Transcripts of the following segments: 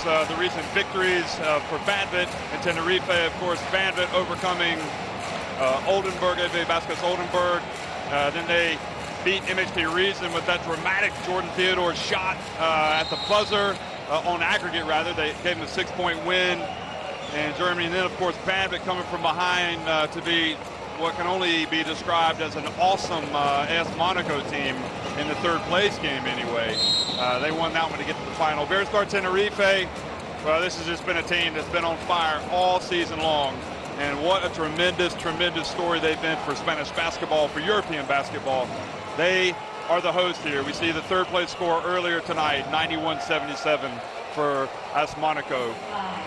the recent victories for Banvit and Tenerife. Of course, Banvit overcoming Oldenburg, FA Baskets Oldenburg. Then they beat MHP Reason with that dramatic Jordan Theodore shot at the buzzer, on aggregate rather. They gave him a 6-point win in Germany. And then, of course, Banvit coming from behind to be what can only be described as an awesome AS Monaco team in the third place game anyway. They won that one to get to the final. Iberostar Tenerife, well, this has just been a team that's been on fire all season long. And what a tremendous, tremendous story they've been for Spanish basketball, for European basketball. They are the host here. We see the third place score earlier tonight, 91-77 for AS Monaco,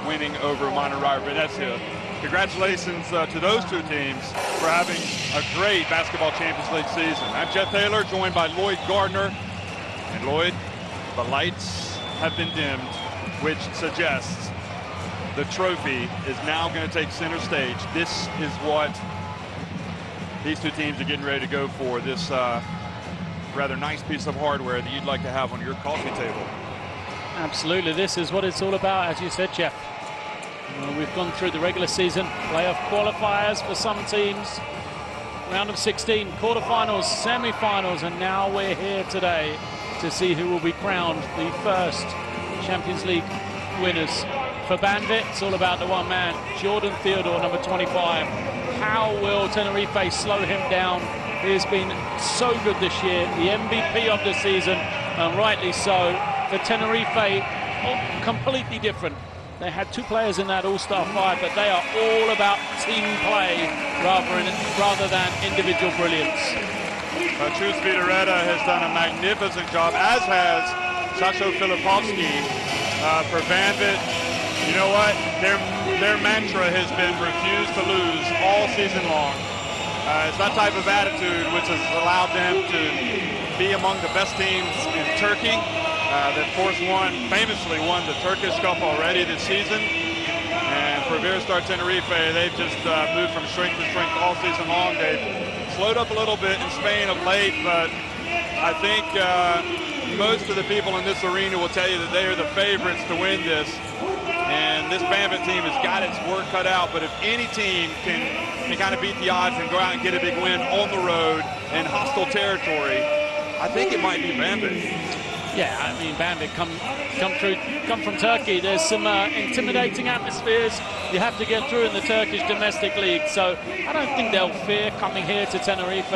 winning over Monterrey Venezia. Congratulations to those two teams for having a great basketball Champions League season. I'm Jeff Taylor, joined by Lloyd Gardner. And Lloyd, the lights have been dimmed, which suggests the trophy is now going to take center stage. This is what these two teams are getting ready to go for, this rather nice piece of hardware that you'd like to have on your coffee table. Absolutely, this is what it's all about, as you said, Jeff. We've gone through the regular season, playoff qualifiers for some teams, round of 16, quarterfinals, semi-finals, and now we're here today to see who will be crowned the first Champions League winners. For Banvit, it's all about the one man, Jordan Theodore, number 25. How will Tenerife slow him down? He has been so good this year, the MVP of the season, and rightly so. For Tenerife, completely different. They had two players in that All-Star 5, but they are all about team play rather than individual brilliance. Chus Vidareta has done a magnificent job, as has Sasho Filipovsky for Banvit. You know what? Their mantra has been refuse to lose all season long. It's that type of attitude which has allowed them to be among the best teams in Turkey. That, of course, famously won the Turkish Cup already this season. And for Iberostar Tenerife, they've just moved from strength to strength all season long. They've slowed up a little bit in Spain of late, but I think most of the people in this arena will tell you that they are the favorites to win this. And this Banvit team has got its work cut out, but if any team can kind of beat the odds and go out and get a big win on the road in hostile territory, I think it might be Banvit. Yeah, I mean, Banvit come from Turkey. There's some intimidating atmospheres you have to get through in the Turkish domestic league. So I don't think they'll fear coming here to Tenerife,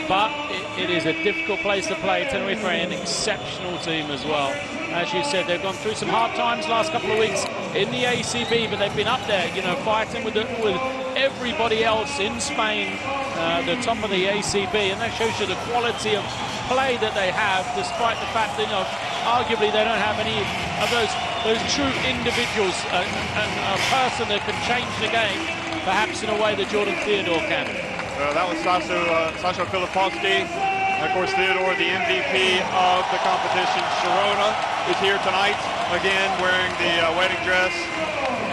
but it is a difficult place to play. Tenerife are an exceptional team as well. As you said, they've gone through some hard times last couple of weeks in the ACB, but they've been up there, you know, fighting with everybody else in Spain, the top of the ACB, and that shows you the quality of play that they have, despite the fact that, you know, arguably they don't have any of those true individuals, a person that can change the game, perhaps in a way that Jordan Theodore can. That was Sasho Filipovsky. Of course, Theodore, the MVP of the competition. Sharona is here tonight, again, wearing the wedding dress.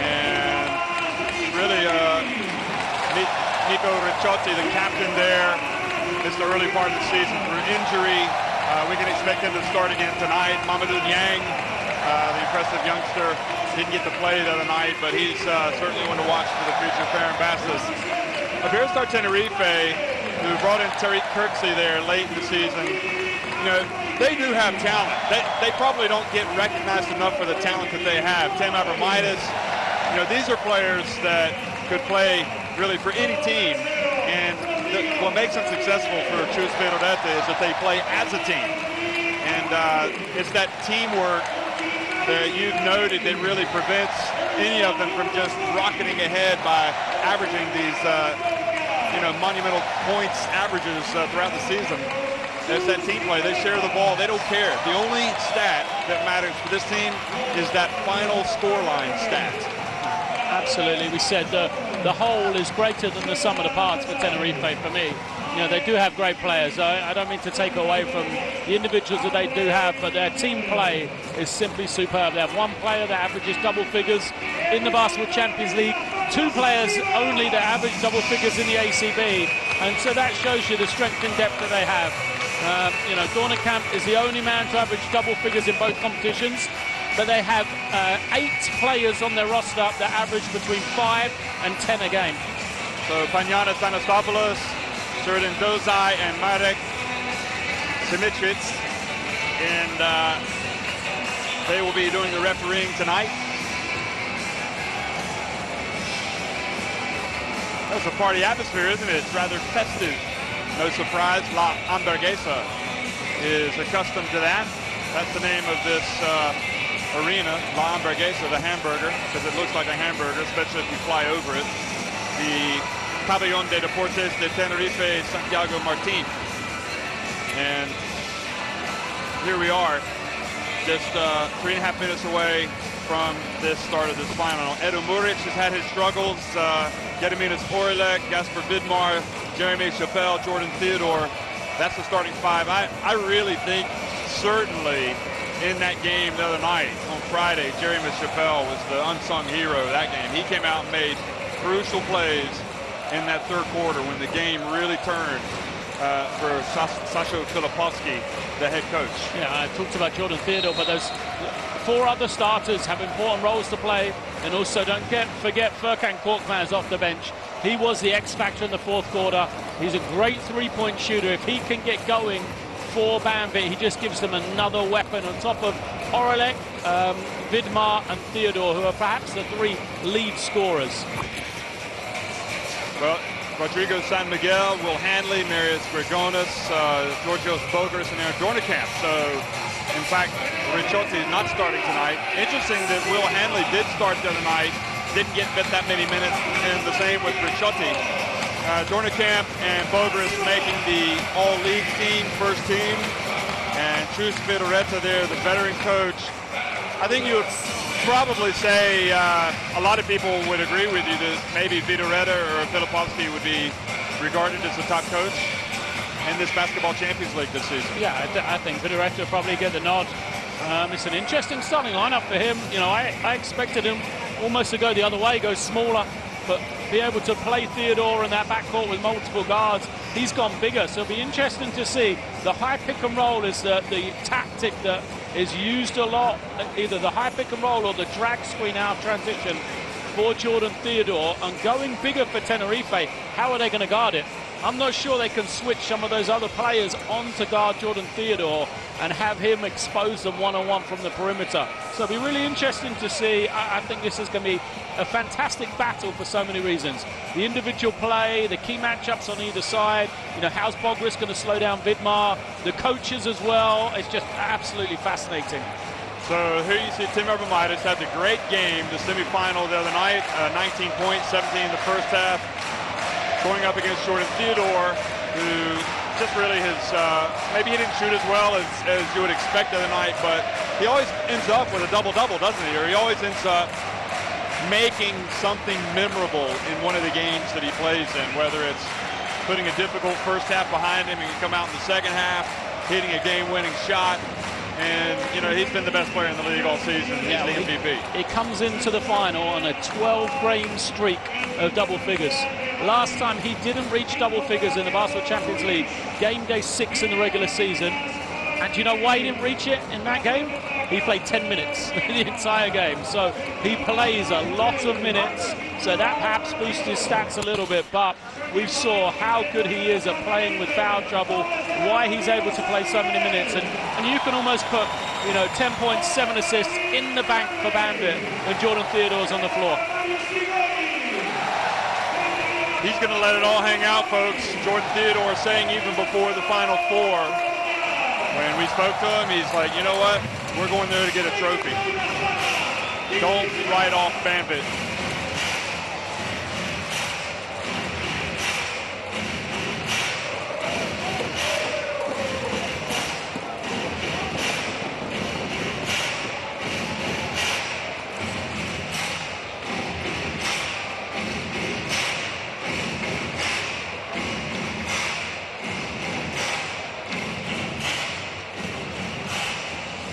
And really, Nico Ricciotti, the captain there, missed the early part of the season through injury. We can expect him to start again tonight. Mamadou Niang, the impressive youngster, didn't get to play the other night, but he's certainly one to watch for the future Ferenbasis. Iberostar Tenerife, who brought in Tariq Kirksey there late in the season, you know, they do have talent. They probably don't get recognized enough for the talent that they have. Tem Abramitis, you know, these are players that could play really for any team. And what makes them successful for Chus Vidareta is that they play as a team. And it's that teamwork that you've noted that really prevents any of them from just rocketing ahead by averaging these monumental points averages throughout the season. It's that team play. They share the ball. They don't care. The only stat that matters for this team is that final scoreline stat. Absolutely. We said the whole is greater than the sum of the parts for Tenerife for me. You know, they do have great players. I don't mean to take away from the individuals that they do have, but their team play is simply superb. They have one player that averages double figures in the Basketball Champions League, two players only that average double figures in the ACB, and so that shows you the strength and depth that they have. Dornekamp is the only man to average double figures in both competitions. but they have 8 players on their roster that average between 5 and 10 a game. So Panyanis Anastopoulos, Sheridan Dozai, and Marek Simitric, and they will be doing the refereeing tonight. That's a party atmosphere, isn't it? It's rather festive. No surprise, La Hamburguesa is accustomed to that. That's the name of this arena, La Hamburguesa, the hamburger, because it looks like a hamburger, especially if you fly over it. The Pabellón de Deportes de Tenerife, Santiago Martín. And here we are, just 3.5 minutes away from this start of this final. Edu Muric has had his struggles. Gediminas Orlek, Gasper Vidmar, Jeremy Chappelle, Jordan Theodore. That's the starting 5. I really think certainly in that game the other night on Friday, Jeremy Chappelle was the unsung hero of that game. He came out and made crucial plays in that third quarter when the game really turned for Sasho Filipowski, the head coach. Yeah, I talked about Jordan Theodore, but those 4 other starters have important roles to play. And also don't forget Furkan Korkmaz off the bench. He was the X factor in the fourth quarter. He's a great 3-point shooter. If he can get going for Banvit, he just gives them another weapon on top of Orlek, Vidmar and Theodore, who are perhaps the 3 lead scorers. Well, Rodrigo San Miguel, Will Hanley, Marius Grigonis, Georgios Bogers, and Aaron Dornekamp. So, in fact, Ricciotti is not starting tonight. Interesting that Will Hanley did start the other night, didn't get that many minutes, and the same with Ricciotti. Dornekamp and Bogers making the all-league team, first team, and Chus Vidoreta there, the veteran coach. I think you would probably say a lot of people would agree with you that maybe Vidoreta or Filipowski would be regarded as the top coach in this Basketball Champions League this season. Yeah, I think Vidoreta will probably get the nod. It's an interesting starting lineup for him. You know, I expected him almost to go the other way, go smaller, but be able to play Theodore in that backcourt with multiple guards. He's gone bigger, so it'll be interesting to see. The high pick and roll is the tactic that is used a lot, either the high pick and roll or the drag screen out transition for Jordan Theodore, and going bigger for Tenerife. How are they going to guard it? I'm not sure they can switch some of those other players on to guard Jordan Theodore and have him expose them one-on-one from the perimeter. So it'll be really interesting to see. I think this is going to be a fantastic battle for so many reasons. The individual play, the key matchups on either side. You know, how's Bogris going to slow down Vidmar? The coaches as well. It's just absolutely fascinating. So here you see Tim Urbanmitis had the great game, the semifinal the other night, 19 points, 17 in the first half, going up against Jordan Theodore, who just really has, maybe he didn't shoot as well as you would expect the other night, but he always ends up with a double-double, doesn't he? Or he always ends up making something memorable in one of the games that he plays in, whether it's putting a difficult first half behind him and he can come out in the second half, hitting a game-winning shot. And, you know, he's been the best player in the league all season. He's the MVP. He comes into the final on a 12-game streak of double figures. Last time he didn't reach double figures in the Basketball Champions League, game day 6 in the regular season. And do you know why he didn't reach it in that game? He played 10 minutes the entire game. So he plays a lot of minutes. So that perhaps boosts his stats a little bit. But we saw how good he is at playing with foul trouble, why he's able to play so many minutes. And you can almost put, you know, 10 points, 7 assists in the bank for Banvit when Jordan Theodore's on the floor. He's going to let it all hang out, folks. Jordan Theodore saying even before the Final Four, when we spoke to him, he's like, you know what? We're going there to get a trophy. Don't write off Banvit.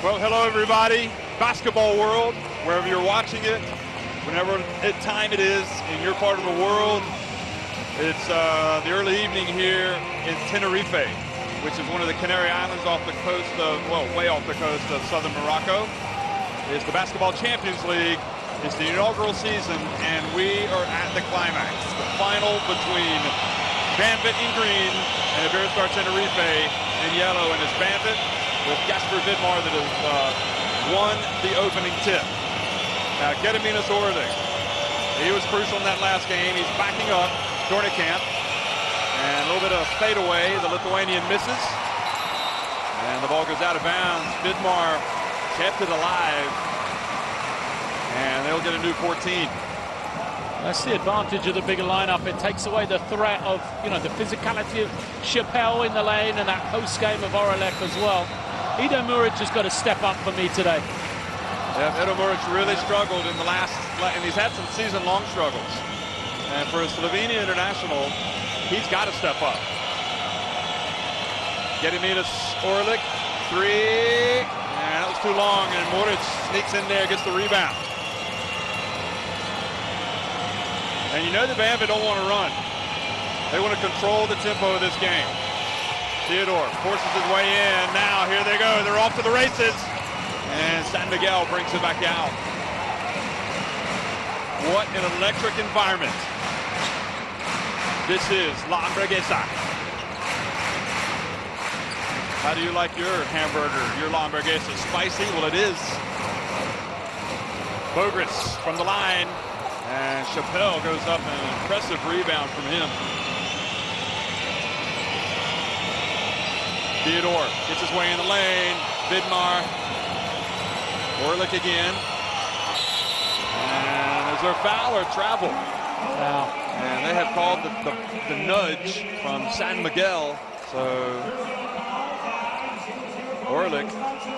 Well, hello everybody, basketball world, wherever you're watching it, whenever time it is in your part of the world. It's the early evening here in Tenerife, which is one of the Canary Islands off the coast of, well, way off the coast of southern Morocco. is the Basketball Champions League. It's the inaugural season, and we are at the climax. The final between Banvit in green and Iberostar Tenerife in yellow, and it's Banvit with Gasper Vidmar that has won the opening tip. Now, Gediminas Orlik, he was crucial in that last game. He's backing up Dornekamp, and a little bit of fadeaway. The Lithuanian misses, and the ball goes out of bounds. Vidmar kept it alive, and they'll get a new 14. That's the advantage of the bigger lineup. It takes away the threat of, the physicality of Chappell in the lane and that post game of Orlik as well. Edo Muric has got to step up for me today. Yeah, Edo Muric really struggled in the last, and he's had some season-long struggles. And for a Slovenia international, he's got to step up. Gediminas Orlik, three, and that was too long, and Muric sneaks in there, gets the rebound. And you know the Banvit don't want to run. They want to control the tempo of this game. Theodore forces his way in. Now, here they go. They're off to the races. And San Miguel brings it back out. What an electric environment. This is La Hamburguesa. How do you like your hamburger, your La Hamburguesa? Spicy? Well, it is. Bogris from the line. And Chappell goes up, and an impressive rebound from him. Theodore gets his way in the lane. Vidmar. Orlik again. And is there a foul or travel? Wow. And they have called the nudge from San Miguel. So Orlik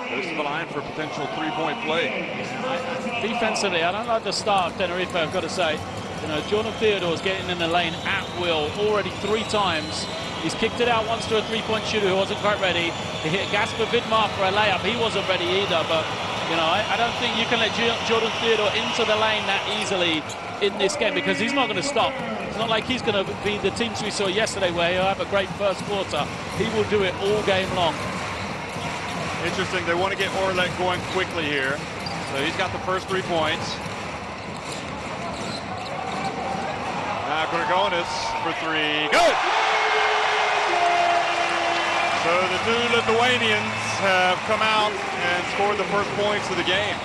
goes to the line for potential three-point play. Defensively, I don't like the start of Tenerife, I've got to say. Jordan Theodore's getting in the lane at will already 3 times. He's kicked it out once to a three-point shooter who wasn't quite ready. He hit Gasper Vidmar for a layup. He wasn't ready either, but, I don't think you can let Jordan Theodore into the lane that easily in this game, because he's not going to stop. It's not like he's going to be the teams we saw yesterday where he'll have a great first quarter. He will do it all game long. Interesting, they want to get Orlik going quickly here. So he's got the first 3 points. Now Grigonis for 3. Good! So the 2 Lithuanians have come out and scored the first points of the game.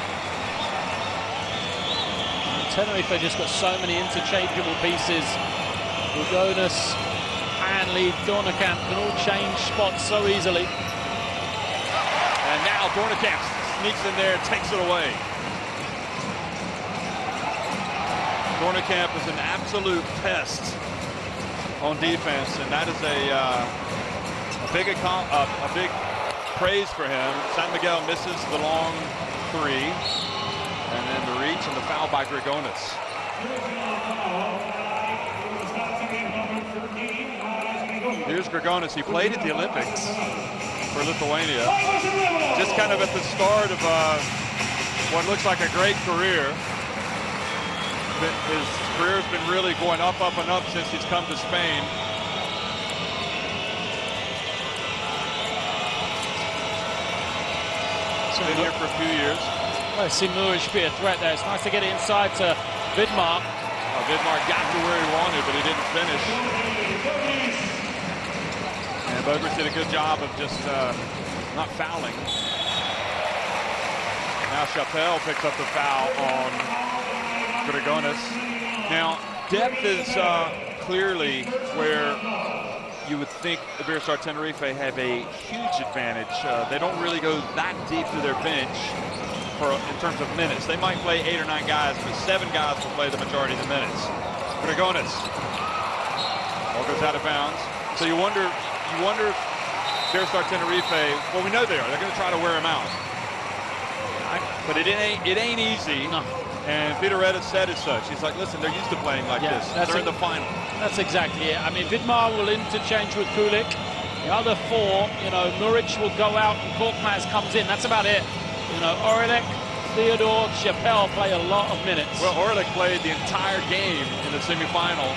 Tenerife just got so many interchangeable pieces. Grigonis, Hanley, Dornekamp can all change spots so easily. And now Dornekamp sneaks in there, takes it away. Dornekamp is an absolute pest on defense, and that is a big praise for him. San Miguel misses the long 3, and then the reach and the foul by Grigonis. Here's Grigonis. He played at the Olympics for Lithuania. Just kind of at the start of what looks like a great career. His career's been really going up, and up since he's come to Spain. Been here for a few years. Well, I see Muric be a threat there. It's nice to get it inside to Vidmar. Vidmar got to where he wanted, but he didn't finish. And Bogris did a good job of just not fouling. Now Chappell picks up the foul on Grigonis. Now, depth is clearly where you would think Iberostar Tenerife have a huge advantage. They don't really go that deep to their bench in terms of minutes. They might play 8 or 9 guys, but 7 guys will play the majority of the minutes. Grigonis. Ball goes out of bounds. So you wonder if Iberostar Tenerife, well, we know they are. They're going to try to wear him out. But it ain't easy. No. And Peter Redis said as such. He's like, listen, they're used to playing like this. They're in the final. That's exactly it. I mean, Vidmar will interchange with Kulik. The other 4, Muric will go out and Korkmaz comes in. That's about it. Orlik, Theodore, Chappell play a lot of minutes. Well, Orlik played the entire game in the semifinal,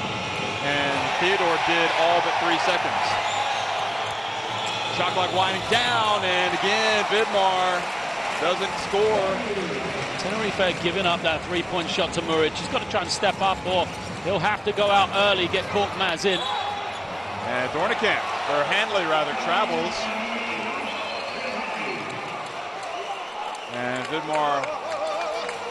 and Theodore did all but 3 seconds. Shot clock winding down, and again, Vidmar doesn't score. Tenerife are giving up that three-point shot to Muric. He's got to try and step up, or he'll have to go out early, get Korkmaz in. And Dornekamp, or Hanley rather, travels. And Vidmar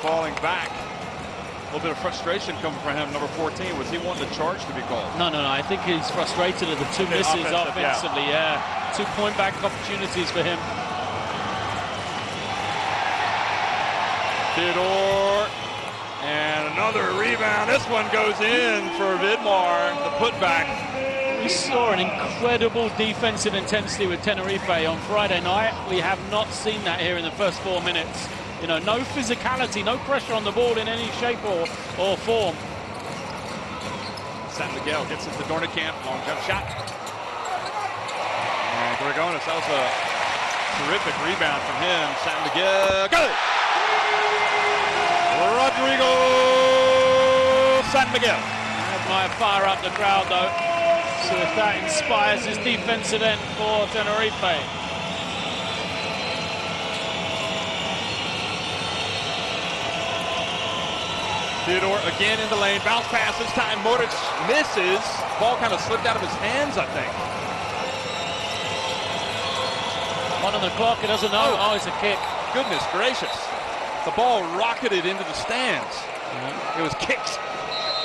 falling back. A little bit of frustration coming from him, number 14. Was he wanting the charge to be called? No. I think he's frustrated at the two misses offensively. Yeah. 2 point back opportunities for him. Theodore, and another rebound. This one goes in for Vidmar, the putback. We saw an incredible defensive intensity with Tenerife on Friday night. We have not seen that here in the first 4 minutes. You know, no physicality, no pressure on the ball in any shape or form. San Miguel gets it to Dornekamp, long jump shot. And Grigonis, that was a terrific rebound from him. San Miguel, good! Rodrigo San Miguel. Might fire up the crowd though. So if that inspires his defensive end for Tenerife. Theodore again in the lane, bounce pass this time, Moric misses. Ball kind of slipped out of his hands, I think. 1 on the clock, it doesn't know. Oh, it's a kick. Goodness gracious. The ball rocketed into the stands. It was kicked.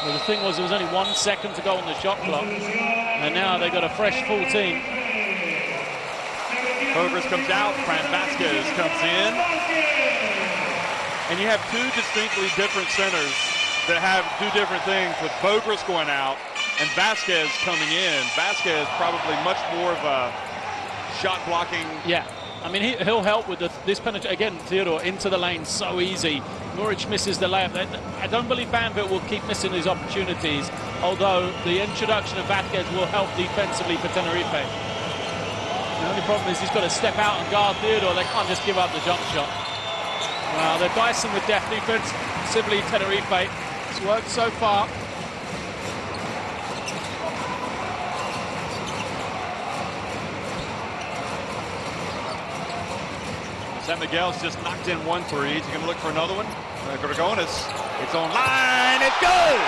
Well, the thing was, there was only 1 second to go on the shot clock. And now they've got a fresh 14. Bogers comes out, Fran Vasquez comes in. And you have two distinctly different centers that have do different things, with Bogers going out and Vasquez coming in. Vasquez probably much more of a shot blocking. Yeah, I mean, he'll help with this penetration. Again, Theodore into the lane so easy. Muric misses the layup. I don't believe Banvit will keep missing these opportunities, although the introduction of Vasquez will help defensively for Tenerife. The only problem is he's got to step out and guard Theodore. They can't just give up the jump shot. Well, they're dicing with depth defense. Simply Tenerife. It's worked so far. San Miguel's just knocked in 1 3. He's going to look for another one. Grigonis, it's on line. It's good.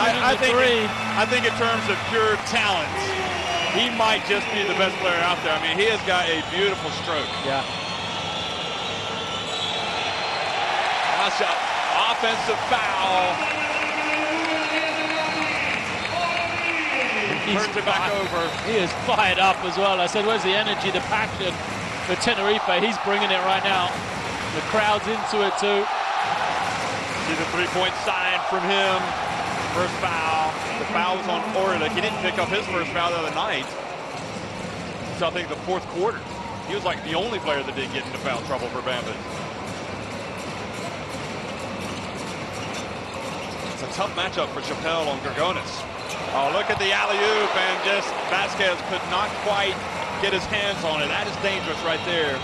I think in terms of pure talent, he might just be the best player out there. I mean, he has got a beautiful stroke. Yeah. Offensive foul. Turns it back over. He is fired up as well. I said, where's the energy, the passion for Tenerife? He's bringing it right now. The crowd's into it too. See the three-point sign from him. First foul. The foul was on Orlik. He didn't pick up his first foul the other night. So I think the 4th quarter. He was like the only player that didn't get into foul trouble for Banvit. It's a tough matchup for Chappelle on Grigonis. Oh, look at the alley-oop, and just Vasquez could not quite get his hands on it. That is dangerous right there.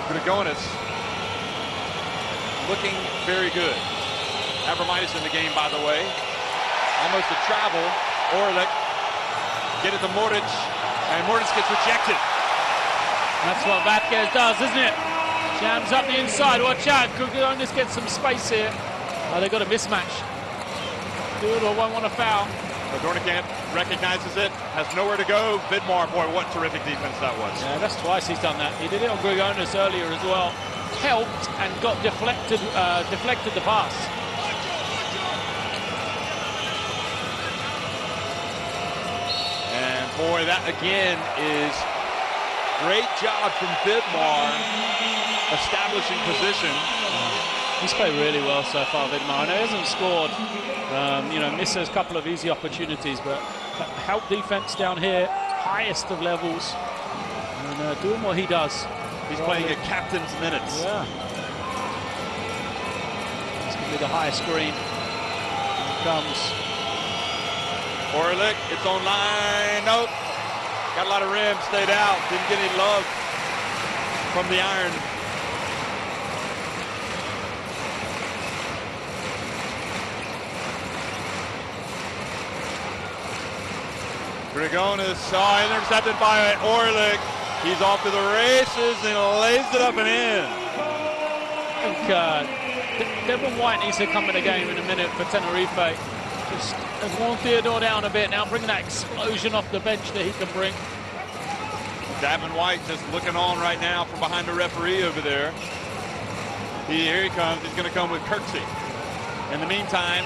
Grigonis looking very good. Abramitis in the game, by the way. Almost a travel. Orlik get it to Moric, and Moric gets rejected. That's what Vasquez does, isn't it? Jams up the inside. Watch out. Grigonis gets some space here. Oh, they've got a mismatch. Theodore won't want to foul. Dornekamp recognizes it, has nowhere to go. Vidmar, boy, what terrific defense that was. Yeah, that's twice he's done that. He did it on Grigonis earlier as well. Helped and got deflected the pass. And boy, that again is great job from Vidmar establishing position. He's played really well so far, Vidmar. I know he hasn't scored, misses a couple of easy opportunities, but help defense down here, highest of levels, and doing what he does. He's playing at captain's minutes. Yeah. It's going to be the high screen. Here it comes. Orlik, it's on line. Nope. Got a lot of rim, stayed out. Didn't get any love from the iron. Grigonis, intercepted by Orlik. He's off to the races and lays it up and in. I think Devin White needs to come in the game in a minute for Tenerife. Just has worn Theodore down a bit now, bringing that explosion off the bench that he can bring. Davin White just looking on right now from behind the referee over there. Here he comes. He's going to come with Kirksey. In the meantime,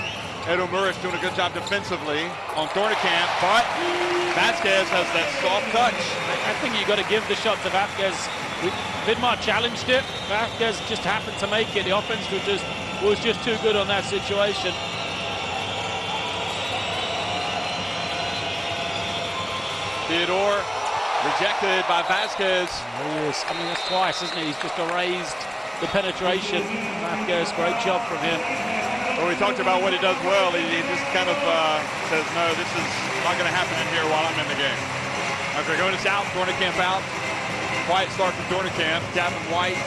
Edo Muric doing a good job defensively on Thornekamp, but Vasquez has that soft touch. I think you got to give the shot to Vasquez. Vidmar challenged it. Vasquez just happened to make it. The offense was just too good on that situation. Theodore rejected by Vasquez. He is. I mean, that's twice, isn't it? He's just erased the penetration. Vasquez, great job from him. Well, we talked about what he does well. He just kind of says, no, this is not going to happen in here while I'm in the game. Okay, going us out, Thornekamp out. Quiet start from Thornekamp. Davin White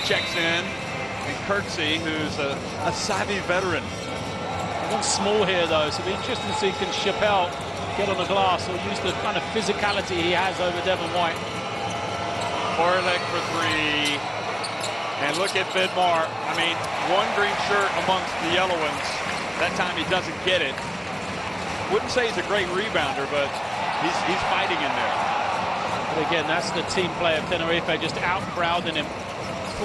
checks in. And Kirksey, who's a savvy veteran. He wants small here, though, so it'll be interesting to see can Chappelle get on the glass or use the kind of physicality he has over Devin White. Orlik for three. And look at Vidmar. I mean, one green shirt amongst the yellow ones. That time he doesn't get it. Wouldn't say he's a great rebounder, but he's fighting in there. But again, that's the team play of Tenerife, just out-crowding him.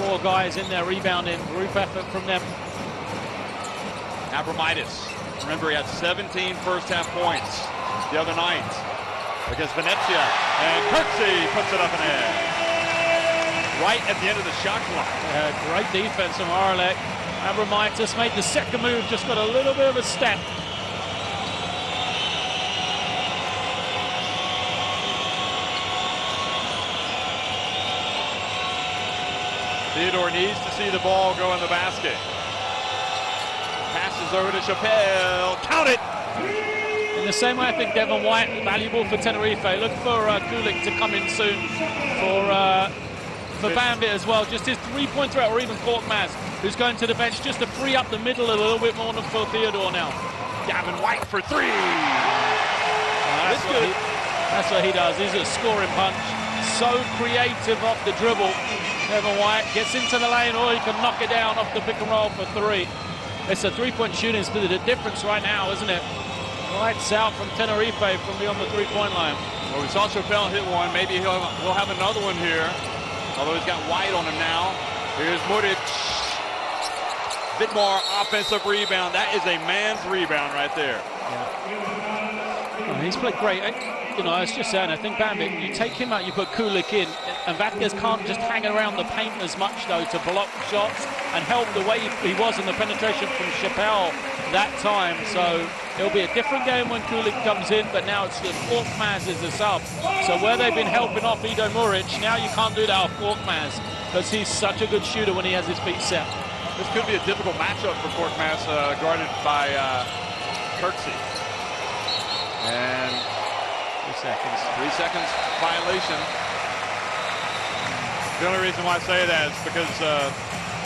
4 guys in there rebounding, group effort from them. Abramitis. Remember, he had 17 first-half points the other night against Venezia. And Kirksey puts it up and in. Right at the end of the shot clock. Great defense from Orlik. Abramitis made the second move, just got a little bit of a step. Theodore needs to see the ball go in the basket. Passes over to Chappelle. Count it! In the same way, I think Devin White valuable for Tenerife. Look for Kulik to come in soon for Banvit as well. Just his three-point threat, or even Korkmaz, who's going to the bench just to free up the middle a little bit more than for Theodore now. Davin White for three. That's what he does. He's a scoring punch. So creative off the dribble. Devin White gets into the lane, or he can knock it down off the pick and roll for three. It's a three-point shooting. It's the difference right now, isn't it? Lights out from Tenerife from beyond the three-point line. Well, we saw Chappelle hit one. Maybe we'll have another one here. Although he's got White on him now. Here's Muric. Vidmar, offensive rebound. That is a man's rebound right there. Yeah. He's played great. You know, I was just saying, I think Banvit, you take him out, you put Kulik in, and Vasquez can't just hang around the paint as much, though, to block shots and help the way he was in the penetration from Chappelle that time. So it'll be a different game when Kulik comes in, but now it's the Korkmaz is the sub. So where they've been helping off Ido Muric, now you can't do that off Korkmaz, because he's such a good shooter when he has his feet set. This could be a difficult matchup for Korkmaz, guarded by Kirksey. And 3 seconds violation. The only reason why I say that is because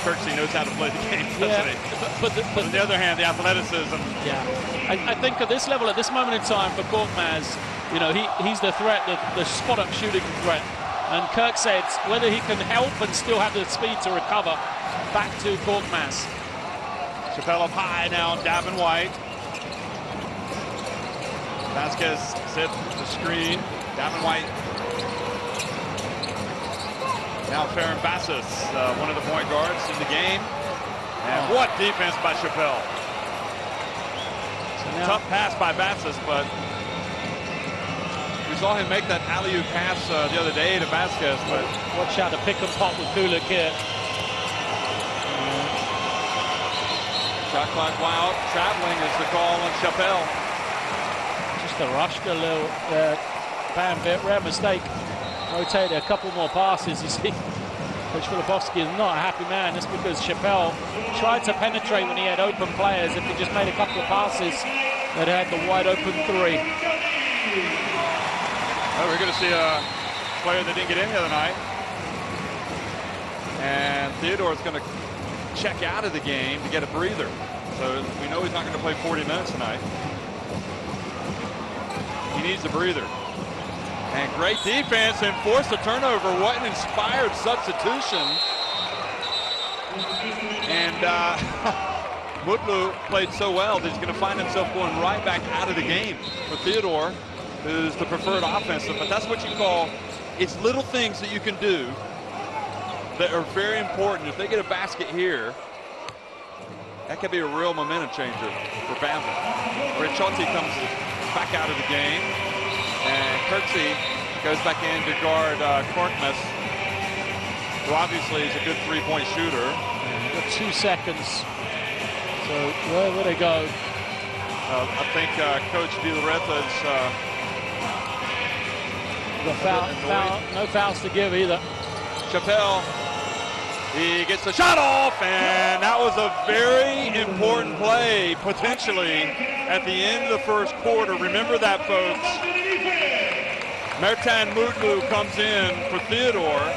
Kirksey knows how to play the game, doesn't he? But on the other hand, the athleticism. Yeah, I think at this level, at this moment in time for Korkmaz, you know, he's the threat, the spot-up shooting threat. And Kirk said whether he can help and still have the speed to recover. Back to Korkmaz. Chappelle up high now, Davin White. Vasquez set the screen. Davin White. Now Farron Bassis, one of the point guards in the game. And what defense by Chappelle. So now, tough pass by Bassis, but we saw him make that alley-oop pass the other day to Vasquez. But watch out, the pick and pop with Kulik here. Shot clock while traveling is the call on Chappelle. Just a rush to a little Banvit, rare mistake. Rotated a couple more passes. You see, Coach Filipowski is not a happy man. That's because Chappelle tried to penetrate when he had open players. If he just made a couple of passes, that had the wide open three. Well, we're going to see a player that didn't get in the other night. And Theodore's going to check out of the game to get a breather. So we know he's not going to play 40 minutes tonight. He needs a breather. And great defense and forced a turnover. What an inspired substitution. And Mutlu played so well that he's going to find himself going right back out of the game for Theodore, who's the preferred offensive. But that's what you call, it's little things that you can do that are very important. If they get a basket here, that could be a real momentum changer for Banvit. Ricciotti comes back out of the game, and Kirksey goes back in to guard Korkmaz, who obviously is a good three-point shooter. Got 2 seconds. So where would they go? I think Coach Villaretta's no fouls to give either. Chappelle, he gets the shot off, and that was a very important play, potentially, at the end of the first quarter. Remember that, folks. Mertan Mutlu comes in for Theodore,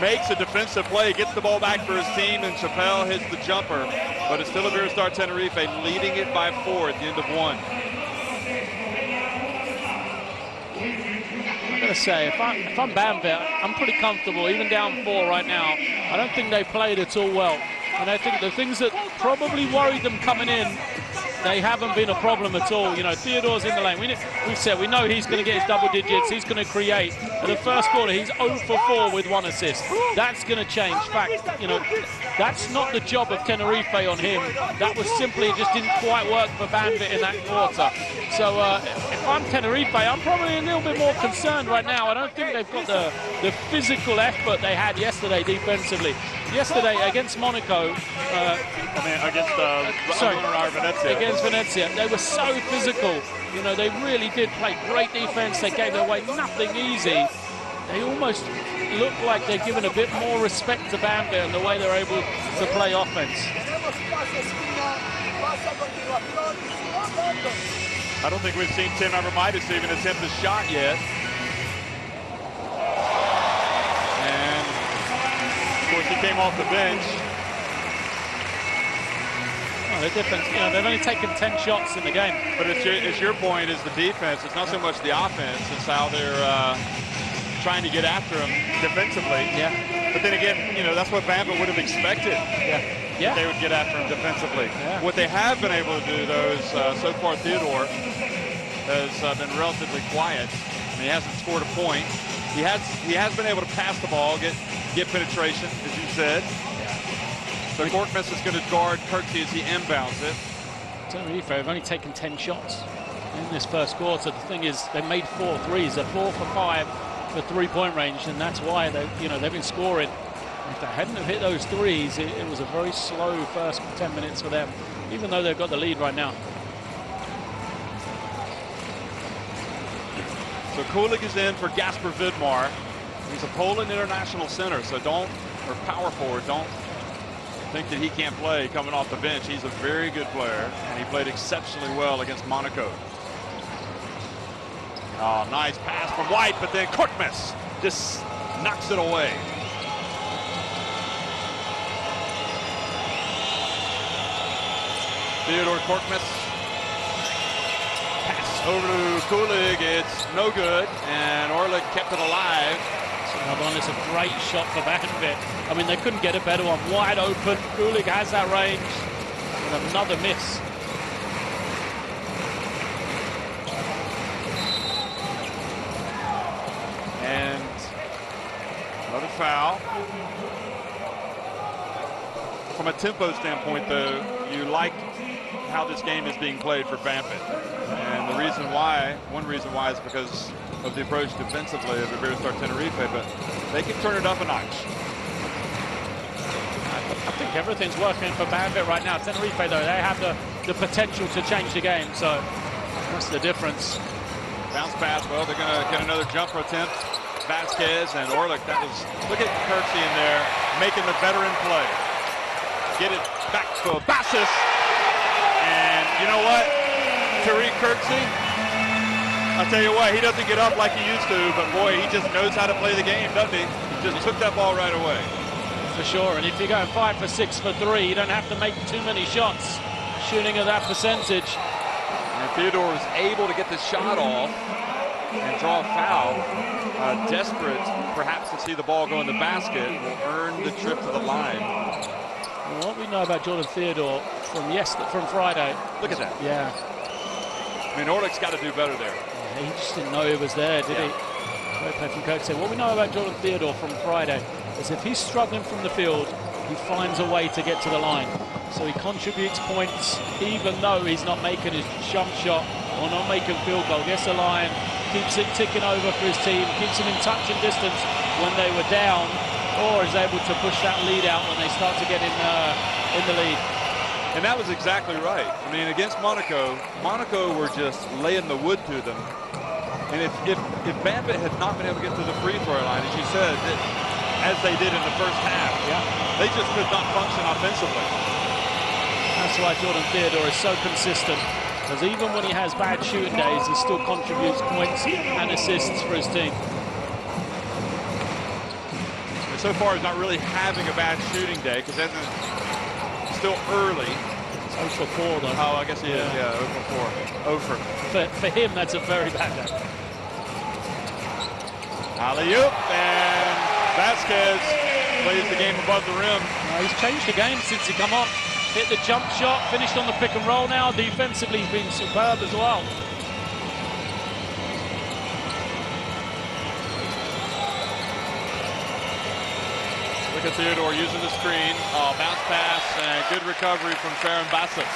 makes a defensive play, gets the ball back for his team, and Chappelle hits the jumper. But it's still Iberostar Tenerife leading it by 4 at the end of 1. I'm going to say, if I'm Banvit, I'm pretty comfortable, even down 4 right now. I don't think they played at all well. And I think the things that probably worried them coming in, they haven't been a problem at all. You know, Theodore's in the lane. We've said we know he's going to get his double digits. He's going to create. In the first quarter, he's 0 for 4 with 1 assist. That's going to change. In fact, you know, that's not the job of Tenerife on him. That was simply just didn't quite work for Banvit in that quarter. So if I'm Tenerife, I'm probably a little bit more concerned right now. I don't think they've got the physical effort they had yesterday defensively. Yesterday against Monaco, against Venezia, they were so physical. You know, they really did play great defense. They gave away nothing easy. They almost look like they're given a bit more respect to Banvit and the way they're able to play offense. I don't think we've seen Tim Abramitis even attempt a shot yet. And of course he came off the bench. Oh, the difference, you know, they've only taken 10 shots in the game. But it's your point is the defense. It's not so much the offense. It's how they're trying to get after him defensively. Yeah. But then again, you know, that's what Banvit would have expected. Yeah. They would get after him defensively. Yeah. What they have been able to do, though, is so far Theodore has been relatively quiet. I mean, he hasn't scored a point. He has been able to pass the ball, get penetration, as you said. So Korkmaz is going to guard Kirksey as he inbounds it. Tenerife have only taken 10 shots in this first quarter. The thing is, they made 4 threes. They're 4 for 5 for three-point range, and that's why they've been scoring. If they hadn't have hit those threes, it was a very slow first 10 minutes for them, even though they've got the lead right now. So Kulik is in for Gasper Vidmar. He's a Poland international center, so or power forward, don't think that he can't play coming off the bench. He's a very good player, and he played exceptionally well against Monaco. Oh, nice pass from White, but then Korkmaz just knocks it away. Theodore Korkmaz. Pass over to Kulig. It's no good, and Orlik kept it alive. Another one is a great shot for Banvit. I mean, they couldn't get a better one. Wide open. Kulig has that range. And another miss. And another foul. From a tempo standpoint, though, you like how this game is being played for Banvit. And the reason why, one reason why, is because of the approach defensively of Iberostar Tenerife, but they can turn it up a notch. I think everything's working for Banvit right now. Tenerife, though, they have the potential to change the game, so that's the difference. Bounce pass, well, they're going to get another jumper attempt. Vasquez and Orlik, look at Kirksey in there, making the veteran play. Get it back to Bassis. And you know what? Tariq Kirksey, I'll tell you what, he doesn't get up like he used to, but boy, he just knows how to play the game, doesn't he? He just took that ball right away. For sure, and if you're going 5 for 6 for 3, you don't have to make too many shots shooting at that percentage. And Theodore was able to get the shot off. and draw a foul, desperate perhaps to see the ball go in the basket, will earn the trip to the line. Well, what we know about Jordan Theodore from Friday. Look at that. Yeah. I mean, Orlick's got to do better there. Yeah, he just didn't know he was there, did he? Great play from Kirksey. What we know about Jordan Theodore from Friday is if he's struggling from the field, he finds a way to get to the line. So he contributes points even though he's not making his jump shot or not making field goal. Gets the line, keeps it ticking over for his team, keeps them in touch and distance when they were down, or is able to push that lead out when they start to get in the lead. And that was exactly right. I mean, against Monaco were just laying the wood to them. And if Banvit had not been able to get to the free throw line, as you said, as they did in the first half, they just could not function offensively. That's why Jordan Theodore is so consistent, because even when he has bad shooting days, he still contributes points and assists for his team. And so far, he's not really having a bad shooting day, because that's still early. It's 0 for 4, though. Oh, I guess he is, 0 for 4. 0 For him, that's a very bad day. Alley-oop, and Vasquez plays the game above the rim. He's changed the game since he come on. Hit the jump shot, finished on the pick and roll now. Defensively, he's been superb as well. Look at Theodore using the screen. Bounce pass and good recovery from Farron Bassett.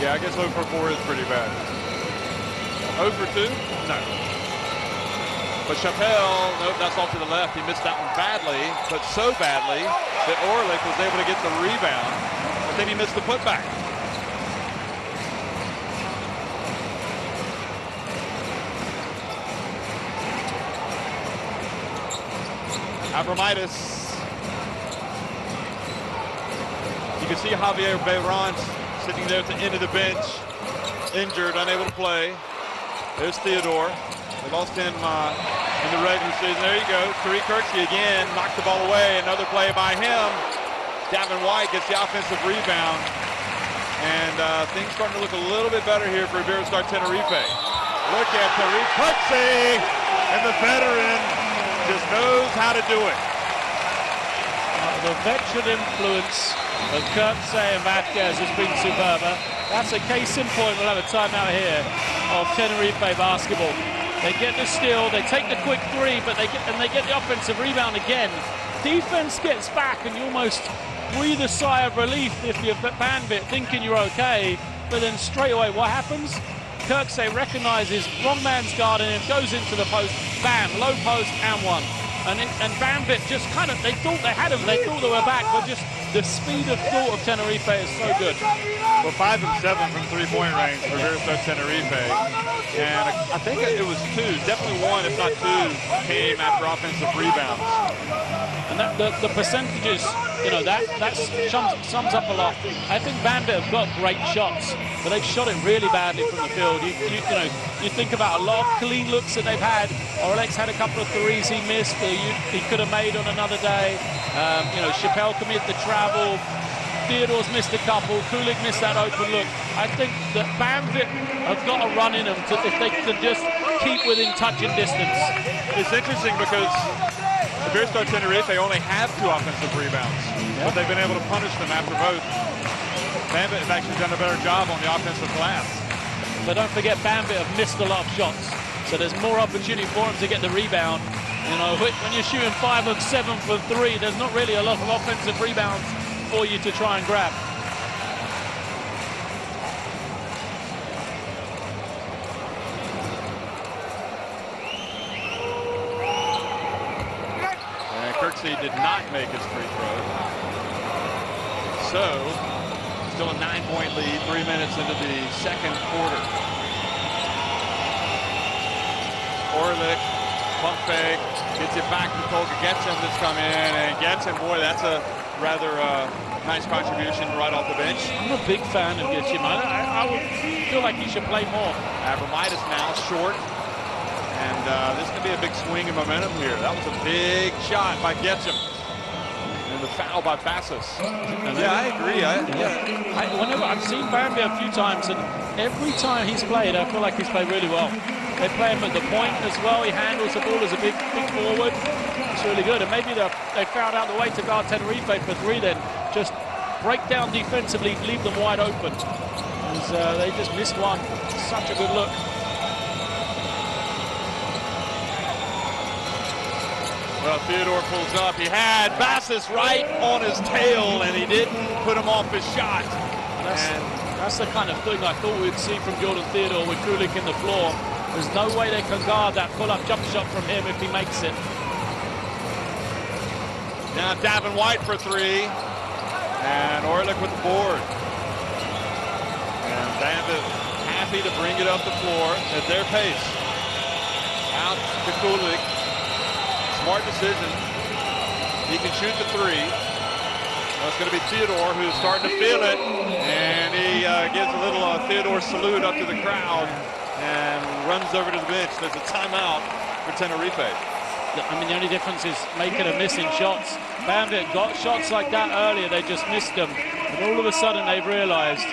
Yeah, I guess 0 for 4 is pretty bad. 0 for 2? No. But Chappelle, nope, that's off to the left. He missed that one badly, but so badly that Orlick was able to get the rebound, but then he missed the putback. Abramitis. You can see Javier Beirant sitting there at the end of the bench, injured, unable to play. There's Theodore. They lost him in the regular season. There you go. Tariq Kirksey again knocked the ball away. Another play by him. Davin White gets the offensive rebound. And things starting to look a little bit better here for Iberostar Tenerife. Look at Tariq Kirksey, and the veteran just knows how to do it. The veteran influence of Kirksey and Vasquez has been superb. That's a case in point. We'll have a timeout here of Tenerife basketball. They get the steal, they take the quick three, but they get the offensive rebound again. Defense gets back, and you almost breathe a sigh of relief if you're Banvit, thinking you're okay. But then straight away, what happens? Kirksey recognizes wrong man's guarding him, goes into the post, bam, low post and one. And Banvit just kind of, they thought they had him, they thought they were back, but just the speed of thought of Tenerife is so good. Well, 5 of 7 from three-point range for Iberostar Tenerife. And I think it was 2, definitely 1, if not 2, came after offensive rebounds. And the percentages, you know, that sums up a lot. I think Banvit have got great shots, but they've shot it really badly from the field. You think about a lot of clean looks that they've had. Orlex had a couple of threes he missed, he could have made on another day. Chappelle committed the travel. Theodore's missed a couple. Kulik missed that open look. I think that Banvit have got a run in them if they can just keep within touching distance. It's interesting because Iberostar Tenerife only have 2 offensive rebounds, but they've been able to punish them after both. Banvit have actually done a better job on the offensive glass. But don't forget, Banvit have missed a lot of shots, so there's more opportunity for them to get the rebound. You know, when you're shooting 5 of 7 for 3, there's not really a lot of offensive rebounds for you to try and grab. And Kirksey did not make his free throw. So, still a 9-point lead, 3 minutes into the second quarter. Orlick, pump fake, gets it back to Tolga Getson that's come in, and Getson, boy, that's a rather nice contribution right off the bench. I'm a big fan of Getson. I would feel like he should play more. Abramitis now short, and this could be a big swing in momentum here. That was a big shot by Getson. And the foul by Bassus. Yeah, I agree. Whenever I've seen Banvit a few times, and every time he's played, I feel like he's played really well. They play him at the point as well. He handles the ball as a big forward. It's really good. And maybe they found out the way to guard Tenerife for three then. Just break down defensively, leave them wide open. They just missed one. Such a good look. Well, Theodore pulls up. He had Bassus right on his tail, and he didn't put him off his shot. That's the kind of thing I thought we'd see from Jordan Theodore with Kulik in the floor. There's no way they can guard that pull-up jump shot from him if he makes it. Now Davin White for three, and Orlik with the board. And Banvit happy to bring it up the floor at their pace. Out to Kulik. Smart decision. He can shoot the three. Well, it's going to be Theodore who's starting to feel it. And he gives a little Theodore salute up to the crowd and runs over to the bench. There's a timeout for Tenerife. I mean, the only difference is making or missing shots. Banvit got shots like that earlier. They just missed them. And all of a sudden they've realized,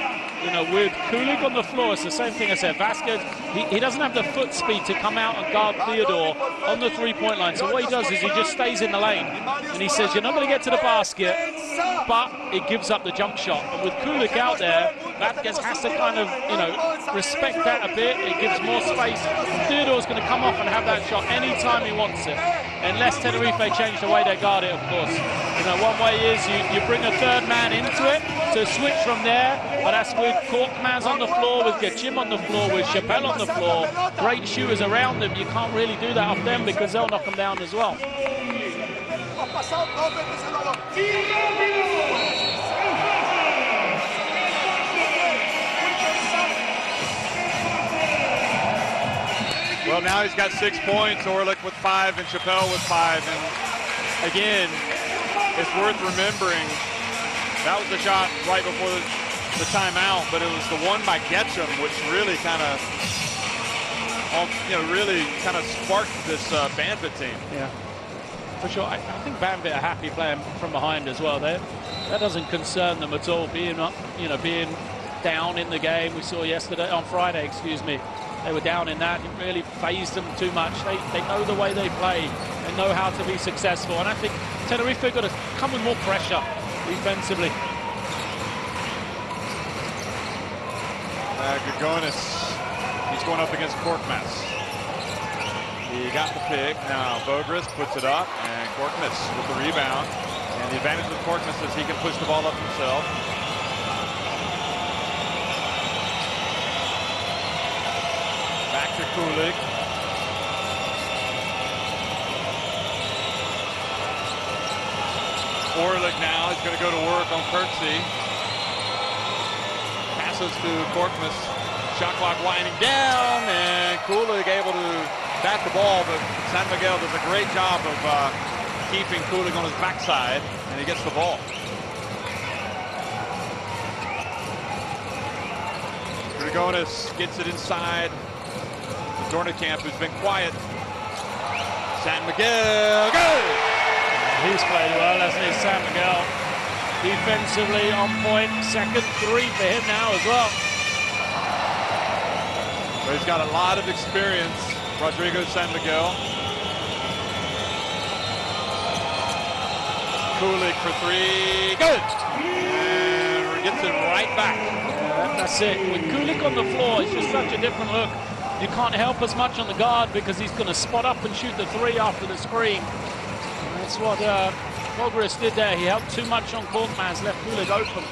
you know, with Kulik on the floor, it's the same thing I said. Vasquez, he doesn't have the foot speed to come out and guard Theodore on the three-point line. So what he does is he just stays in the lane. And he says, you're not going to get to the basket, but it gives up the jump shot. And with Kulik out there, Vasquez has to kind of, you know, respect that a bit. It gives more space. Theodore's going to come off and have that shot anytime he wants it. Unless Tenerife change the way they guard it, of course. You know, one way is you bring a third man into it to switch from there, but that's with Korkmaz on the floor, with Gachim on the floor, with Chappelle on the floor. Great shooters around them. You can't really do that off them because they'll knock them down as well. Well, now he's got 6 points, Orlik with 5, and Chappelle with 5. And again, it's worth remembering that was the shot right before the timeout, but it was the one by Getchum which really kind of, really kind of sparked this Banvit team. Yeah, for sure. I think Banvit are happy playing from behind as well. That doesn't concern them at all. Being being down in the game, we saw on Friday, excuse me. They were down in that. It really fazed them too much. They know the way they play. They know how to be successful. And I think Tenerife got to come with more pressure defensively. Grigonis, he's going up against Korkmaz. He got the pick. Now Bogris puts it up, and Korkmaz with the rebound. And the advantage with Korkmaz is he can push the ball up himself. Back to Kulik. Orlik now is going to go to work on Kirksey. Passes to Korkmaz. Shot clock winding down, and Kulik able to bat the ball, but San Miguel does a great job of keeping Kulik on his backside, and he gets the ball. Grigonis gets it inside. Dornekamp, who's been quiet. San Miguel, good! He's played well, hasn't he, San Miguel? Defensively on point, second three for him now as well. But he's got a lot of experience, Rodrigo San Miguel. Kulik for three, good! And gets it right back. That's it. With Kulik on the floor, it's just such a different look. You can't help as much on the guard because he's going to spot up and shoot the three after the screen. And that's what Bogris did there. He helped too much on Korkmaz, left Kulik open.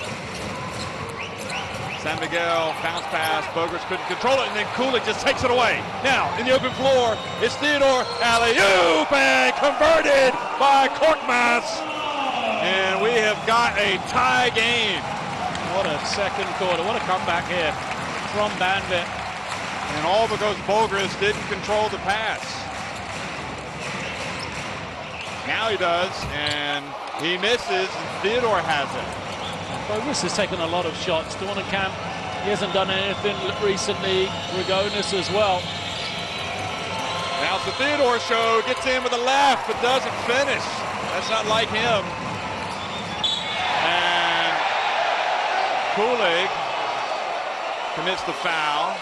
San Miguel, bounce pass, Bogris couldn't control it, and then Kulik just takes it away. Now, in the open floor, it's Theodore, alley-oop, and converted by Korkmaz. And we have got a tie game. What a second quarter, what a comeback here from Banvit. And all because Bogris didn't control the pass. Now he does, and he misses, and Theodore has it. Bogris has taken a lot of shots. Dornekamp, he hasn't done anything recently. Grigonis as well. Now it's the Theodore show, gets in with a left, but doesn't finish. That's not like him. Kulig commits the foul.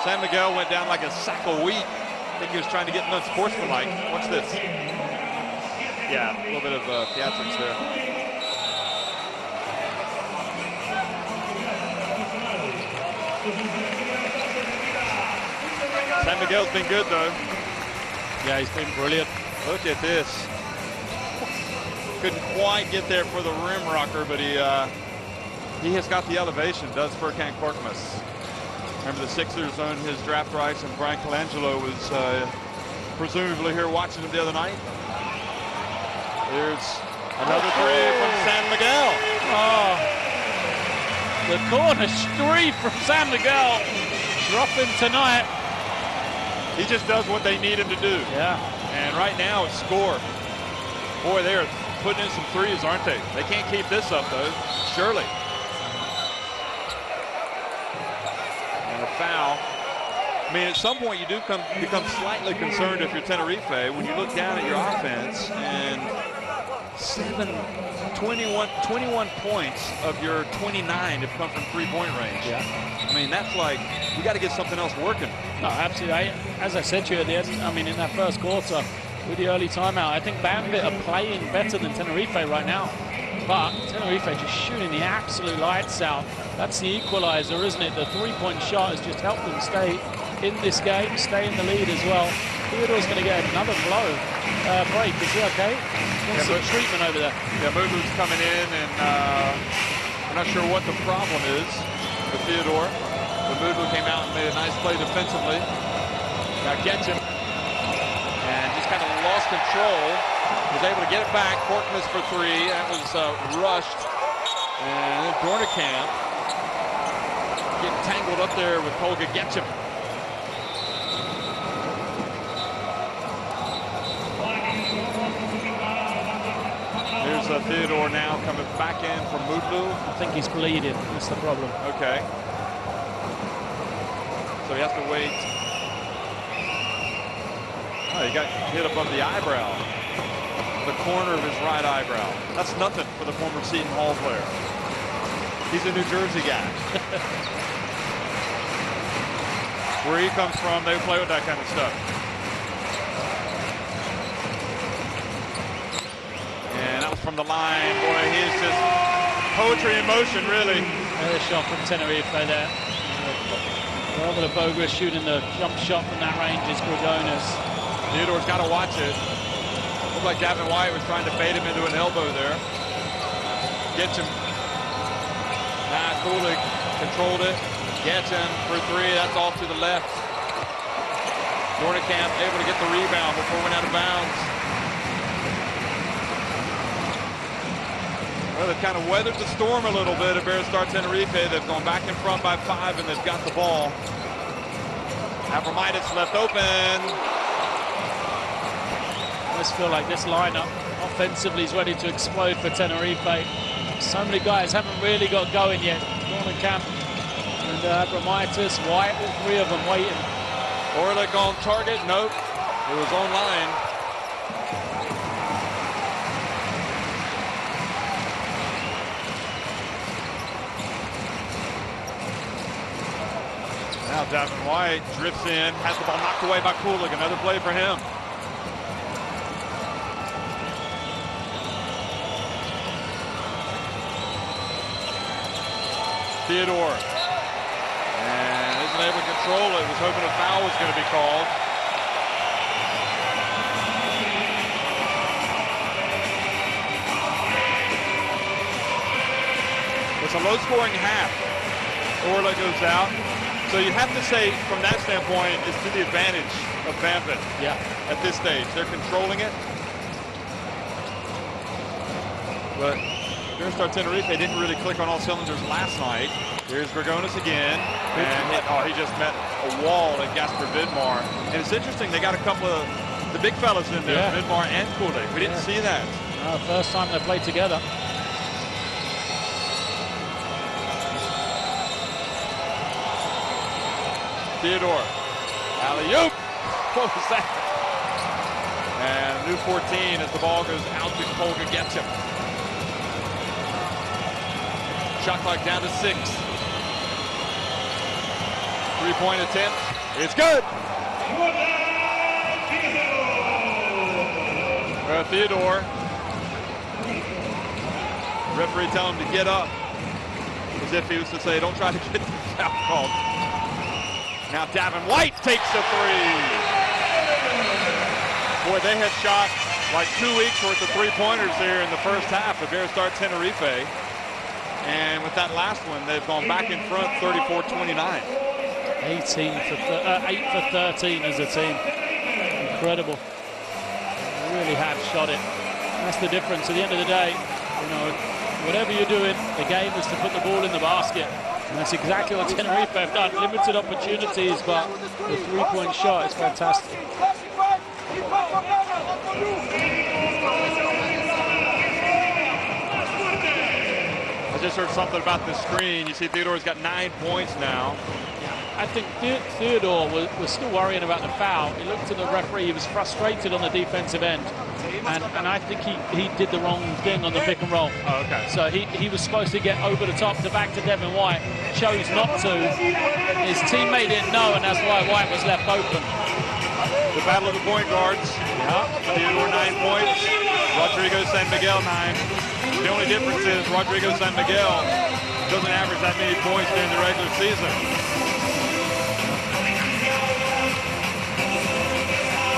San Miguel went down like a sack of wheat. I think he was trying to get unsportsmanlike. What's this? Yeah, a little bit of theatrics there. San Miguel's been good, though. Yeah, he's been brilliant. Look at this. Couldn't quite get there for the rim rocker, but he has got the elevation, does Furkan Korkmaz. Remember, the Sixers owned his draft rights, and Brian Colangelo was presumably here watching him the other night. There's another three from San Miguel. Oh, the corner three from San Miguel. Dropping tonight. He just does what they need him to do. Yeah. And right now it's score. Boy, they are putting in some threes, aren't they? They can't keep this up, though. Surely. And a foul. I mean, at some point you do become slightly concerned if you're Tenerife when you look down at your offense and 21 points of your 29 have come from three-point range. Yeah. I mean, that's like, you got to get something else working. No, absolutely. As I said to you at the end, I mean, in that first quarter with the early timeout, I think Banvit are playing better than Tenerife right now. But Tenerife just shooting the absolute lights out. That's the equalizer, isn't it? The three-point shot has just helped them stay in this game, stay in the lead as well. Theodore's going to get another break. Is he okay? Wants some treatment over there. Yeah, Mulu's coming in, and we're not sure what the problem is with Theodore. But Mulu came out and made a nice play defensively. Now gets him, and just kind of lost control. Was able to get it back. Korkmaz for three. That was rushed. And then Dornekamp getting tangled up there with Kolga Getchim. Here's Theodore now coming back in from Mutlu. I think he's bleeding. That's the problem. Okay. So he has to wait. Oh, he got hit above the eyebrow. The corner of his right eyebrow. That's nothing for the former Seton Hall player. He's a New Jersey guy. Where he comes from, they play with that kind of stuff. And that was from the line. Boy, he is just poetry in motion, really. Another shot from Tenerife there. Rather Bogra shooting the jump shot from that range is Gregonis. Theodore's got to watch it. Looked like Gavin White was trying to bait him into an elbow there. Gets him. Kulig controlled it. Gets him for three. That's off to the left. Dornekamp able to get the rebound before it went out of bounds. Well, they've kind of weathered the storm a little bit at Iberostar Tenerife. They've gone back in front by 5, and they've got the ball. Abromaitis left open. I just feel like this lineup offensively is ready to explode for Tenerife. So many guys haven't really got going yet. Dornekamp and Abromaitis, White, all three of them waiting. Orlik on target. Nope. It was online. Now Gavin White drifts in, has the ball knocked away by Kulig. Another play for him. Theodore. And isn't able to control it. Was hoping a foul was going to be called. It's a low-scoring half. Orla goes out. So you have to say, from that standpoint, it's to the advantage of Banvit. Yeah. At this stage, they're controlling it. But Iberostar Tenerife, they didn't really click on all cylinders last night. Here's Gregonis again, and he just met a wall at Gasper Vidmar. And it's interesting, they got a couple of the big fellas in there, Vidmar and Kulig. We didn't see that. First time they played together. Theodore, alley-oop. What was that? And new 14 as the ball goes out to Kolga Getchim. Shot clock down to 6. Three-point attempt. It's good. Theodore. Referee telling him to get up, as if he was to say, don't try to get the foul called. Now Davin White takes the three. Boy, they have shot like 2 weeks worth of three-pointers here in the first half of Iberostar Tenerife. And with that last one, they've gone back in front 34-29. 8 for 13 as a team. Incredible. They really have shot it. That's the difference. At the end of the day, you know, whatever you're doing, the game is to put the ball in the basket. And that's exactly what Tenerife have done. Limited opportunities, but the three-point shot is fantastic. I just heard something about the screen. You see Theodore's got 9 points now. I think Theodore was still worrying about the foul. He looked at the referee. He was frustrated on the defensive end. And I think he did the wrong thing on the pick and roll. Oh, okay. So he was supposed to get over the top to back to Devin White. Chose not to. His teammate didn't know, and that's why White was left open. The battle of the point guards. Yeah. Theodore 9 points. Rodrigo San Miguel 9. The only difference is Rodrigo San Miguel doesn't average that many points during the regular season.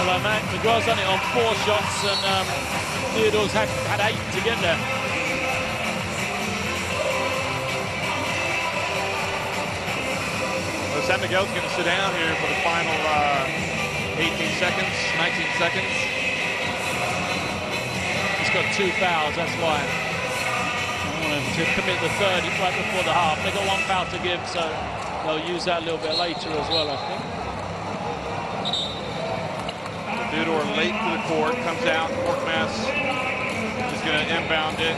Well, Miguel's done it on 4 shots, and Theodore's had 8 to get there. Well, San Miguel's going to sit down here for the final 18 seconds, 19 seconds. He's got 2 fouls, that's why. I want him to commit the third right before the half. They've got 1 foul to give, so they'll use that a little bit later as well, I think. Theodore late to the court, comes out, Korkmaz is going to inbound it.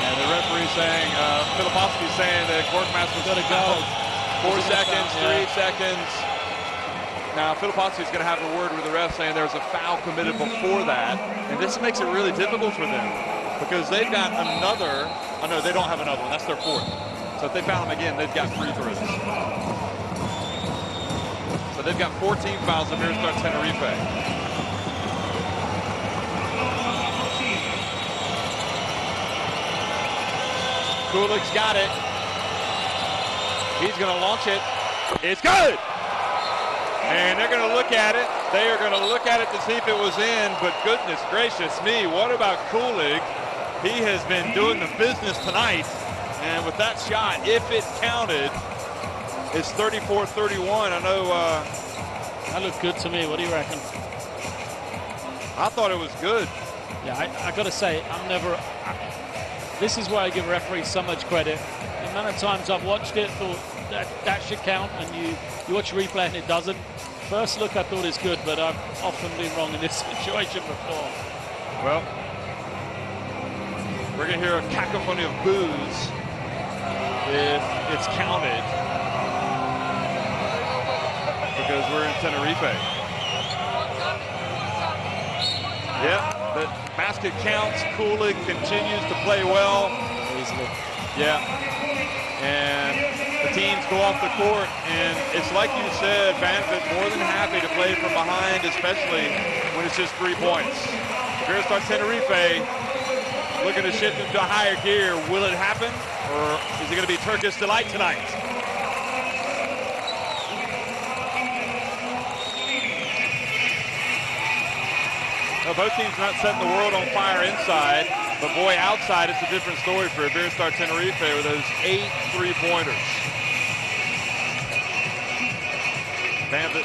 And the referee saying, Filipowski's saying that Korkmaz was going to go. 4 seconds, 3 seconds. Now, Filipowski's going to have a word with the ref saying there was a foul committed before that. And this makes it really difficult for them, because they've got another, oh no, they don't have another one, that's their 4th. So if they foul them again, they've got free throws. So they've got 14 fouls of Iberostar Tenerife. Kulik's got it. He's gonna launch it. It's good! And they're going to look at it. They are going to look at it to see if it was in, but goodness gracious me, what about Kulik? He has been doing the business tonight, and with that shot, if it counted, it's 34-31. I know... that looked good to me. What do you reckon? I thought it was good. Yeah, I got to say, this is why I give referees so much credit. The amount of times I've watched it, thought that should count, and you watch a replay and it doesn't. First look, I thought it's good, but I've often been wrong in this situation before. Well, we're going to hear a cacophony of boos if it's counted, because we're in Tenerife. Yep, the basket counts. Kulik continues to play well. Easily. Yeah. And the teams go off the court, and it's like you said, Banvit more than happy to play from behind, especially when it's just 3 points. Iberostar Tenerife looking to shift into a higher gear. Will it happen, or is it going to be Turkish delight tonight? Well, both teams not setting the world on fire inside, but boy, outside it's a different story for Iberostar Tenerife with those 8 3-pointers. Banvit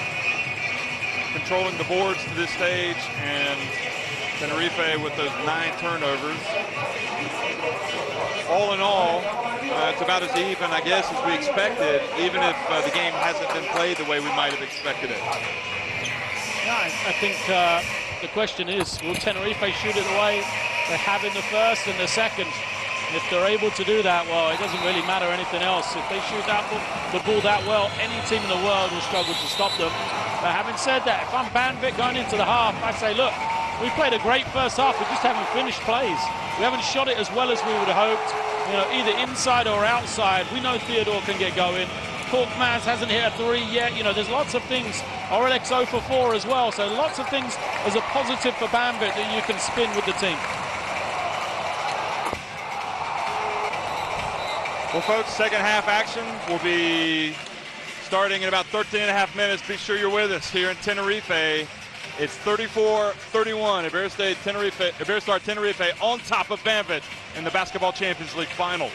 controlling the boards to this stage, and Tenerife with those 9 turnovers. All in all, it's about as even, I guess, as we expected, even if the game hasn't been played the way we might have expected it. Yeah, I think the question is, will Tenerife shoot it the way they have in the first and the second? If they're able to do that, well, it doesn't really matter anything else. If they shoot the ball that well, any team in the world will struggle to stop them. But having said that, if I'm Banvit going into the half, I say, look, we played a great first half. We just haven't finished plays. We haven't shot it as well as we would have hoped. You know, either inside or outside. We know Theodore can get going. Korkmaz hasn't hit a 3 yet. You know, there's lots of things. Orelex 0 for 4 as well. So lots of things as a positive for Banvit that you can spin with the team. Well, folks, second half action will be starting in about 13 and a half minutes. Be sure you're with us here in Tenerife. It's 34-31. Iberostar Tenerife on top of Banvit in the Basketball Champions League final.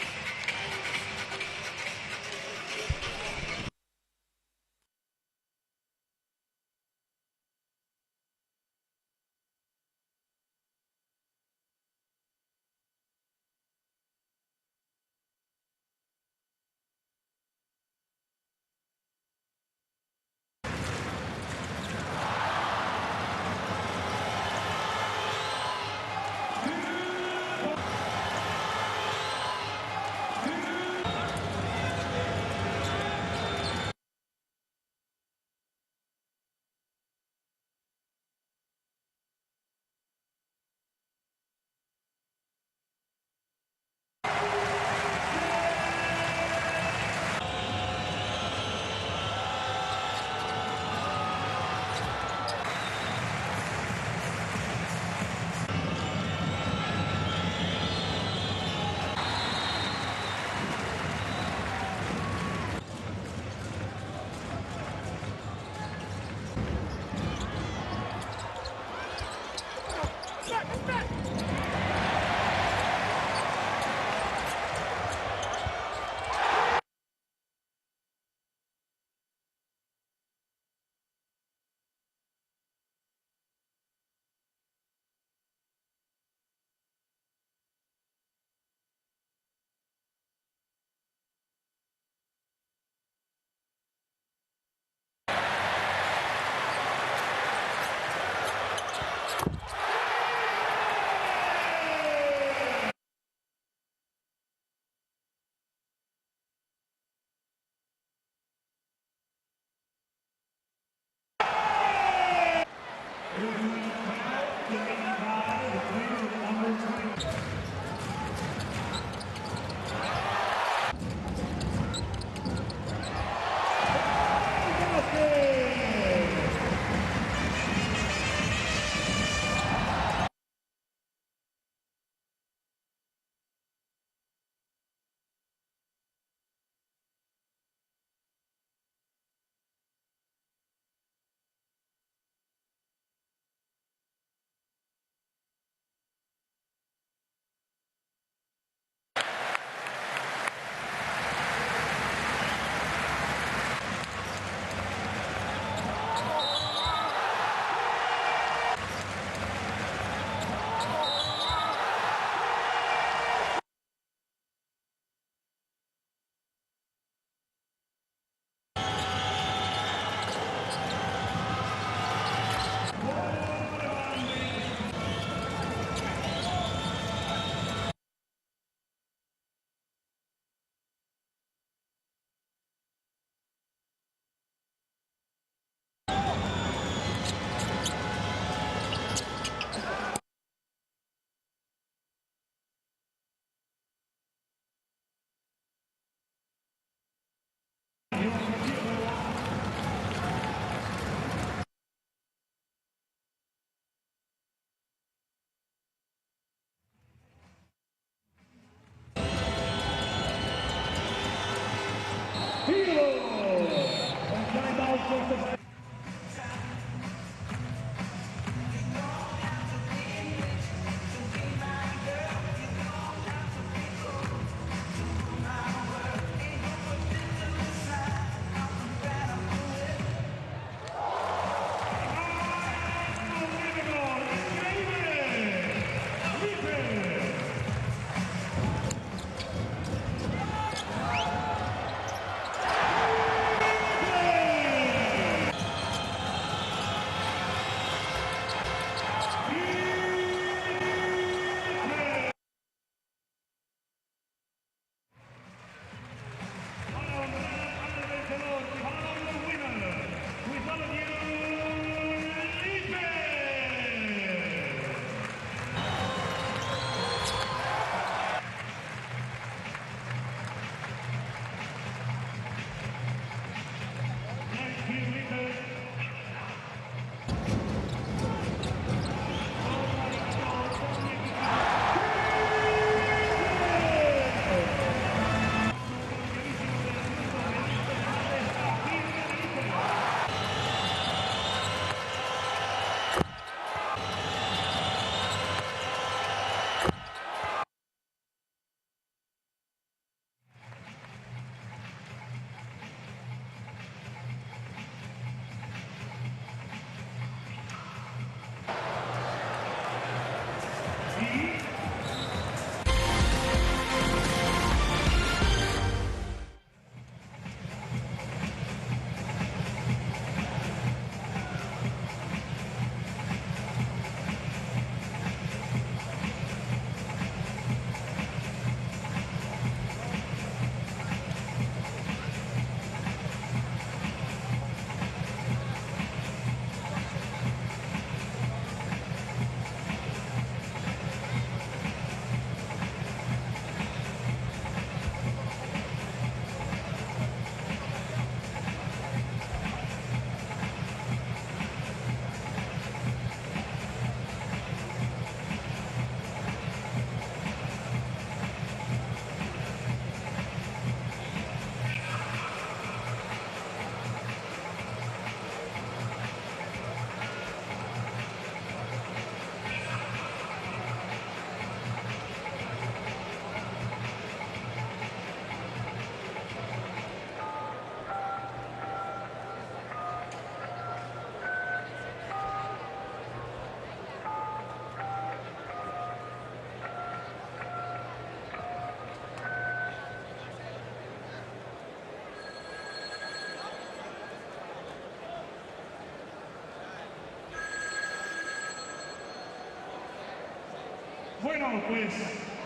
Bueno, pues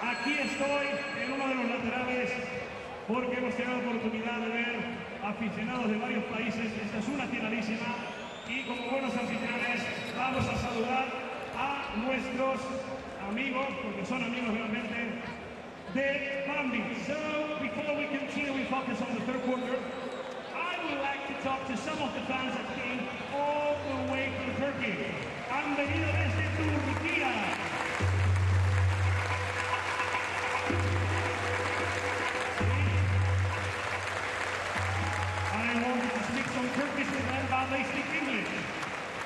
aquí estoy en uno de los laterales porque hemos tenido la oportunidad de ver aficionados de varios países. Esta es una finalísima y como buenos anfitriones vamos a saludar a nuestros amigos, porque son amigos realmente, de Banvit. So, before we continue, we focus on the third quarter. I would like to talk to some of the fans that came all the way from Turkey. Han venido desde Turquía. I wanted to speak some Turkish with them, but they speak English.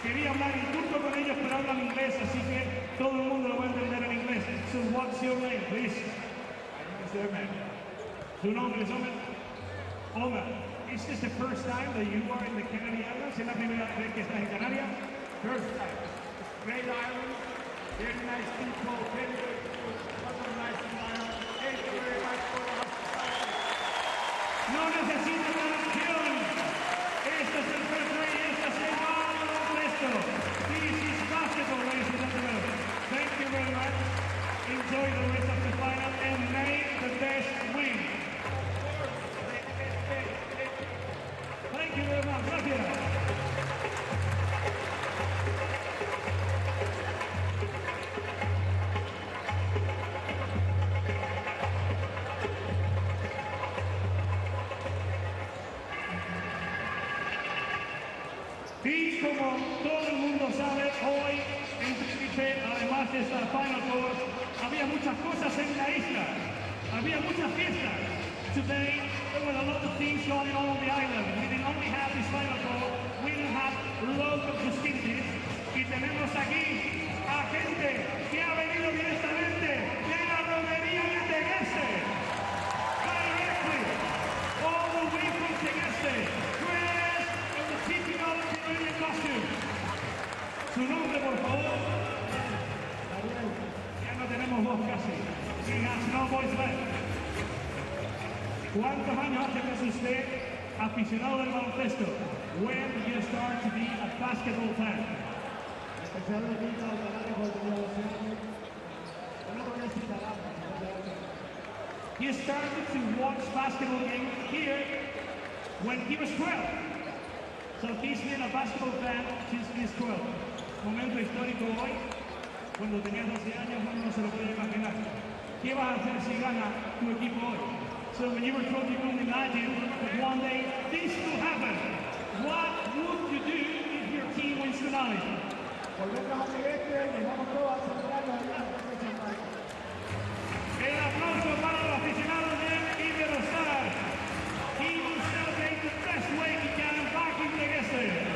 Quería hablar en turco con ellos, pero hablan inglés, así que todo el mundo lo va a entender en inglés. So what's your name, please? Su nombre es Omar. Omar, is this the first time that you are in the Canary Islands? ¿Es la primera vez que estás en Canarias? First time. Great island, very nice people, very good food, lots of nice environment. Thank you very much for the hospitality. No necesita traducción. Este es el first grade, este es el baloncesto. This is basketball, ladies and gentlemen. Thank you very much. Enjoy the rest of the final and may the best win. Thank you very much. Gracias. Y como todo el mundo sabe, hoy en Tenerife, además de esta Final Four, había muchas cosas en la isla. Había muchas fiestas. Today, there were a lot of things going on the island. We didn't only have this Final Four, we didn't have lots of festivities. Y tenemos aquí a gente que ha venido directamente de la romería de Tegueste. Directly, all the way from Tegueste. Typical Canadian costume. Su nombre, por favor. Ya no tenemos voz casi. He has no voice left. ¿Cuántos años hace que es usted aficionado del baloncesto? When did you start to be a basketball fan? Especialmente al Canarias porque tenía 12 años. Yo no conocía esta gama. He started to watch basketball games here when he was 12. So he's been a basketball fan since he's 12. Momento histórico hoy, cuando tenía 12 años, uno no se lo puede imaginar. ¿Qué vas a hacer si gana tu equipo hoy? So when you were 12, you couldn't imagine that one day this could happen. What would you do if your team wins tonight? Volvemos a Tegueste y vamos todos a celebrar la vida de champán. El aplauso para los aficionados de Iberostar. He will celebrate the best way he can back in Tegueste.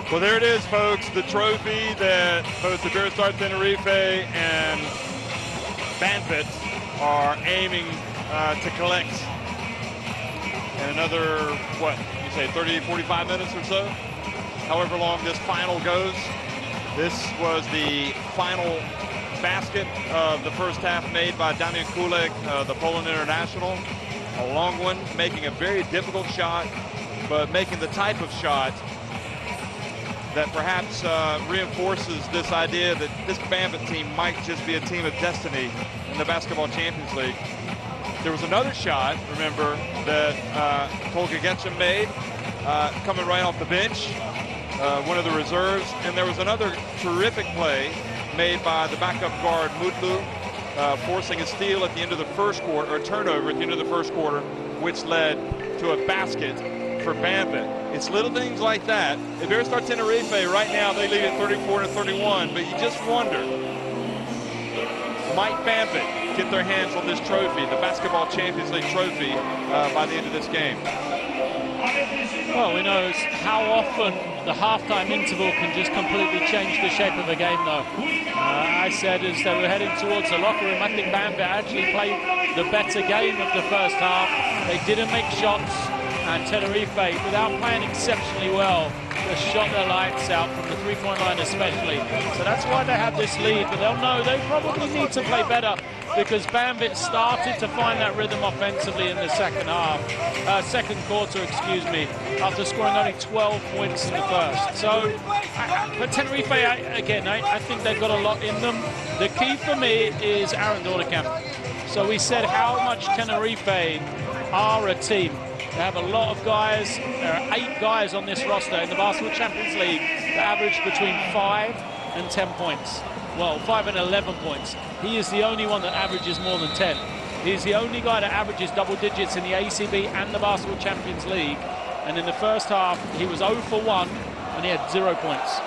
Well, there it is, folks, the trophy that both the Iberostar Tenerife and Banvit are aiming to collect in another, what, you say 30, 45 minutes or so? However long this final goes. This was the final basket of the first half made by Damian Kulek, the Poland international. A long one, making a very difficult shot, but making the type of shot that perhaps reinforces this idea that this Banvit team might just be a team of destiny in the Basketball Champions League. There was another shot, remember, that Tolga Getcham made, coming right off the bench, one of the reserves, and there was another terrific play made by the backup guard Mutlu, forcing a steal at the end of the first quarter, or a turnover at the end of the first quarter, which led to a basket for Banvit. It's little things like that. Iberostar Tenerife right now, they lead at 34-31, but you just wonder, might Banvit get their hands on this trophy, the Basketball Champions League trophy, by the end of this game? Well, we know how often the halftime interval can just completely change the shape of a game, though. I said as they were heading towards the locker room, I think Banvit actually played the better game of the first half. They didn't make shots, and Tenerife, without playing exceptionally well, just shot their lights out from the three-point line especially. So that's why they have this lead, but they'll know they probably need to play better, because Banvit started to find that rhythm offensively in the second quarter, after scoring only 12 points in the first. So, but Tenerife, again, I think they've got a lot in them. The key for me is Aaron Dornekamp. So we said how much Tenerife are a team. They have a lot of guys. There are 8 guys on this roster in the Basketball Champions League that average between 5 and 10 points. Well, 5 and 11 points. He is the only one that averages more than 10. He's the only guy that averages double digits in the ACB and the Basketball Champions League. And in the first half, he was 0 for 1, and he had 0 points.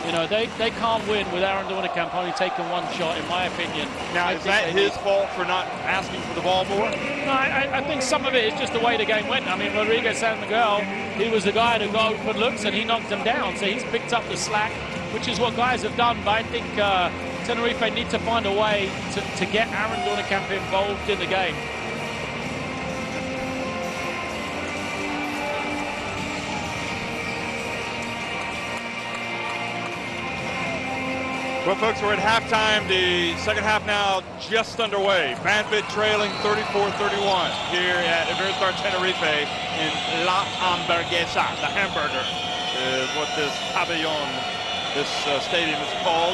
You know, they can't win with Aaron Dornekamp only taking 1 shot, in my opinion. Now, is that his fault for not asking for the ball more? No, I think some of it is just the way the game went. I mean, Rodriguez San Miguel, he was the guy that got open looks, and he knocked them down. So he's picked up the slack, which is what guys have done. But I think Tenerife need to find a way to get Aaron Dornekamp involved in the game. Well, folks, we're at halftime. The second half now just underway. Banvit trailing 34-31 here at Iberostar Tenerife in La Hamburguesa. The hamburger is what this pavilion, this stadium is called.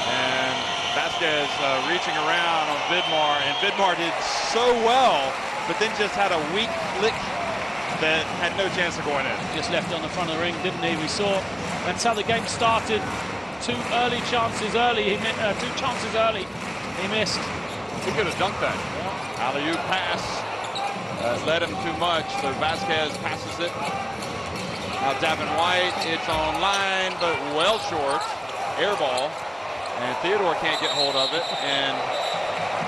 And Vasquez reaching around on Vidmar, and Vidmar did so well, but then just had a weak flick that had no chance of going in. Just left on the front of the ring, didn't he? We saw that's how the game started. 2 chances early. He missed. He could have dunked that. Yeah. Alley-oop pass led him too much, so Vasquez passes it. Now Davin White, it's online, but well short. Air ball, and Theodore can't get hold of it, and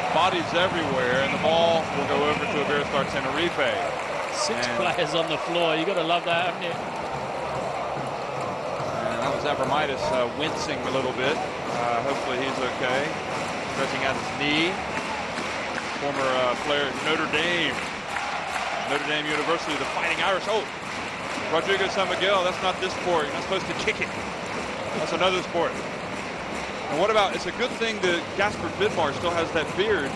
bodies everywhere, and the ball will go over to Iberostar Tenerife. 6 players on the floor. You got to love that, haven't you? That was Abramitis wincing a little bit. Hopefully he's okay. Stretching out his knee. Former player at Notre Dame University, the Fighting Irish. Oh, Rodrigo San Miguel, that's not this sport. You're not supposed to kick it. That's another sport. And what about, it's a good thing that Gasper Vidmar still has that beard.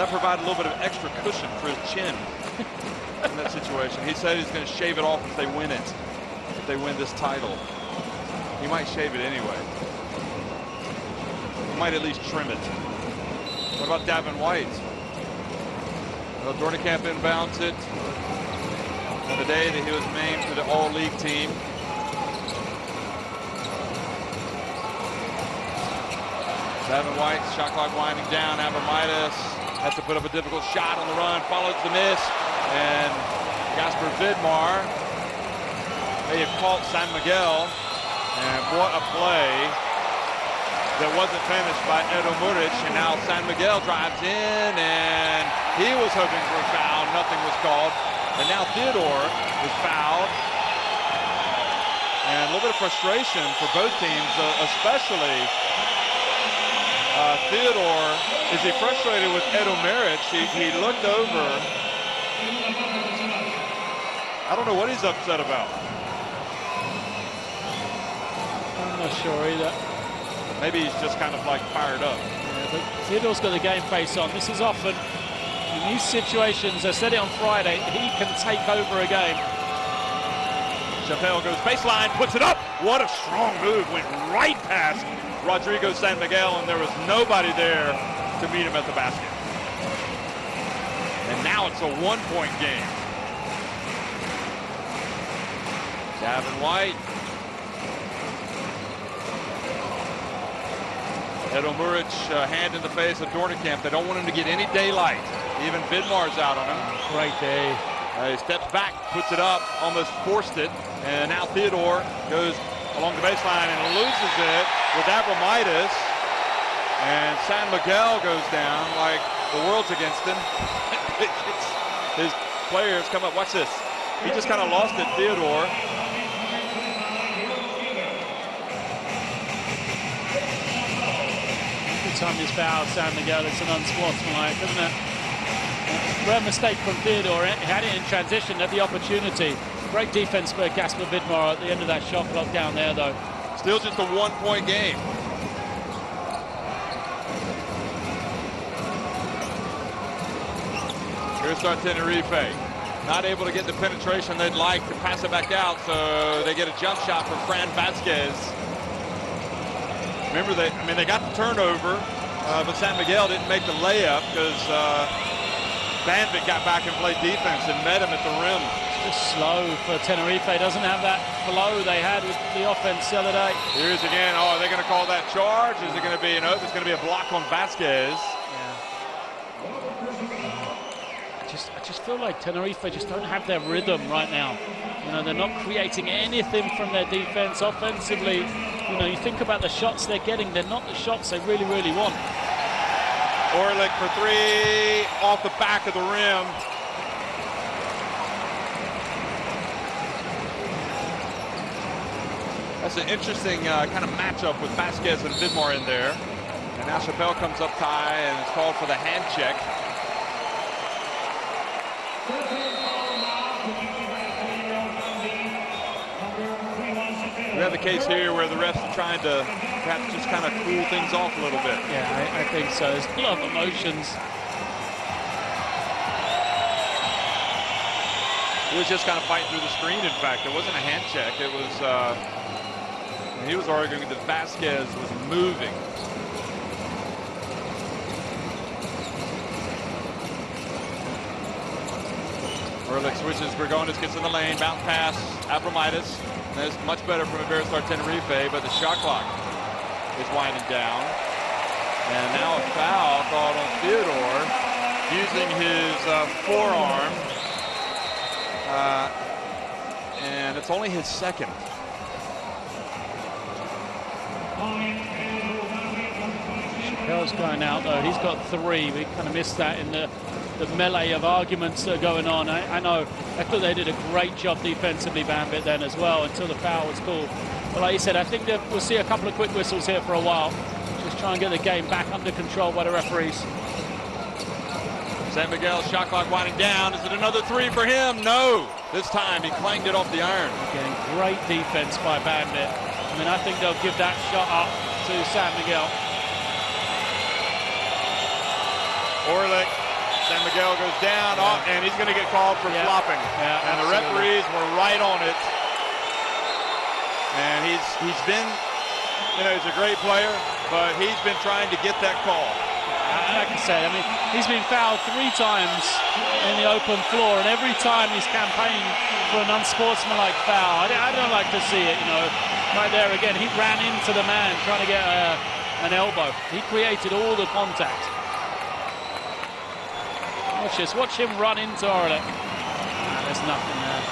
That provided a little bit of extra cushion for his chin in that situation. He said he's going to shave it off if they win it, if they win this title. He might shave it anyway. He might at least trim it. What about Davin White? Well, Dornekamp inbounds it on the day that he was named to the All-League team. Davin White, shot clock winding down. Abramitis has to put up a difficult shot on the run, follows the miss, and Gasper Vidmar may have caught San Miguel. And what a play that wasn't finished by Edo Muric, and now San Miguel drives in, and he was hoping for a foul. Nothing was called, and now Theodore is fouled. And a little bit of frustration for both teams, especially Theodore. Is he frustrated with Edo Muric? He looked over. I don't know what he's upset about. I'm not sure either. Maybe he's just kind of like fired up. Yeah, but Theodore's got the game face on. This is often, in these situations, I said it on Friday, he can take over a game. Chappelle goes baseline, puts it up. What a strong move. Went right past Rodrigo San Miguel, and there was nobody there to meet him at the basket. And now it's a 1-point game. Davin White. Edo Muric, hand in the face of Dornekamp. They don't want him to get any daylight. Even Vidmar's out on him. Great day. He steps back, puts it up, almost forced it, and now Theodore goes along the baseline and loses it with Abramitis, and San Miguel goes down like the world's against him. His players come up. Watch this. He just kind of lost it, Theodore. Every time he's fouled, San Miguel, it's an unsportsmanlike, isn't it? Rare mistake from Theodore. He had it in transition, had the opportunity. Great defense for Casper Vidmar at the end of that shot clock down there, though. Still just a one-point game. Iberostar Tenerife not able to get the penetration they'd like to pass it back out, so they get a jump shot from Fran Vasquez. Remember, they got the turnover, but San Miguel didn't make the layup because Banvit got back and played defense and met him at the rim. It's just slow for Tenerife. Doesn't have that flow they had with the offense the other day. Here's again. Oh, are they going to call that charge? Is it going to be an oath? It's going to be a block on Vasquez. I just feel like Tenerife just don't have their rhythm right now. You know, they're not creating anything from their defense. Offensively, you know, you think about the shots they're getting, they're not the shots they really, really want. Orlick for three, off the back of the rim. That's an interesting kind of matchup with Vasquez and Vidmar in there. And now Chappelle comes up high and is called for the hand check. We have a case here where the refs are trying to perhaps just kind of cool things off a little bit. Yeah, I think so. There's a lot of emotions. He was just kind of fighting through the screen, in fact. It wasn't a hand check. It was, he was arguing that Vasquez was moving. Orlick switches, Grigonis gets in the lane, bounce pass, Abramitis. That's much better from Iberostar Tenerife, but the shot clock is winding down. And now a foul called on Theodore using his forearm. And it's only his second. Chappelle's going out, though. He's got three. We kind of missed that in the melee of arguments that are going on. I know. I thought they did a great job defensively, Banvit, then as well, until the foul was called. But like you said, I think that we'll see a couple of quick whistles here for a while. Just try and get the game back under control by the referees. San Miguel shot clock winding down. Is it another three for him? No. This time he clanged it off the iron. Getting great defense by Banvit. I mean, I think they'll give that shot up to San Miguel. Orlick. San Miguel goes down, and he's going to get called for flopping. Yeah, and the referees were right on it. And he's been, you know, he's a great player, but he's been trying to get that call. Like I said, I mean, he's been fouled 3 times in the open floor, and every time he's campaigned for an unsportsmanlike foul. I don't like to see it, you know. Right there again, he ran into the man trying to get an elbow. He created all the contact. Watch him run into Orlick. There's nothing there.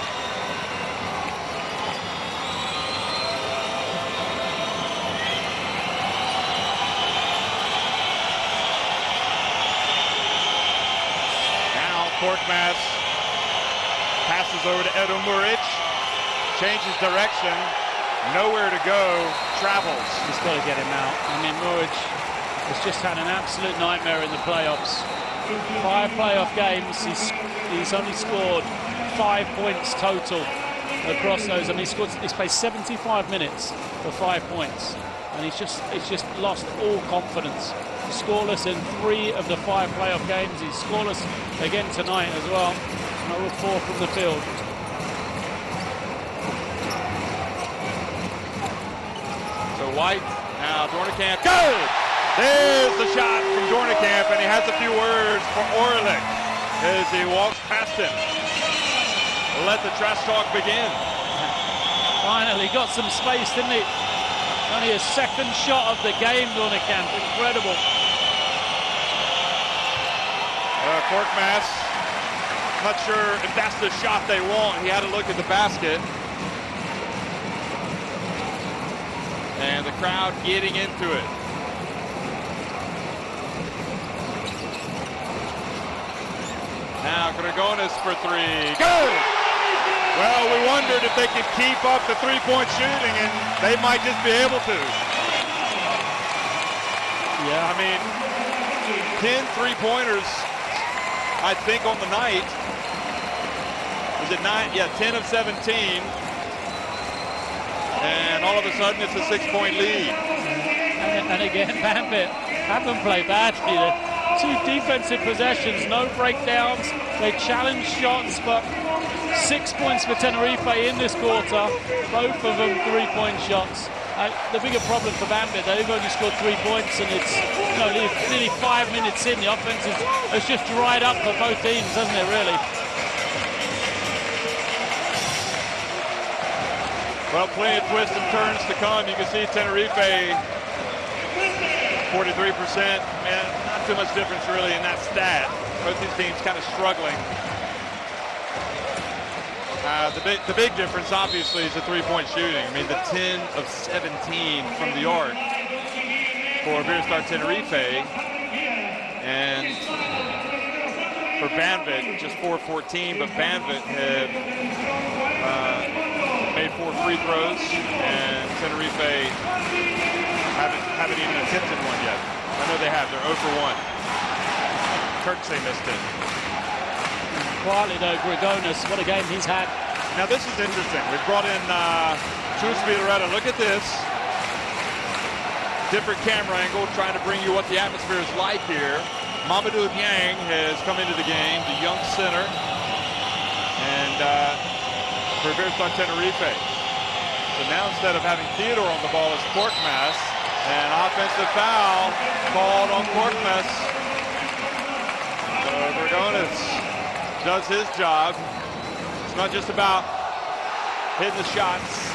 Now Korkmaz passes over to Edo Muric, changes direction, nowhere to go, travels. He's got to get him out. I mean, Muric has just had an absolute nightmare in the playoffs. 5 playoff games, he's only scored 5 points total across those. I mean, he's played 75 minutes for 5 points, and he's just lost all confidence. He's scoreless in 3 of the 5 playoff games. He's scoreless again tonight as well. 0 of 4 from the field. So White, now Dornekamp, good! There's the shot from Dornekamp, and he has a few words for Orlick as he walks past him. Let the trash talk begin. Finally got some space, didn't he? Only his second shot of the game, Dornekamp. Incredible. Korkmaz Not sure if that's the shot they want. He had to look at the basket. And the crowd getting into it. Now Grigonis for three. Good! Well, we wondered if they could keep up the three-point shooting, and they might just be able to. Yeah. I mean, 10 three-pointers, I think, on the night. Was it 9? Yeah, 10 of 17. And all of a sudden, it's a 6-point lead. And again, Banvit haven't played badly. Two defensive possessions, no breakdowns. They challenged shots, but 6 points for Tenerife in this quarter. Both of them three-point shots. The bigger problem for Banvit, they've only scored 3 points, and it's nearly 5 minutes in. The offense has just dried up for both teams, hasn't it, really? Well, plenty of twists and turns to come. You can see Tenerife, 43%. Man, not too much difference really in that stat. Both these teams kind of struggling. The big difference, obviously, is the three-point shooting. I mean, the 10 of 17 from the arc for Iberostar Tenerife, and for Banvit, just 4 of 14. But Banvit had made 4 free throws, and Tenerife haven't even attempted one yet. I know they have. They're 0 for 1. Turksey missed it. Quietly though, Grigonis, what a game he's had. Now this is interesting. We've brought in Loretta. Look at this. Different camera angle, trying to bring you what the atmosphere is like here. Mamadou Yang has come into the game, the young center, and for Iberostar Tenerife. So now instead of having Theodore on the ball, it's Korkmaz, and offensive foul called on Korkmaz. So Grigonis does his job. It's not just about hitting the shots.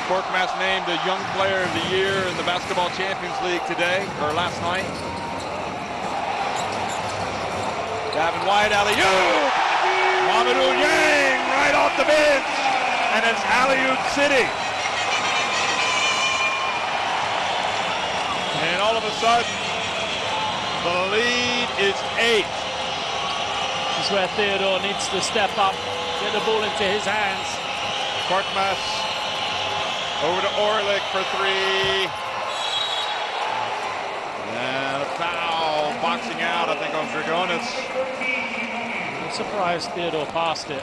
Korkmaz named the Young Player of the Year in the Basketball Champions League today, or last night. Gavin White, alley-oop! Mamadou Yang right off the bench, and it's alley-oop city. And all of a sudden, the lead is 8. This is where Theodore needs to step up, get the ball into his hands. Korkmaz over to Orlik for 3. And a foul, boxing out, I think, on Grigonis. I'm surprised Theodore passed it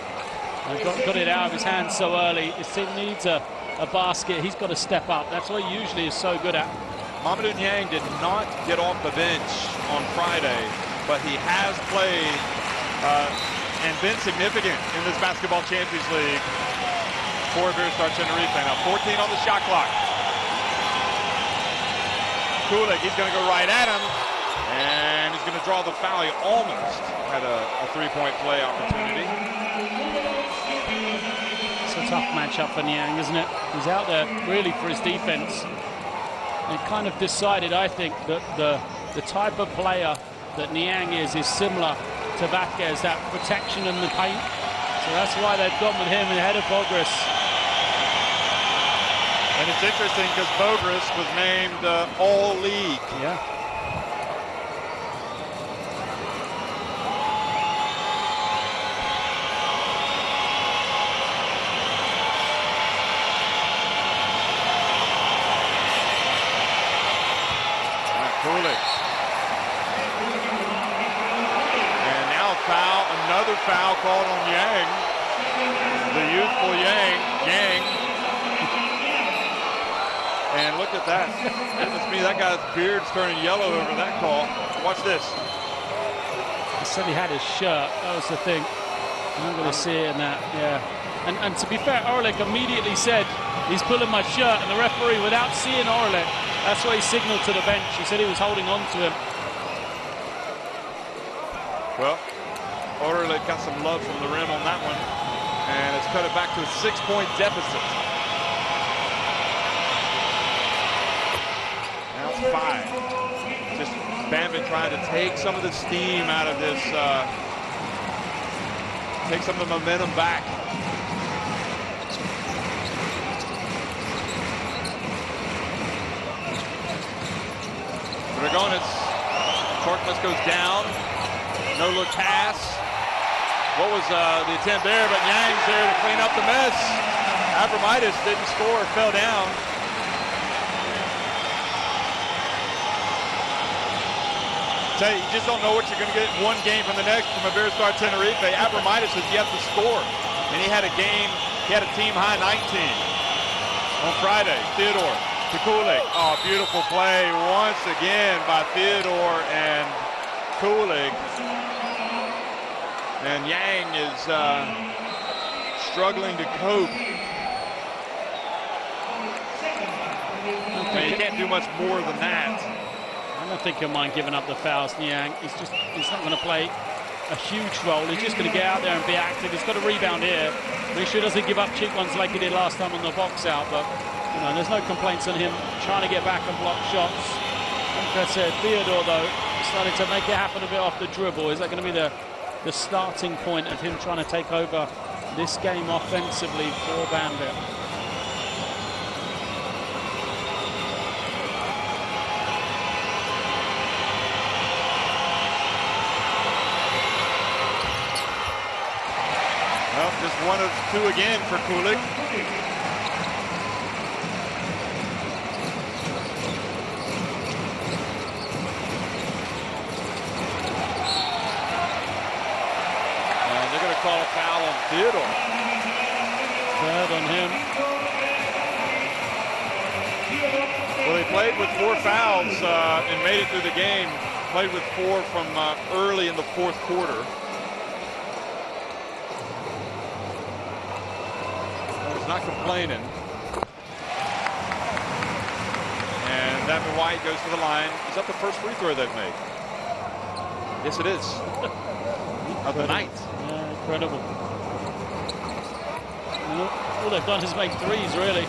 and got it out of his hands so early. His team needs a basket. He's got to step up. That's what he usually is so good at. Mamadou Yang did not get off the bench on Friday, but he has played and been significant in this Basketball Champions League for Iberostar Tenerife. Now 14 on the shot clock. Kulik, he's going to go right at him, and he's going to draw the foul. He almost had a three-point play opportunity. It's a tough matchup for Niang, isn't it? He's out there really for his defense. And kind of decided, I think, that the type of player that Niang is similar to Vasquez, that protection in the paint. So that's why they've gone with him ahead of Bogris. And it's interesting because Bogris was named All-League. Yeah. And now foul, another foul called on Yang, the youthful Yang. And look at that. Goodness me, that guy's beard's turning yellow over that call. Watch this. He said he had his shirt. That was the thing. I'm going to see it in that, yeah. And to be fair, Orlik immediately said, he's pulling my shirt, and the referee, without seeing Orlik, that's why he signaled to the bench. He said he was holding on to him. Well, Orlik got some love from the rim on that one, and it's cut it back to a 6-point deficit. Now it's 5. Just Banvit trying to take some of the steam out of this, take some of the momentum back. Dragonis, Torkmas goes down, no look pass. What was the attempt there, but Yang's there to clean up the mess. Abramitis didn't score, fell down. Tell you, you just don't know what you're going to get one game from the next from Iberostar Tenerife. Abramitis has yet to score, and he had a game, he had a team high 19 on Friday. Theodore to Kulik. Oh, beautiful play once again by Theodore and Kulik. And Yang is struggling to cope. I mean, he can't do much more than that. I don't think he'll mind giving up the fouls, Niang. He's not going to play a huge role. He's just going to get out there and be active. He's got a rebound here. Make sure he doesn't give up cheap ones like he did last time on the box out. But you know, there's no complaints on him trying to get back and block shots. Like I said, Theodore though starting to make it happen a bit off the dribble. Is that going to be the starting point of him trying to take over this game offensively for Banvit? Well, just one of two again for Kulik. And they're going to call a foul on Theodore. Bad on him. Well, they played with 4 fouls and made it through the game. Played with 4 from early in the fourth quarter. Not complaining. And Davin White goes to the line. Is that the first free throw they've made? Yes, it is. Of the night. Yeah, incredible. All they've done is make threes, really.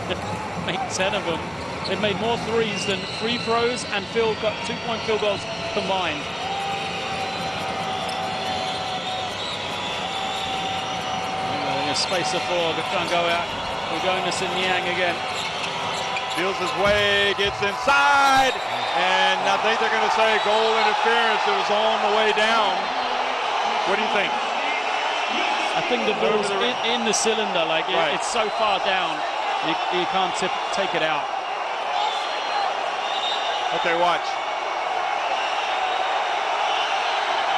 Made 10 of them. They've made more threes than free throws and two-point field goals combined. A space of 4, but try and go out. We're going to Niang again. Feels his way, gets inside, and I think they're going to say goal interference. It was on the way down. What do you think? I think the ball's in the cylinder, like right. It's so far down, you can't take it out. Okay, watch.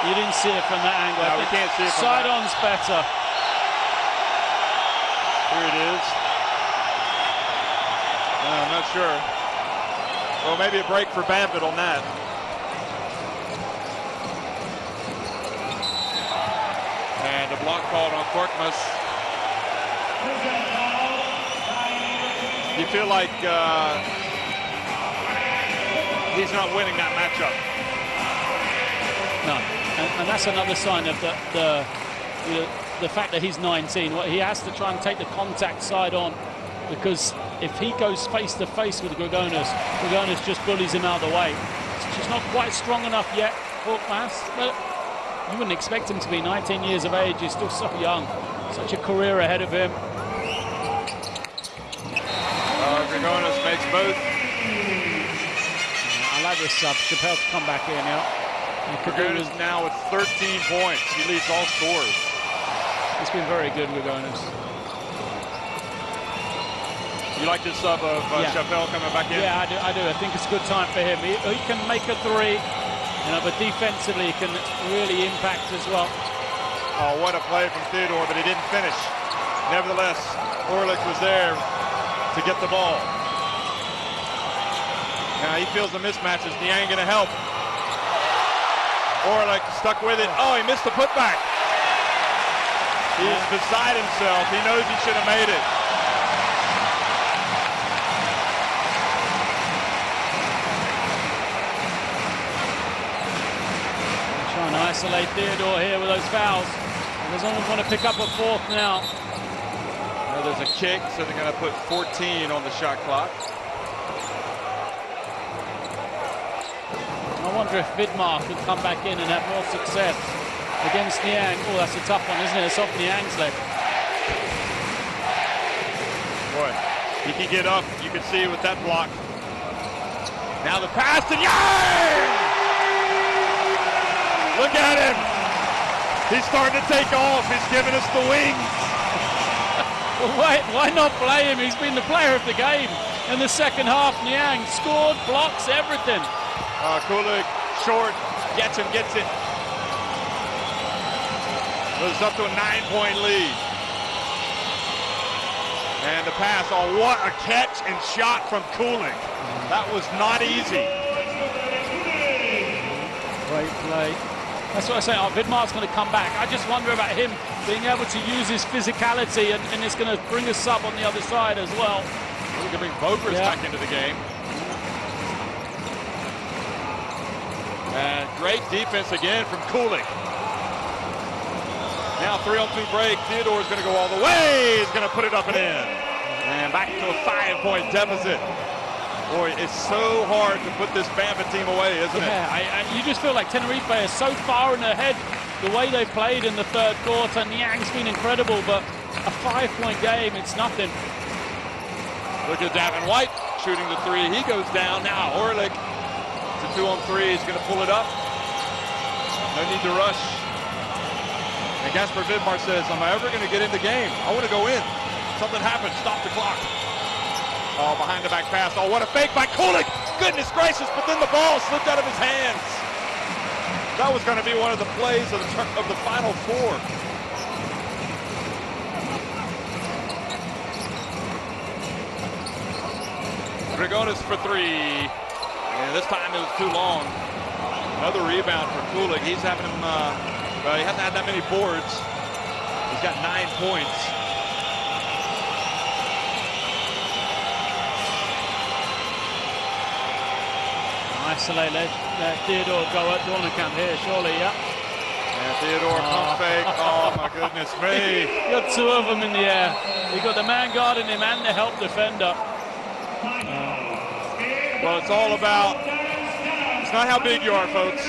You didn't see it from that angle. No, we can't see it from that. Side-on's better. Here it is. I'm not sure. Well, maybe a break for Banvit on that. And a block called on Torkmas. You feel like he's not winning that matchup. No, and that's another sign of the fact that he's 19. He has to try and take the contact side on, because if he goes face to face with Dragonis just bullies him out of the way. It's just not quite strong enough yet, Torkmas. But you wouldn't expect him to be 19 years of age. He's still so young. Such a career ahead of him. Dragonis makes both. I like this sub. Chappelle to come back in now. Dragonis now with 13 points. He leads all scorers. It's been very good, Dragonis. You like this sub of Chappelle coming back in? Yeah, I do. I think it's a good time for him. He can make a 3, but defensively he can really impact as well. Oh, what a play from Theodore, but he didn't finish. Nevertheless, Orlik was there to get the ball. Now he feels the mismatches. Niang going to help. Orlik stuck with it. Oh, he missed the putback. He's beside himself. He knows he should have made it. Trying to isolate Theodore here with those fouls. And there's only going to pick up a 4th now. Well, there's a kick, so they're going to put 14 on the shot clock. I wonder if Vidmar could come back in and have more success against Niang. Oh, that's a tough one, isn't it? It's off Niang's leg. Boy, he can get up. You can see with that block. Now the pass to Yang! Look at him. He's starting to take off. He's giving us the wings. Well, why not play him? He's been the player of the game in the second half. Niang scored, blocks, everything. Kulik, short, gets it. It's up to a 9-point lead. And the pass, oh, what a catch and shot from Kulik. That was not easy. Great play. That's what I say. Oh, Vidmar's going to come back. I just wonder about him being able to use his physicality, and it's going to bring us up on the other side as well. We can bring Vogers back into the game. And great defense again from Kulik. Now 3-on-2 break. Theodore's going to go all the way. He's going to put it up and in. And back to a 5-point deficit. Boy, it's so hard to put this Banvit team away, isn't it? Yeah, you just feel like Tenerife is so far in ahead the way they played in the third quarter. Niang's been incredible, but a 5-point game, it's nothing. Look at Davin White shooting the three. He goes down now. Orlik, it's a 2-on-3. He's going to pull it up. No need to rush. And Gasper Vidmar says, am I ever going to get in the game? I want to go in. Something happened. Stop the clock. Oh, behind the back pass. Oh, what a fake by Kulik. Goodness gracious, but then the ball slipped out of his hands. That was going to be one of the plays of the Final Four. Grigonis for three. And this time it was too long. Another rebound for Kulik. He's having him, well, he hasn't had that many boards. He's got 9 points. Isolate, let Theodore go at Dornkamp here, surely, yeah. And Theodore pump fake. Oh, my goodness me. You got two of them in the air. You got the man guarding him and the help defender. Well, it's all about, it's not how big you are, folks,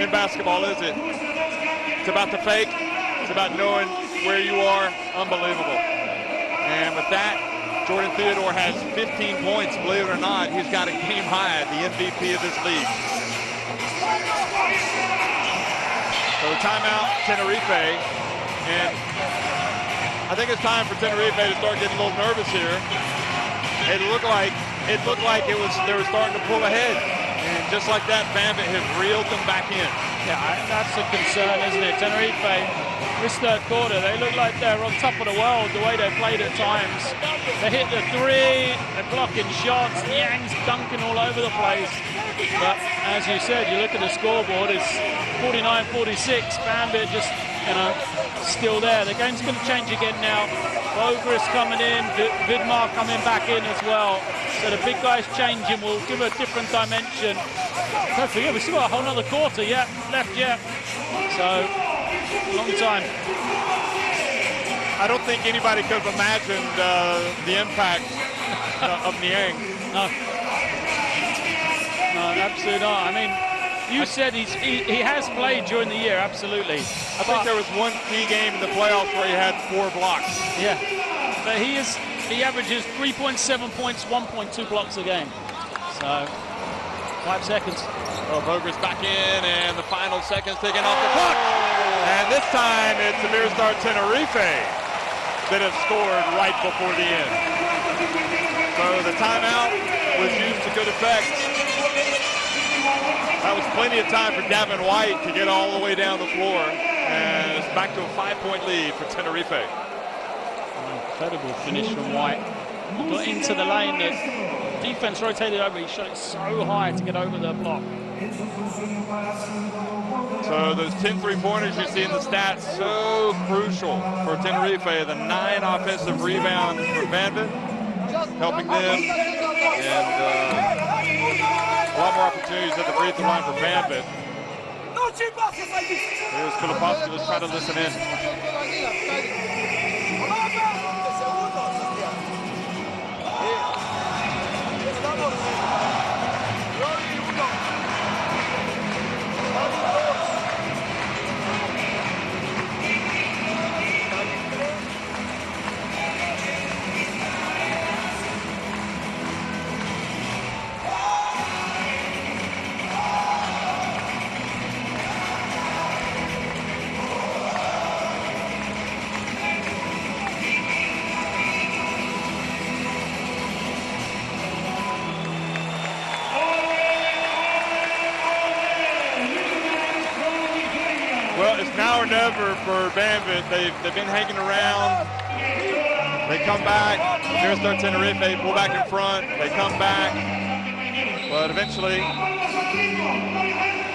in basketball, is it? It's about the fake. It's about knowing where you are. Unbelievable. And with that, Jordan Theodore has 15 points. Believe it or not, he's got a game high, the MVP of this league. So timeout, Tenerife. And I think it's time for Tenerife to start getting a little nervous here. It looked like they were starting to pull ahead. And just like that, Banvit has reeled them back in. Yeah, that's a concern, isn't it? Tenerife, this third quarter, they look like they're on top of the world the way they played at times. They hit the three, they're blocking shots, Niang's dunking all over the place. But as you said, you look at the scoreboard, it's 49-46. Banvit just, still there. The game's going to change again now. Bogus coming in, Vidmar coming back in as well. So the big guys changing will give a different dimension. Don't forget, we've still got a whole nother quarter left yet. So, long time. I don't think anybody could have imagined the impact of Niang. No, absolutely not. I mean, you said he has played during the year, absolutely. I think there was one key game in the playoffs where he had 4 blocks. Yeah, but he averages 3.7 points, 1.2 blocks a game. So, 5 seconds. Oh, Boger's back in, and the final seconds taken off the clock. And this time it's Iberostar Tenerife that have scored right before the end. So the timeout was used to good effect. That was plenty of time for Davin White to get all the way down the floor. And it's back to a 5-point lead for Tenerife. Incredible finish from White. He got into the lane, the defense rotated over, he shot it so high to get over the block. So those 10 3-pointers you see in the stats, so crucial for Tenerife. The 9 offensive rebounds for Banvit, helping them. And a lot more opportunities at the free throw line for Banvit. Here's Filipowski, let's try to listen in. now or never for Banvit. They've been hanging around. They come back. Iberostar Tenerife, they pull back in front. They come back. But eventually,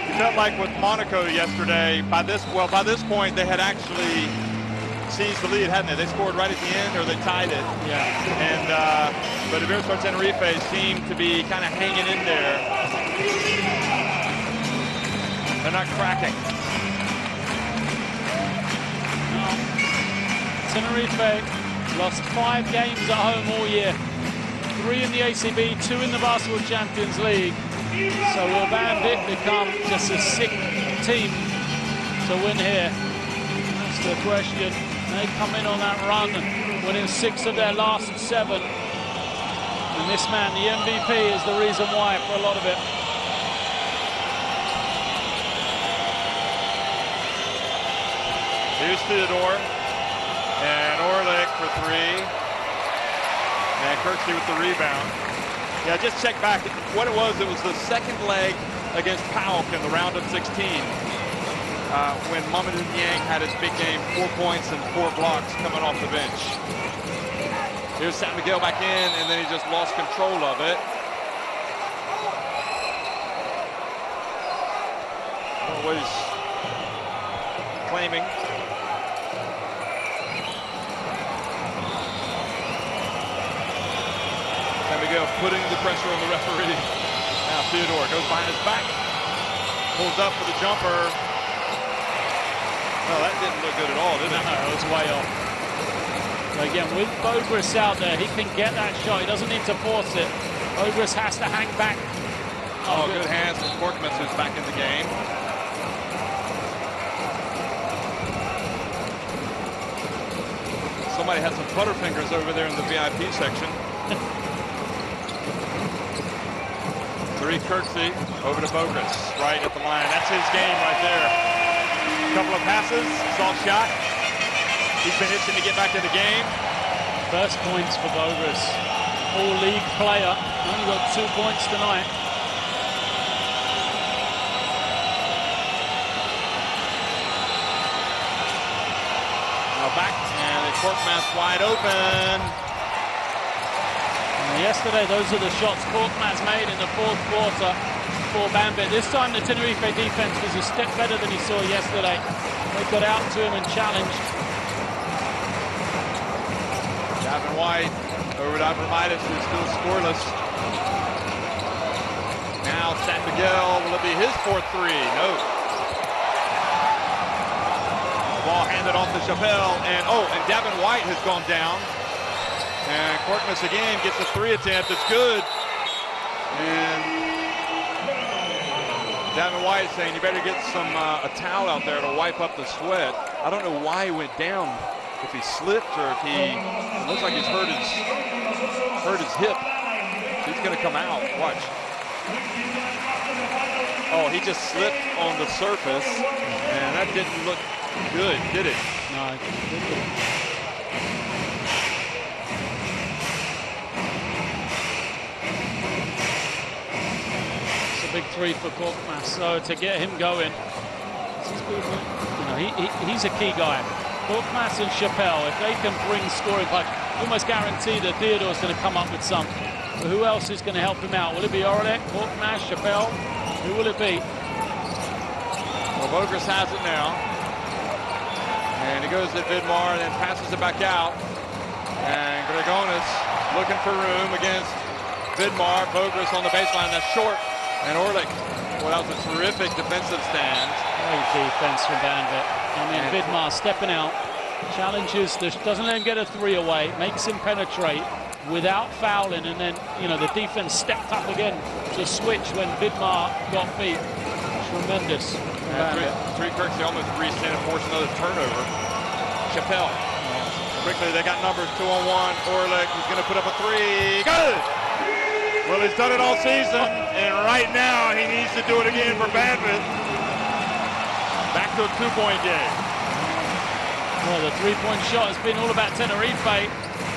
it felt like with Monaco yesterday, by this point, they had actually seized the lead, hadn't they? They scored right at the end, or they tied it. Yeah. And but Iberostar Tenerife seemed to be kind of hanging in there. They're not cracking. Tenerife lost 5 games at home all year. 3 in the ACB, 2 in the Basketball Champions League. So will Banvit become just a 6th team to win here? That's the question. They come in on that run, winning 6 of their last 7. And this man, the MVP, is the reason why for a lot of it. Here's Theodore. And Orlik for 3. And Kirksey with the rebound. Yeah, just check back. What it was the second leg against Pauk in the round of 16. When Mamadou Niang had his big game, 4 points and 4 blocks coming off the bench. Here's San Miguel back in, and then he just lost control of it. Always claiming. San Miguel putting the pressure on the referee. Now Theodore goes behind his back, pulls up for the jumper. No, that didn't look good at all, did it? No, it was way off. Again, with Bogris out there, he can get that shot. He doesn't need to force it. Bogris has to hang back. Oh, good hands from Korkmaz, who's back in the game. Somebody had some butterfingers over there in the VIP section. Tariq Kirksey over to Bogris, right at the line. That's his game right there. Couple of passes, soft shot. He's been itching to get back in the game. First points for Bogris. All-league player. Only got 2 points tonight. Now back, and the Korkmaz wide open. Yesterday, those are the shots Korkmaz made in the 4th quarter for Banvit. This time, the Tenerife defense was a step better than he saw yesterday. They got out to him and challenged. Davin White over to Iberostar, who's still scoreless. Now San Miguel, will it be his 4th 3? No. Ball handed off to Chappelle, and Davin White has gone down. And Korkmaz again gets a 3 attempt. It's good. And Davin White saying you better get a towel out there to wipe up the sweat. I don't know why he went down. If he slipped or if it looks like he's hurt his hip. He's going to come out. Watch. Oh, he just slipped on the surface, and that didn't look good, did it? No, it didn't. Big 3 for Korkmaz, so to get him going, he's a key guy. Korkmaz and Chappelle, if they can bring scoring, but almost guarantee that Theodore's going to come up with some. But who else is going to help him out? Will it be Orlik, Korkmaz, Chappelle? Who will it be? Well, Bogris has it now. And he goes to Vidmar and then passes it back out. And Gregonis looking for room against Vidmar. Bogris on the baseline, that's short. And Orlik, well, that was a terrific defensive stand. Great defense from Banvit. I mean, Vidmar stepping out, challenges, doesn't let him get a 3 away, makes him penetrate without fouling, and then, the defense stepped up again to switch when Vidmar got beat. Tremendous. Tariq Kirksey almost reached in and forced another turnover. Chappelle. Quickly, they got numbers 2-on-1. Orlik, who's going to put up a 3. Good! Well, he's done it all season, and right now he needs to do it again for Banvit. Back to a 2-point game. Well, the 3-point shot has been all about Tenerife.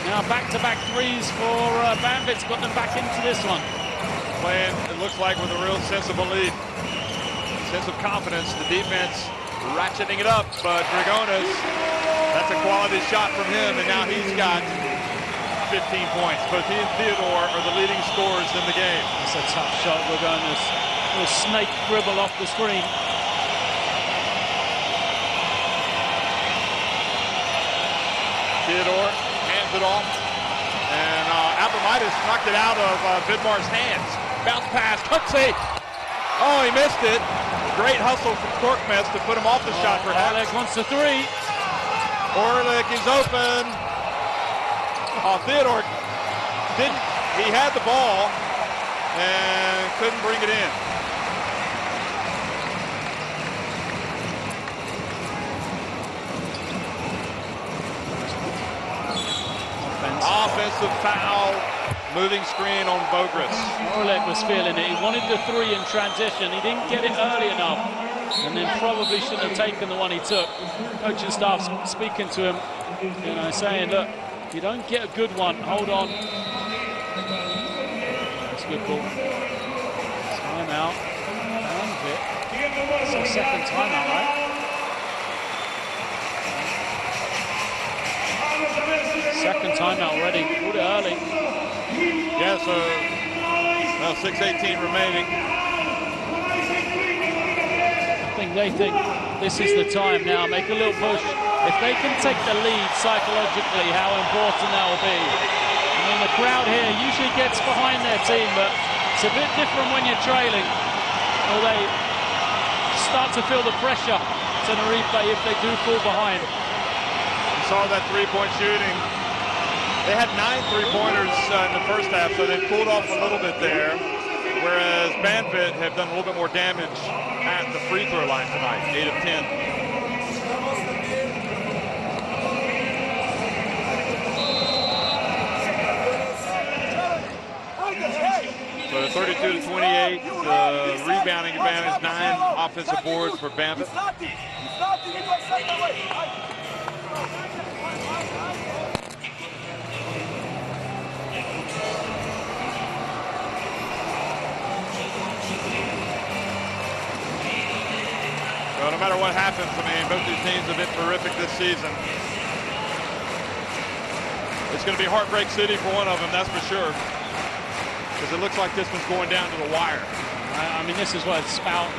Now back-to-back 3s for Banvit's got them back into this one. Playing, it looks like, with a real sense of belief, sense of confidence. The defense ratcheting it up, but Dragonis, that's a quality shot from him, and now he's got 15 points. Both he and Theodore are the leading scorers in the game. That's a tough shot. Dragonis. A snake dribble off the screen. Theodore hands it off, and Abramitis knocked it out of Vidmar's hands. Bounce pass, Cooksey. Oh, he missed it. Great hustle from Korkmaz to put him off the shot, perhaps. Orlik wants the three. Orlik is open. Oh, Theodore didn't. He had the ball and couldn't bring it in. Offensive foul, moving screen on Bogris. Orlik was feeling it. He wanted the three in transition. He didn't get it early enough, and then probably shouldn't have taken the one he took. Coaching staff speaking to him, saying, look, if you don't get a good one, hold on. That's a good ball. Timeout. Banvit. It's a second timeout, right? Second timeout already. Put it early. Yeah, so 6:18 remaining. I think they think this is the time now. Make a little push. If they can take the lead psychologically, how important that will be. I mean, the crowd here usually gets behind their team, but it's a bit different when you're trailing. Or they start to feel the pressure, Tenerife, if they do fall behind. Saw that three-point shooting. They had 9 three-pointers in the first half, so they pulled off a little bit there, whereas Banvit have done a little bit more damage at the free throw line tonight, 8 of 10. So the 32-28, rebounding advantage, 9 offensive boards for Banvit. Well, no matter what happens, I mean, both these teams have been terrific this season. It's going to be Heartbreak City for one of them, that's for sure. Because it looks like this one's going down to the wire. I mean, this is what it's about.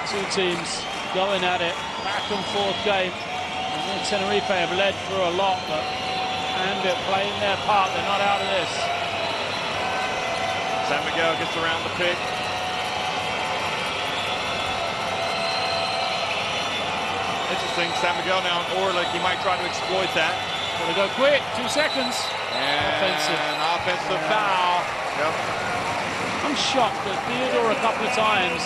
Two teams going at it, back and forth game. And Tenerife have led through a lot, but Banvit playing their part. They're not out of this. San Miguel gets around the pick. Interesting, San Miguel now on Orlik. He might try to exploit that. Gotta go quick, 2 seconds. And offensive foul. Yep. I'm shocked that Theodore a couple of times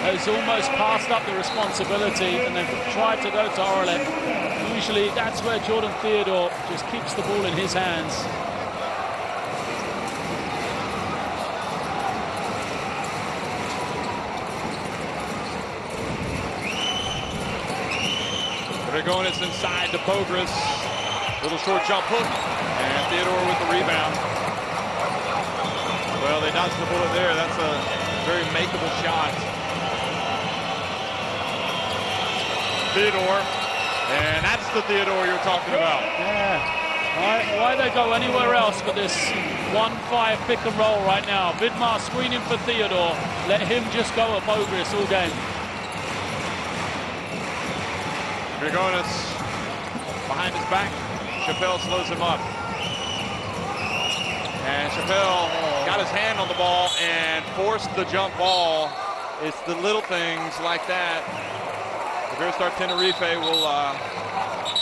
has almost passed up the responsibility and they've tried to go to Orlik. Usually that's where Jordan Theodore just keeps the ball in his hands. Dragonis inside to Bogris. Little short jump hook. And Theodore with the rebound. Well, they dodged the bullet there. That's a very makeable shot. Theodore. And that's the Theodore you're talking about. Yeah. Why they go anywhere else for this 1-5 pick and roll right now? Vidmar screening for Theodore. Let him just go at Bogris all game. Dragonis behind his back. Chappelle slows him up. And Chappelle got his hand on the ball and forced the jump ball. It's the little things like that. Iberostar Tenerife will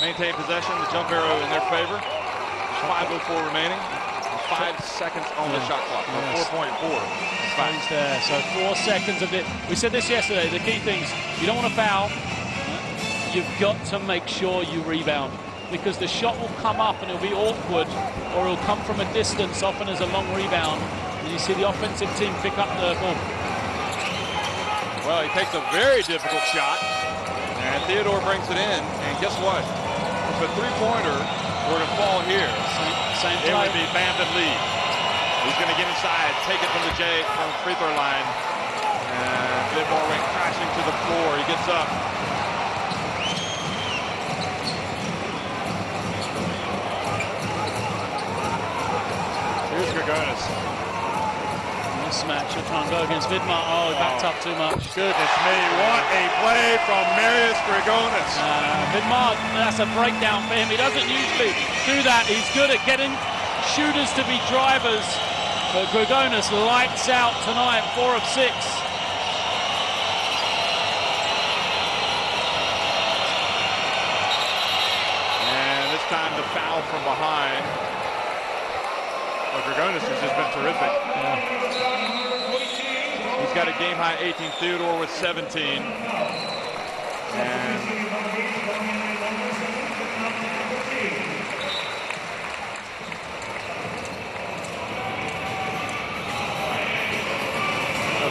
maintain possession, the jump arrow in their favor. 5:04 remaining. 5 seconds on the shot clock. 4.4. There. So 4 seconds of it. We said this yesterday. The key things, you don't want to foul. You've got to make sure you rebound, because the shot will come up and it'll be awkward, or it'll come from a distance, often as a long rebound, and you see the offensive team pick up the ball. Well, he takes a very difficult shot, and Theodore brings it in, and guess what? If a three-pointer were to fall here, it would be Banvit lead. He's going to get inside, take it from the free throw line, and Vidmar went crashing to the floor. He gets up. Grigonis. This match will try and go against Vidmar. Oh, he backed up too much. Goodness me, what a play from Marius Grigonis. Vidmar, that's a breakdown for him. He doesn't usually do that. He's good at getting shooters to be drivers. But Grigonis lights out tonight, 4 of 6. And this time the foul from behind. Well, Grigonis has just been terrific. He's got a game-high 18. Theodore with 17. And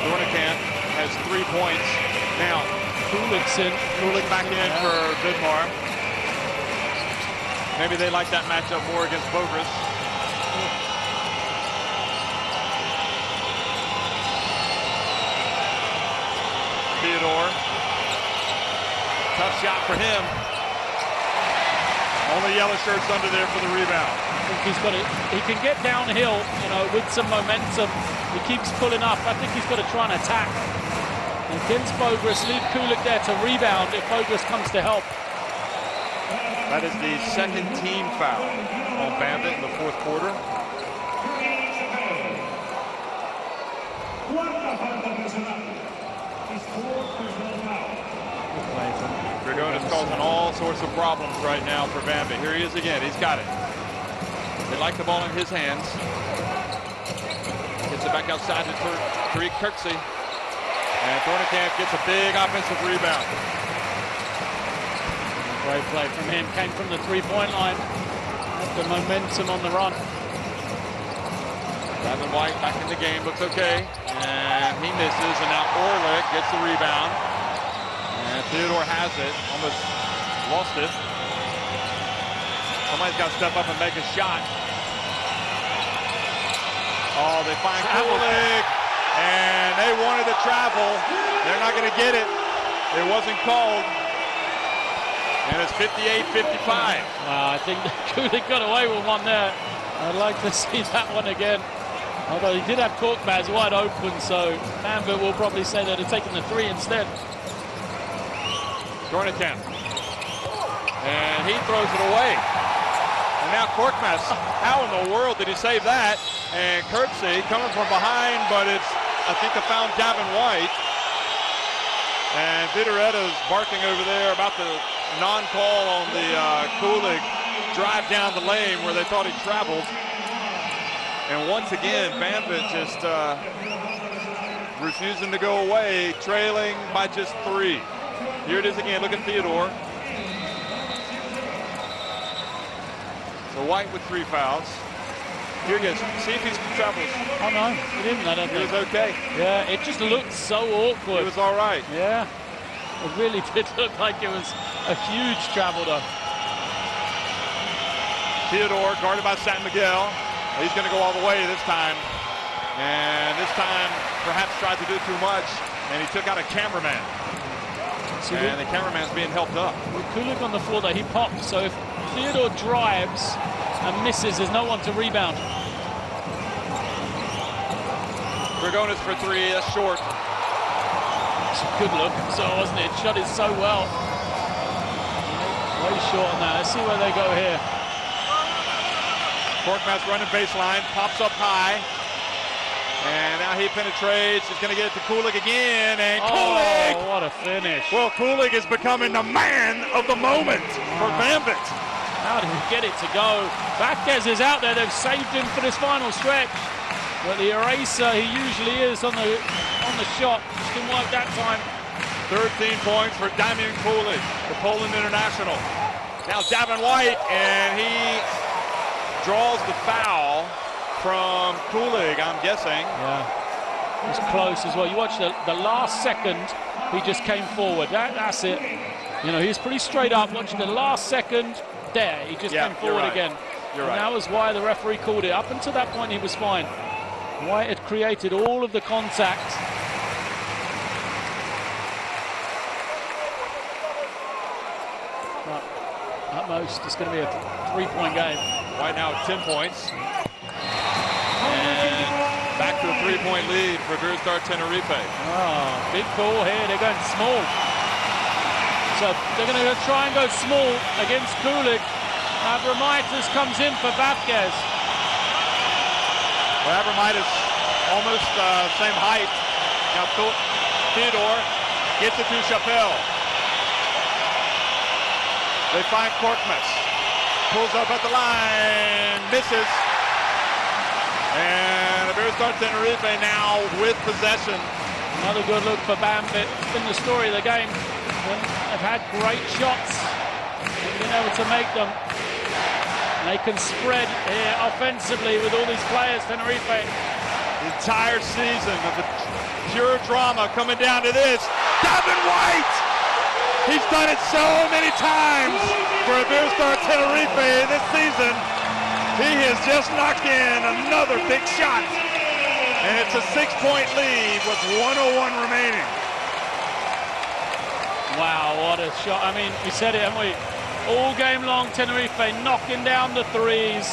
Dornikamp has 3 points. Now, Kulik back in for Vidmar. Maybe they like that matchup more against Bogris. Theodore. Tough shot for him. Only yellow shirts under there for the rebound. I think he's got it. He can get downhill, you know, with some momentum. He keeps pulling up. I think he's got to try and attack. Against Bogris, leave Kulik there to rebound if Bogris comes to help. That is the second team foul on Banvit in the 4th quarter. Grigonis causing all sorts of problems right now for Banvit. Here he is again. He's got it. They like the ball in his hands. Gets it back outside to Tariq Kirksey. And Dornikamp gets a big offensive rebound. Great play from him. Came from the 3-point line. The momentum on the run. Davin White back in the game. Looks okay. And he misses. And now Orlick gets the rebound. And Theodore has it. Almost lost it. Somebody's got to step up and make a shot. Oh, they find Kulik, and they wanted to travel. They're not going to get it. It wasn't called. And it's 58-55. I think Kulik got away with one there. I'd like to see that one again. Although he did have Korkmaz wide open, so Banvit will probably say they'd have taken the 3 instead. Dornikamp. And he throws it away. And now Korkmaz, how in the world did he save that? And Kirksey coming from behind, but it's, I think, a foul Davin White. And Vitoretto's barking over there about the non-call on the Kulik drive down the lane where they thought he traveled. And once again, Banvit just refusing to go away, trailing by just 3. Here it is again. Look at Theodore. So White with 3 fouls. Here he goes. See if he travels. Oh no, he didn't. I don't think. He was okay. Yeah, it just looked so awkward. He was all right. Yeah, it really did look like it was a huge travel though. Theodore guarded by San Miguel. He's going to go all the way this time. And this time perhaps tried to do too much. And he took out a cameraman. And the cameraman's being helped up. With Kulik on the floor there, he popped. So if Theodore drives and misses, there's no one to rebound. Grigonis for 3, that's short. It's a good look, so wasn't it? Shot it so well. Way short on that. Let's see where they go here. Korkmaz running baseline, pops up high. And now he penetrates. He's going to get it to Kulik again. And Kulik! What a finish. Well, Kulik is becoming the man of the moment for Banvit. How did he get it to go? Vasquez is out there. They've saved him for this final stretch. But the eraser he usually is on the shot just didn't work that time. 13 points for Damian Kulik, the Poland international. Now Davin White, and he draws the foul from Kulik, I'm guessing. Yeah, it was close as well. You watch the last second, he just came forward. That's it. You know, he's pretty straight up. Watching the last second, there, he just came forward again. You're right. And that was why the referee called it. Up until that point, he was fine. White had created all of the contact. But at most, it's going to be a 3-point game. White now at 10 points. And back to a 3-point lead for Iberostar Tenerife. Oh, big call here. They're going small. So they're going to try and go small against Kulik. Abramitis comes in for Vazquez. Well, Abramitis almost same height. Now Theodore gets it to Chappelle. They find Korkmaz. Pulls up at the line, misses. And Iberostar Tenerife now with possession. Another good look for Banvit. It's been the story of the game. They've had great shots. They've been able to make them. They can spread here offensively with all these players, Tenerife. The entire season of the pure drama coming down to this. Davin White! He's done it so many times for Iberostar Tenerife this season. He has just knocked in another big shot. And it's a 6-point lead with 1:01 remaining. Wow, what a shot. I mean, we said it, haven't we? All game long, Tenerife knocking down the threes.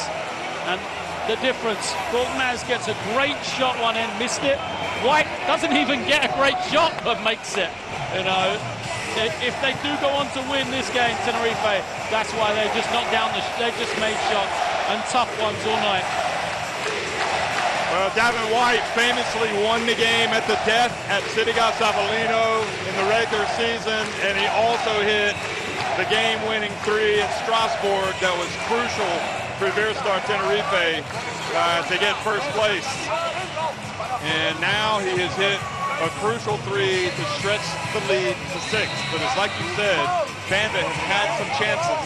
And the difference, Korkmaz gets a great shot one end, missed it. White doesn't even get a great shot, but makes it. You know, if they do go on to win this game, Tenerife, that's why they just knocked down they just made shots and tough ones all night. Well, Davin White famously won the game at the death at Ciudad Savallino in the regular season, and he also hit the game-winning three at Strasbourg that was crucial for Iberostar Tenerife to get first place. And now he has hit a crucial three to stretch the lead to 6. But it's like you said, Banvit has had some chances.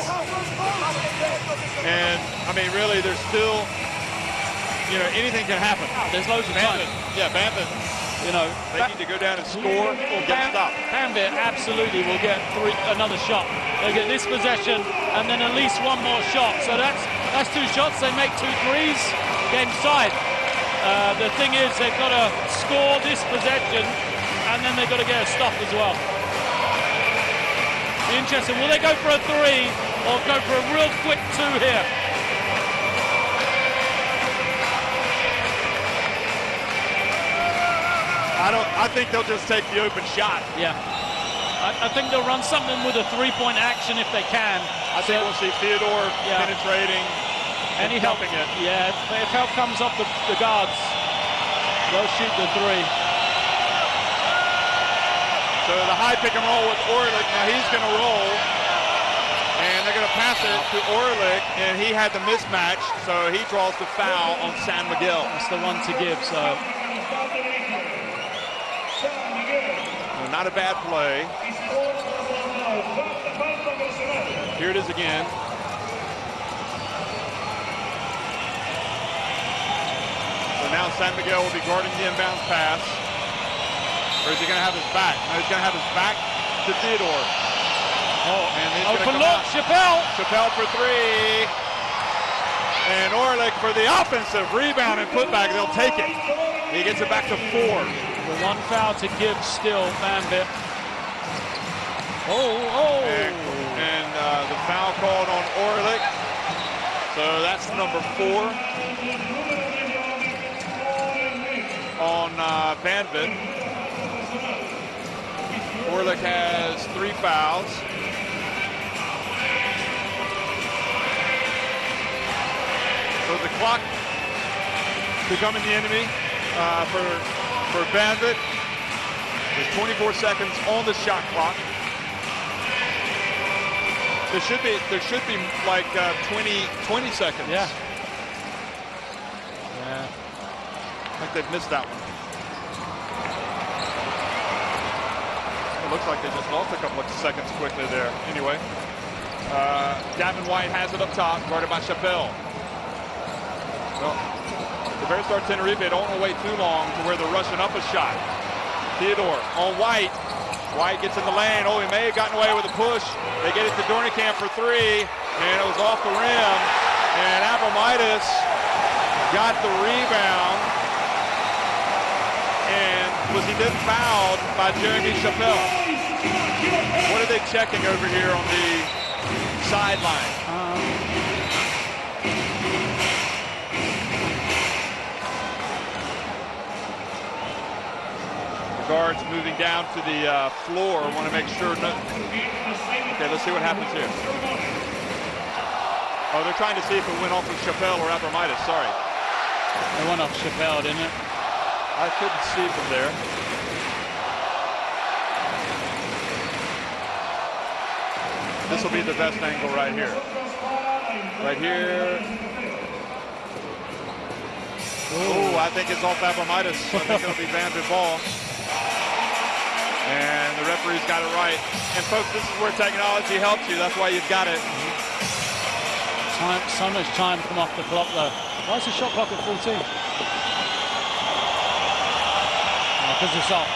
And, I mean, really, there's still, you know, anything can happen. There's loads of time. Yeah, Banvit, you know, they need to go down and score or get stopped. Banvit absolutely will get another shot. They'll get this possession and then at least one more shot. So that's 2 shots. They make 2 threes. Game side. The thing is, they've got to score this possession and then they've got to get a stop as well. Be interesting. Will they go for a 3 or go for a real quick 2 here? I think they'll just take the open shot. Yeah. I think they'll run something with a 3-point action if they can. I think we'll see Theodore penetrating. Any help? It. Yeah, if help comes off the guards, they'll shoot the 3. So the high pick and roll with Orlik. Now he's going to roll. And they're going to pass it to Orlik. And he had the mismatch. So he draws the foul on San Miguel. That's the one to give. So not a bad play. Here it is again. So now San Miguel will be guarding the inbound pass. Or is he going to have his back? No, he's going to have his back to Theodore. Oh, and he's open look, Chappelle. Chappelle for 3. And Orlik for the offensive rebound and putback. They'll take it. He gets it back to 4. The 1 foul to give still, Banvit. Oh. And the foul called on Orlik. So that's number 4 on Banvit. Orlik has 3 fouls. So the clock becoming the enemy for Banvit. There's 24 seconds on the shot clock. There should be like 20 seconds. Yeah. I think they've missed that one. It looks like they just lost a couple of seconds quickly there. Anyway, Davin White has it up top, guarded by Chappelle. Well, the Iberostar Tenerife don't want to wait too long to where they're rushing up a shot. Theodore on White. White gets in the lane. Oh, he may have gotten away with a push. They get it to Dornicamp for 3, and it was off the rim. And Abramitis got the rebound, and was he then fouled by Jeremy Chappelle? What are they checking over here on the sideline? guards moving down to the floor. Want to make sure. Okay, let's see what happens here. Oh, they're trying to see if it went off with Chappelle or Abramitis. Sorry. It went off Chappelle, didn't it? I couldn't see from there. This will be the best angle right here. Right here. Oh, I think it's off Abramitis. I think it'll be Banvit ball. And the referee's got it right. And folks, this is where technology helps you. That's why you've got it. So much time come off the clock though. Why is the shot clock at 14? Because it's off.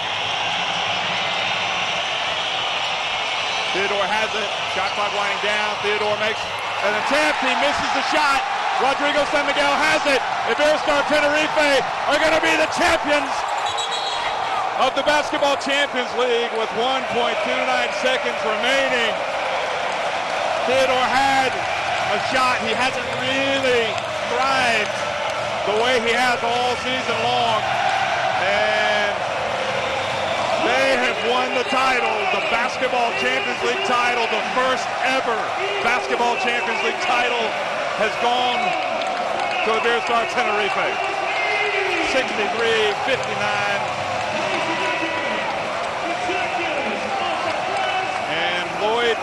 Theodore has it. Shot clock winding down. Theodore makes an attempt. He misses the shot. Rodrigo San Miguel has it. Iberostar Tenerife are going to be the champions of the Basketball Champions League with 1.29 seconds remaining. Theodore had a shot. He hasn't really thrived the way he has all season long. And they have won the title, the Basketball Champions League title, the first ever Basketball Champions League title has gone to Iberostar Tenerife. 63-59. And Lloyd,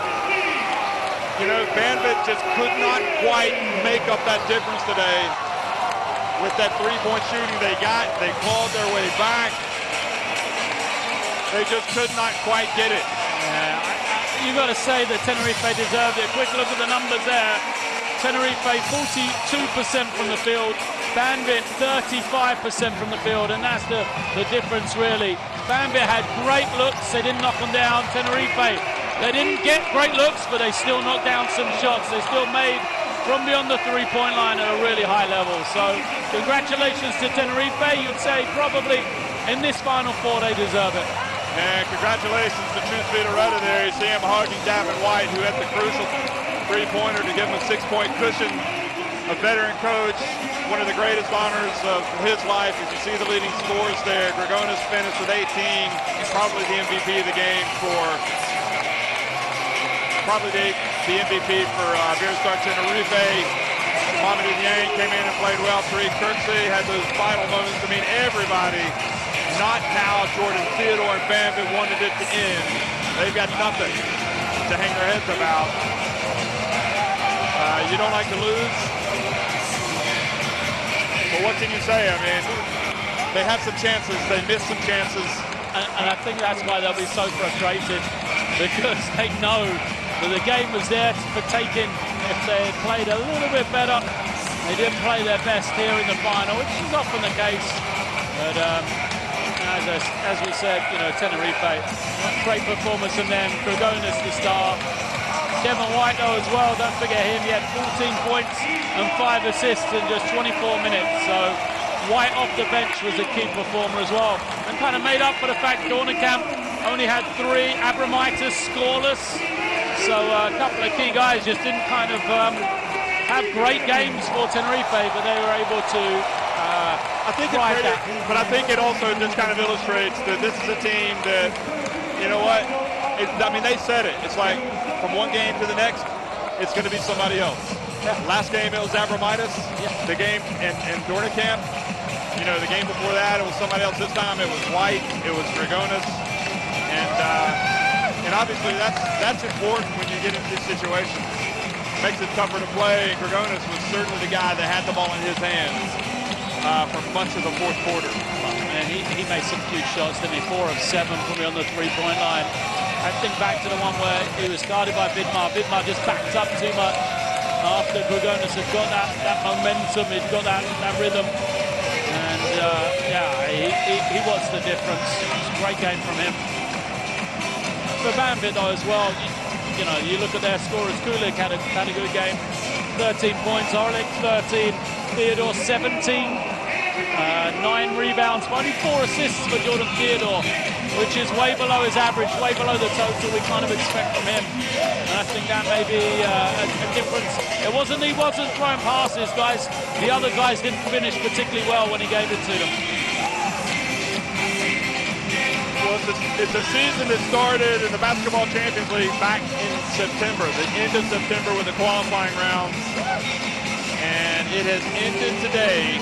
you know, Banvit just could not quite make up that difference today with that three-point shooting they got. They clawed their way back. They just could not quite get it. Yeah, you've got to say that Tenerife deserved it. Quick look at the numbers there. Tenerife 42% from the field. Banvit 35% from the field, and that's the difference really. Banvit had great looks. They didn't knock them down. Tenerife, they didn't get great looks, but they still knocked down some shots. They still made from beyond the three-point line at a really high level. So congratulations to Tenerife. You'd say probably in this Final Four they deserve it. And congratulations to Truth Be Loretta there. You see him hugging Davin White, who had the crucial three-pointer to give him a 6-point cushion. A veteran coach, one of the greatest honors of his life. As you see the leading scores there, Gregonis finished with 18. He's probably the MVP of the game for Iberostar Tenerife. Mohamed Yang came in and played well. Tariq Kirksey had those final moments. I mean, everybody, not now Jordan Theodore and Banvit, wanted it to end. They've got nothing to hang their heads about. You don't like to lose, but what can you say? I mean, they had some chances. They missed some chances. And I think that's why they'll be so frustrated, because they know that the game was there for taking. If they had played a little bit better, they didn't play their best here in the final, which is often the case. But as we said, you know, Tenerife, great performance from them. Gregonis the star. Kevin White though as well, don't forget him. He had 14 points and 5 assists in just 24 minutes. So White off the bench was a key performer as well, and kind of made up for the fact Dornekamp only had 3. Abramitis scoreless. So a couple of key guys just didn't kind of have great games for Tenerife, but they were able to I think but I think it also just kind of illustrates that this is a team that, you know what, I mean, they said it. It's like from one game to the next, it's going to be somebody else. Yeah. Last game, it was Abramitis. Yeah. The game in Dornekamp, you know, the game before that, it was somebody else. This time, it was White. It was Gregonis. And obviously, that's important when you get into these situations. Makes it tougher to play. Gregonis was certainly the guy that had the ball in his hands for much of the fourth quarter. And he made some huge shots, didn't he? 4 of 7 from beyond the three-point line. I think back to the one where he was guarded by Vidmar. Vidmar just backed up too much after Gregonis had got that momentum, he'd got that rhythm. And he was the difference. It's a great game from him. For Banvit though as well, you know, you look at their scorers. Kulik had a good game. 13 points, Orlik 13, Theodore 17. 9 rebounds, only 4 assists for Jordan Theodore, which is way below his average, way below the total we kind of expect from him. And I think that may be a difference. He wasn't throwing passes, guys. The other guys didn't finish particularly well when he gave it to them. Well, it's a season that started in the Basketball Champions League back in September, the end of September with the qualifying rounds. And it has ended today.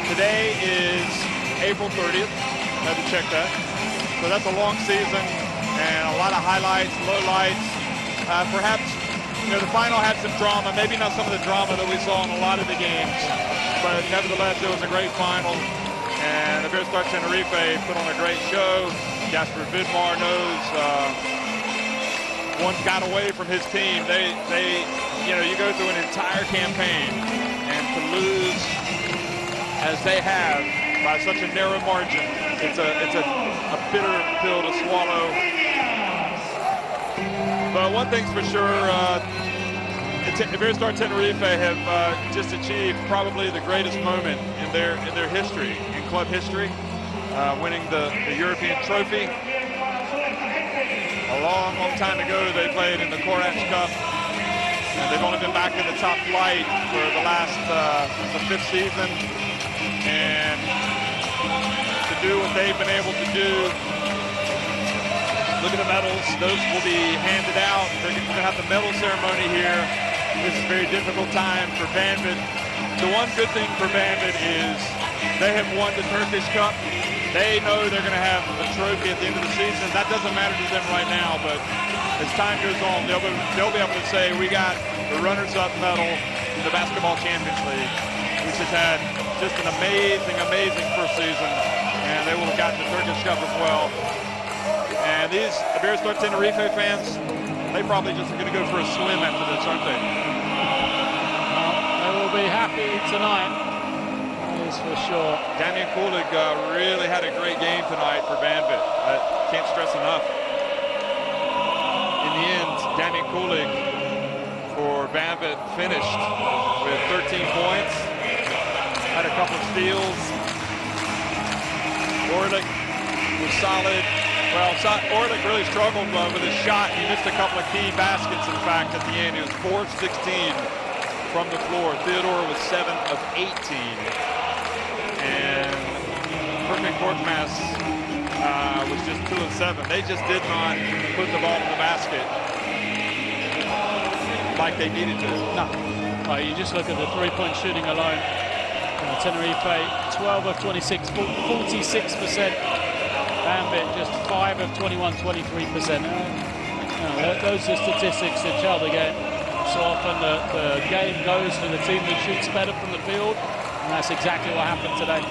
Today is April 30th. I had to check that. So that's a long season and a lot of highlights, lowlights. Perhaps, the final had some drama. Maybe not some of the drama that we saw in a lot of the games. But nevertheless, it was a great final. And Iberostar Tenerife put on a great show. Jasper Vidmar knows one got away from his team. They you go through an entire campaign, and to lose as they have by such a narrow margin, it's a bitter pill to swallow. But one thing's for sure, Iberostar Tenerife have just achieved probably the greatest moment in their history, in club history, winning the European trophy. A long, long time ago, they played in the Korach Cup, and they've only been back in the top flight for the last the 5th season. And to do what they've been able to do. Look at the medals. Those will be handed out. We're going to have the medal ceremony here. This is a very difficult time for Banvit. The one good thing for Banvit is they have won the Turkish Cup. They know they're going to have a trophy at the end of the season. That doesn't matter to them right now, but as time goes on, they'll be able to say, we got the runners-up medal in the Basketball Champions League, which has had just an amazing, amazing first season, and they will have gotten the Turkish Cup as well. And these Iberostar Tenerife fans, they probably just are going to go for a swim after this, aren't they? They will be happy tonight, that is for sure. Damien Kulig really had a great game tonight for Banvit. I can't stress enough. In the end, Damien Kulig for Banvit finished with 13 points. Had a couple of steals. Orlik was solid. Well, Orlik really struggled with his shot. He missed a couple of key baskets, in fact, at the end. He was 4 of 16 from the floor. Theodore was 7 of 18. And Perkin Korkmaz was just 2 of 7. They just did not put the ball in the basket like they needed to. No. Oh, you just look at the three-point shooting alone. Tenerife, 12 of 26, 46%. Banvit, just 5 of 21, 23%. Those are statistics that tell the game. So often the game goes to the team that shoots better from the field, and that's exactly what happened today.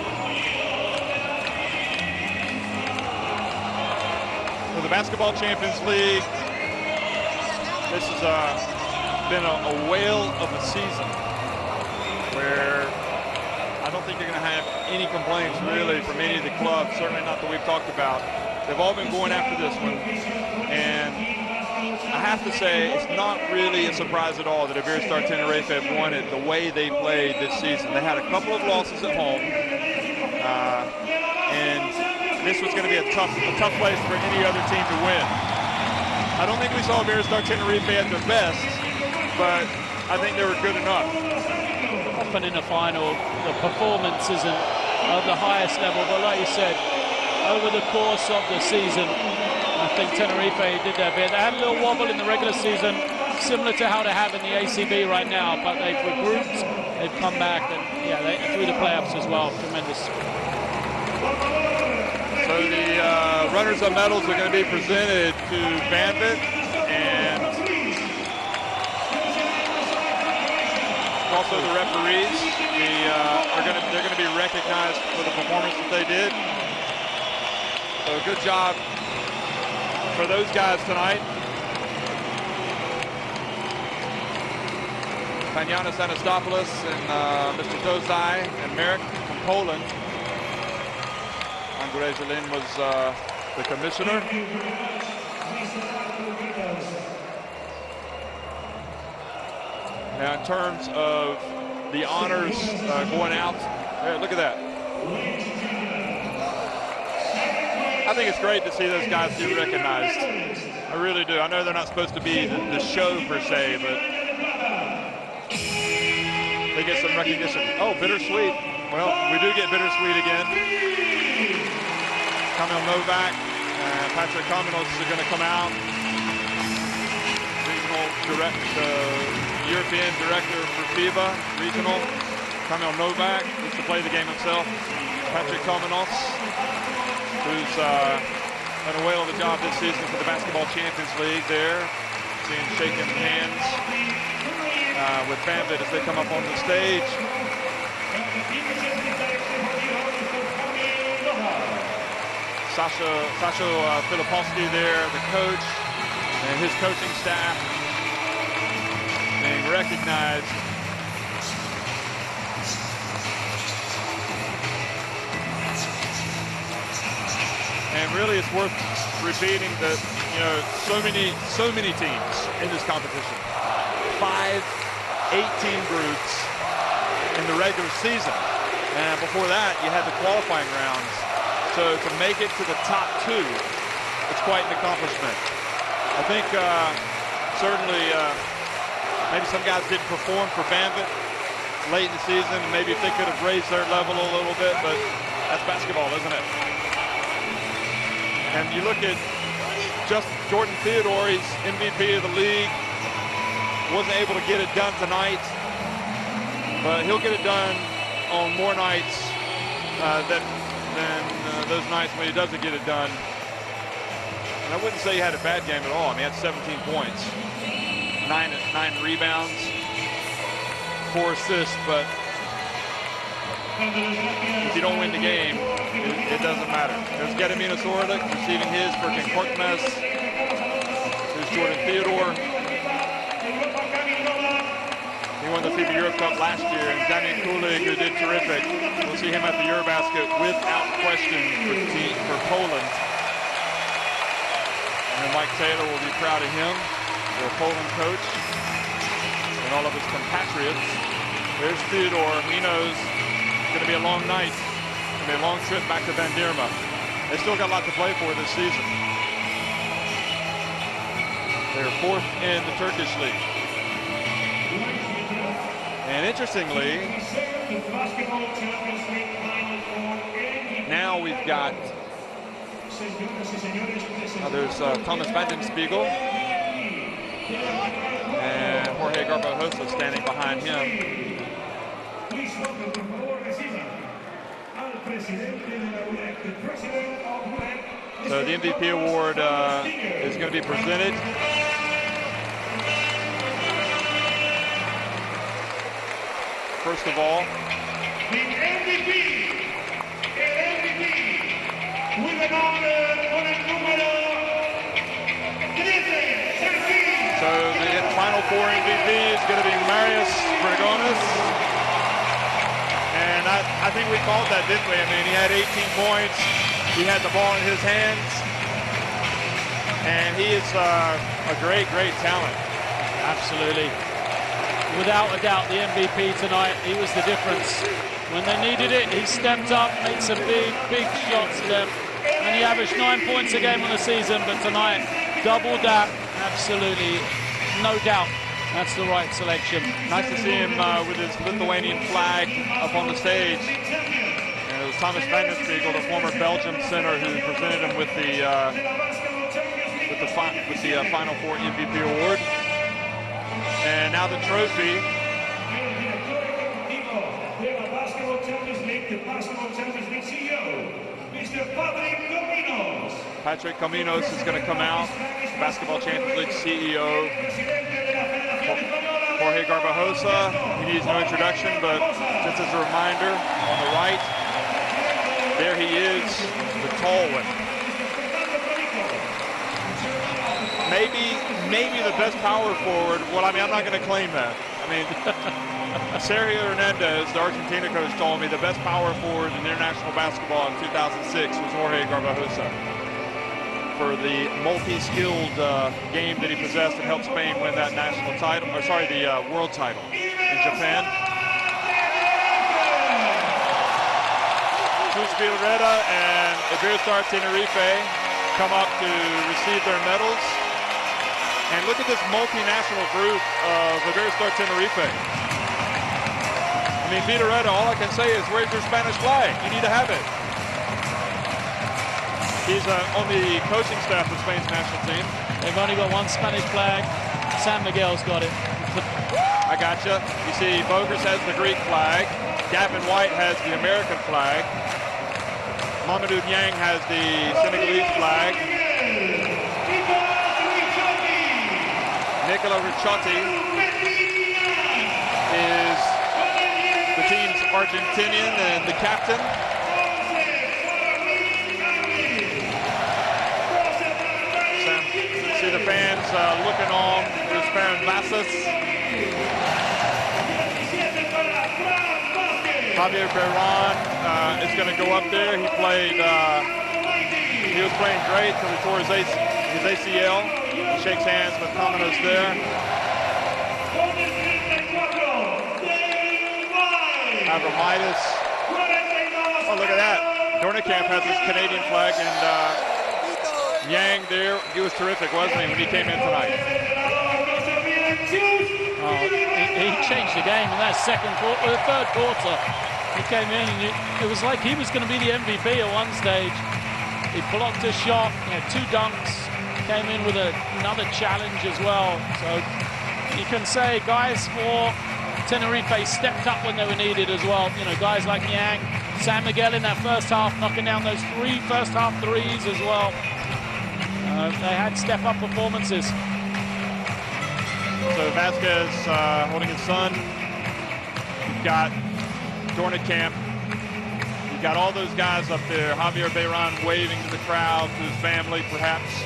For the Basketball Champions League, this has been a whale of a season where I don't think you're going to have any complaints really from any of the clubs, certainly not that we've talked about. They've all been going after this one, and I have to say it's not really a surprise at all that Iberostar Tenerife have won it the way they played this season. They had a couple of losses at home, and this was going to be a tough place for any other team to win. I don't think we saw Iberostar Tenerife at their best, but I think they were good enough. Often in the final, the performance isn't at the highest level, but like you said, over the course of the season, I think Tenerife did their bit. They had a little wobble in the regular season, similar to how they have in the ACB right now, but they've regrouped, they've come back, and yeah, through the playoffs as well. Tremendous. So the runners-up medals are going to be presented to Banvit, and also the referees. They're going to be recognized for the performance that they did. So good job for those guys tonight. Panyanis Anastopoulos and Mr. Dozai and Merrick from Poland. Andrzej Zelin was the commissioner. Now, in terms of the honors going out, look at that. I think it's great to see those guys get recognized. I really do. I know they're not supposed to be the show per se, but they get some recognition. Oh, bittersweet. Well, we do get bittersweet again. Kamil Novak and Patrick Kamenos are going to come out. European director for FIBA regional, Kamil Novak, used to play the game himself. Patrick Kamenos, who's done a whale of a job this season for the Basketball Champions League there. Seeing shaking hands with Banvit as they come up on the stage. Sasha Filipowski there, the coach, and his coaching staff being recognized. And really, it's worth repeating that, you know, so many teams in this competition. 5 8-team groups in the regular season, and before that, you had the qualifying rounds. So to make it to the top 2, it's quite an accomplishment. I think certainly maybe some guys didn't perform for Banvit late in the season, and maybe if they could have raised their level a little bit, but that's basketball, isn't it? And you look at just Jordan Theodore, he's MVP of the league. Wasn't able to get it done tonight, but he'll get it done on more nights than those nights when he doesn't get it done. And I wouldn't say he had a bad game at all. I mean, he had 17 points, 9 rebounds, 4 assists, but if you don't win the game, it doesn't matter. There's Gediminas Orlik receiving his for Korkmaz. There's Jordan Theodore. He won the FIBA Europe Cup last year, and Damian Kulig, who did terrific. We'll see him at the Eurobasket without question for Poland. And Mike Taylor will be proud of him, the Poland coach, and all of his compatriots. There's Theodore. He knows it's going to be a long night. It's going to be a long trip back to Bandirma. They still got a lot to play for this season. They're 4th in the Turkish league. And interestingly, now we've got there's Thomas Vandenspiegel and Jorge Garbajosa standing behind him. So the MVP award is going to be presented. First of all, the MVP, el MVP, with the number, con el número 13. So the final 4 MVP is going to be Marius Grigonis. And I think we called that, didn't we? I mean, he had 18 points. He had the ball in his hands. And he is a great, great talent. Absolutely. Without a doubt, the MVP tonight, he was the difference. When they needed it, he stepped up, made some big, big shots for them. And he averaged 9 points a game on the season, but tonight, doubled that. Absolutely, no doubt, that's the right selection. Nice to see him with his Lithuanian flag up on the stage. And it was Thomas Vandenspiegel, the former Belgium center, who presented him with the Final 4 MVP award. And now the trophy. Patrick Kamenos is going to come out, Basketball Champions League CEO. Jorge Garbajosa, he needs no introduction, but just as a reminder, on the right, there he is, the tall one. Maybe the best power forward. Well, I mean, I'm not going to claim that. I mean, Sergio Hernandez, the Argentina coach, told me the best power forward in international basketball in 2006 was Jorge Garbajosa. For the multi-skilled game that he possessed and helped Spain win that national title, or sorry, the world title in Japan. Cruz Villareta and Iberostar Tenerife come up to receive their medals. And look at this multinational group of Iberostar Tenerife. I mean, Villareta, all I can say is, where's your Spanish flag? You need to have it. He's on the coaching staff of Spain's national team. They've only got one Spanish flag. San Miguel's got it. I gotcha. You see, Bogus has the Greek flag. Gavin White has the American flag. Mamadou Niang has the Senegalese flag. Nicola Ricciotti is the team's Argentinian and the captain. See the fans looking on. There's Baron Vasas. Javier Beran is going to go up there. He was playing great until he tore his ACL. He shakes hands with Commodus there. Avramidis. Oh, look at that. Dornekamp has his Canadian flag, and Yang there, he was terrific, wasn't he, when he came in tonight? Oh, he changed the game in that third quarter. He came in and it was like he was going to be the MVP at one stage. He blocked a shot, he had 2 dunks, came in with another challenge as well. So you can say guys for Tenerife stepped up when they were needed as well. You know, guys like Yang, San Miguel in that first half, knocking down those 3 first half threes as well. They had step-up performances. So Vasquez holding his son. You've got Dornekamp. You've got all those guys up there. Javier Beran waving to the crowd, to his family, perhaps.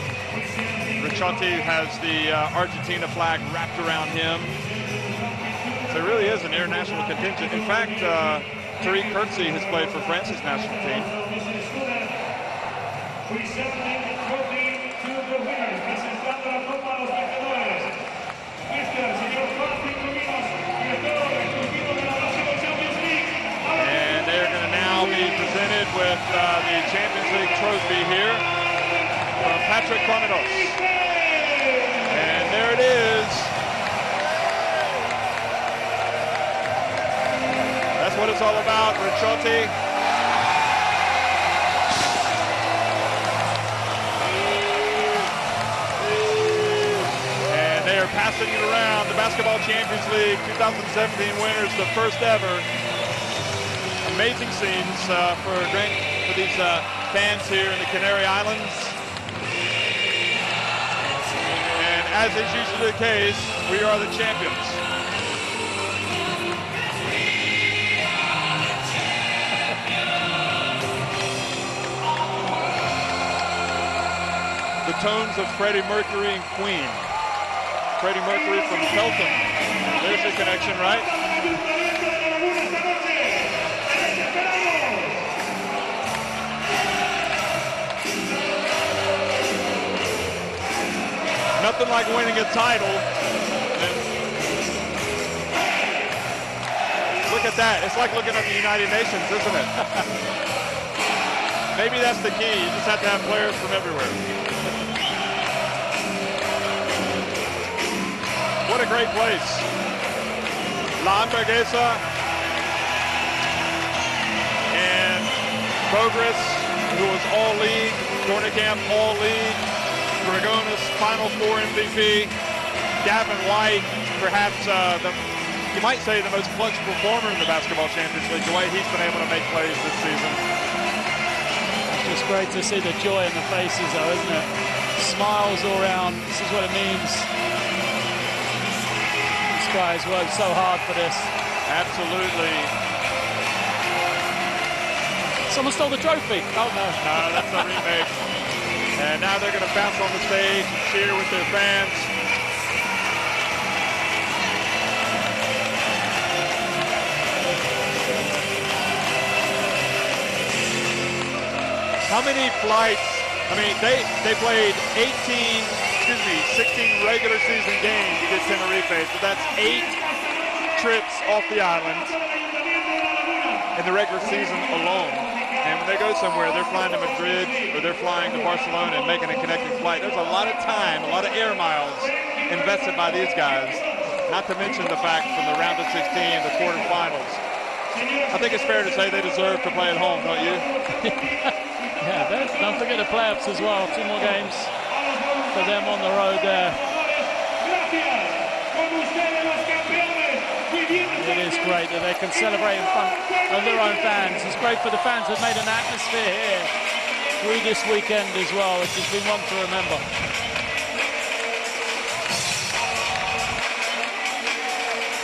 Ricciotti has the Argentina flag wrapped around him. So it really is an international contingent. In fact, Tariq Kirksey has played for France's national team. And they're going to now be presented with the Champions League trophy here from Patrick Commodus. And there it is. That's what it's all about, Ricciotti. They are passing it around. The Basketball Champions League 2017 winners, the first ever. Amazing scenes for these fans here in the Canary Islands. And as is usually the case, we are the champions. The tones of Freddie Mercury and Queen. Freddie Mercury from Felton. There's your connection, right? Nothing like winning a title. And look at that. It's like looking at the United Nations, isn't it? Maybe that's the key. You just have to have players from everywhere. What a great place. La Hamburguesa and Bogris, who was all league, Dornekamp all league, Dragonas Final Four MVP, Gavin White, perhaps you might say the most clutch performer in the Basketball Champions League, the way he's been able to make plays this season. It's just great to see the joy in the faces though, isn't it? Smiles all around. This is what it means. Guys worked so hard for this. Absolutely. Someone stole the trophy. Oh no. No, that's a remake. And now they're going to bounce on the stage and cheer with their fans. How many flights? I mean, they played 16 regular season games to get Tenerife, so that's 8 trips off the island in the regular season alone. And when they go somewhere, they're flying to Madrid or they're flying to Barcelona and making a connecting flight. There's a lot of time, a lot of air miles invested by these guys, not to mention the fact from the round of 16, the quarterfinals. I think it's fair to say they deserve to play at home, don't you? Yeah, don't forget the playoffs as well. 2 more games for them on the road there. It is great that they can celebrate in front of their own fans. It's great for the fans that made an atmosphere here through this weekend as well, which has been one to remember.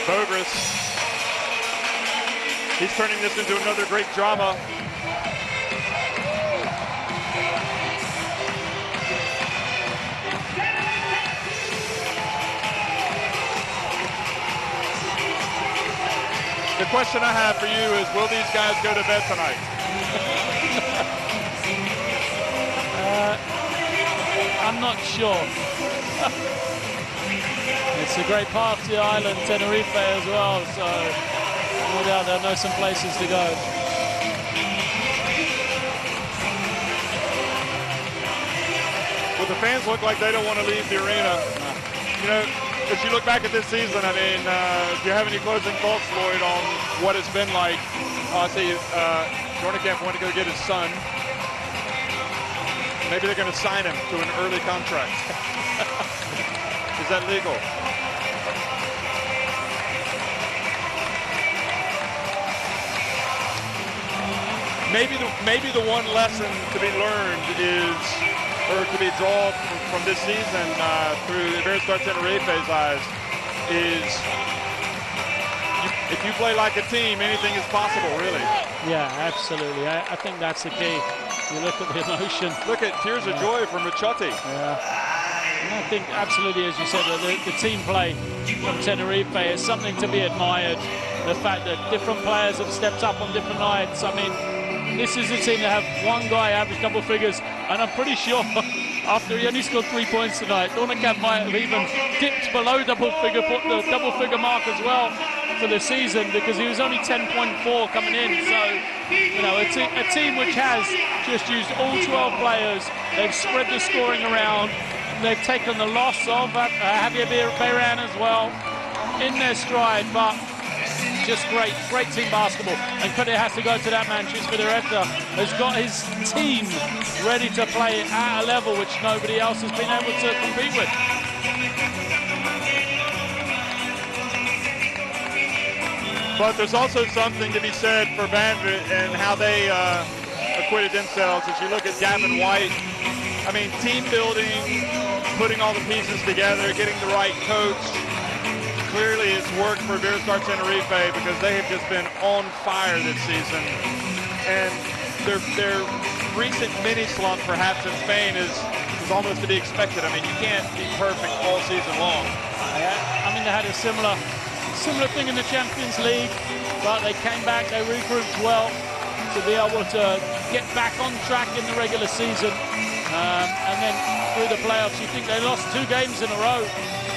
Bogris, he's turning this into another great drama. The question I have for you is, will these guys go to bed tonight? I'm not sure. It's a great party island, Tenerife as well, so no doubt they'll know some places to go. Well, the fans look like they don't want to leave the arena. You know, as you look back at this season, I mean, do you have any closing thoughts, Lloyd, on what it's been like? I see Dornicamp wanted to go get his son. Maybe they're going to sign him to an early contract. Is that legal? Maybe the one lesson to be learned is, or to be drawn from this season through Iberostar Tenerife's eyes, is if you play like a team, anything is possible, really. Yeah, absolutely. I think that's the key. You look at the emotion. Look at tears of joy from Ricciotti. Yeah. And I think absolutely, as you said, the team play from Tenerife is something to be admired. The fact that different players have stepped up on different nights. I mean, this is a team that have one guy average double figures, and I'm pretty sure after he only scored 3 points tonight, Dornicamp might have even dipped below double figure mark as well for the season, because he was only 10.4 coming in. So, you know, a team which has just used all 12 players. They've spread the scoring around. They've taken the loss of Javier Beran as well in their stride, but just great team basketball. And credit has to go to that man, Chus Vidaureta, has got his team ready to play at a level which nobody else has been able to compete with. But there's also something to be said for Banvit and how they acquitted themselves. As you look at Gavin White, I mean, team building, putting all the pieces together, getting the right coach. Clearly it's worked for Iberostar Tenerife, because they have just been on fire this season. And their recent mini slump perhaps in Spain is almost to be expected. I mean, you can't be perfect all season long. I mean, they had a similar thing in the Champions League, but they came back, they regrouped well to be able to get back on track in the regular season. And then through the playoffs, you think they lost 2 games in a row.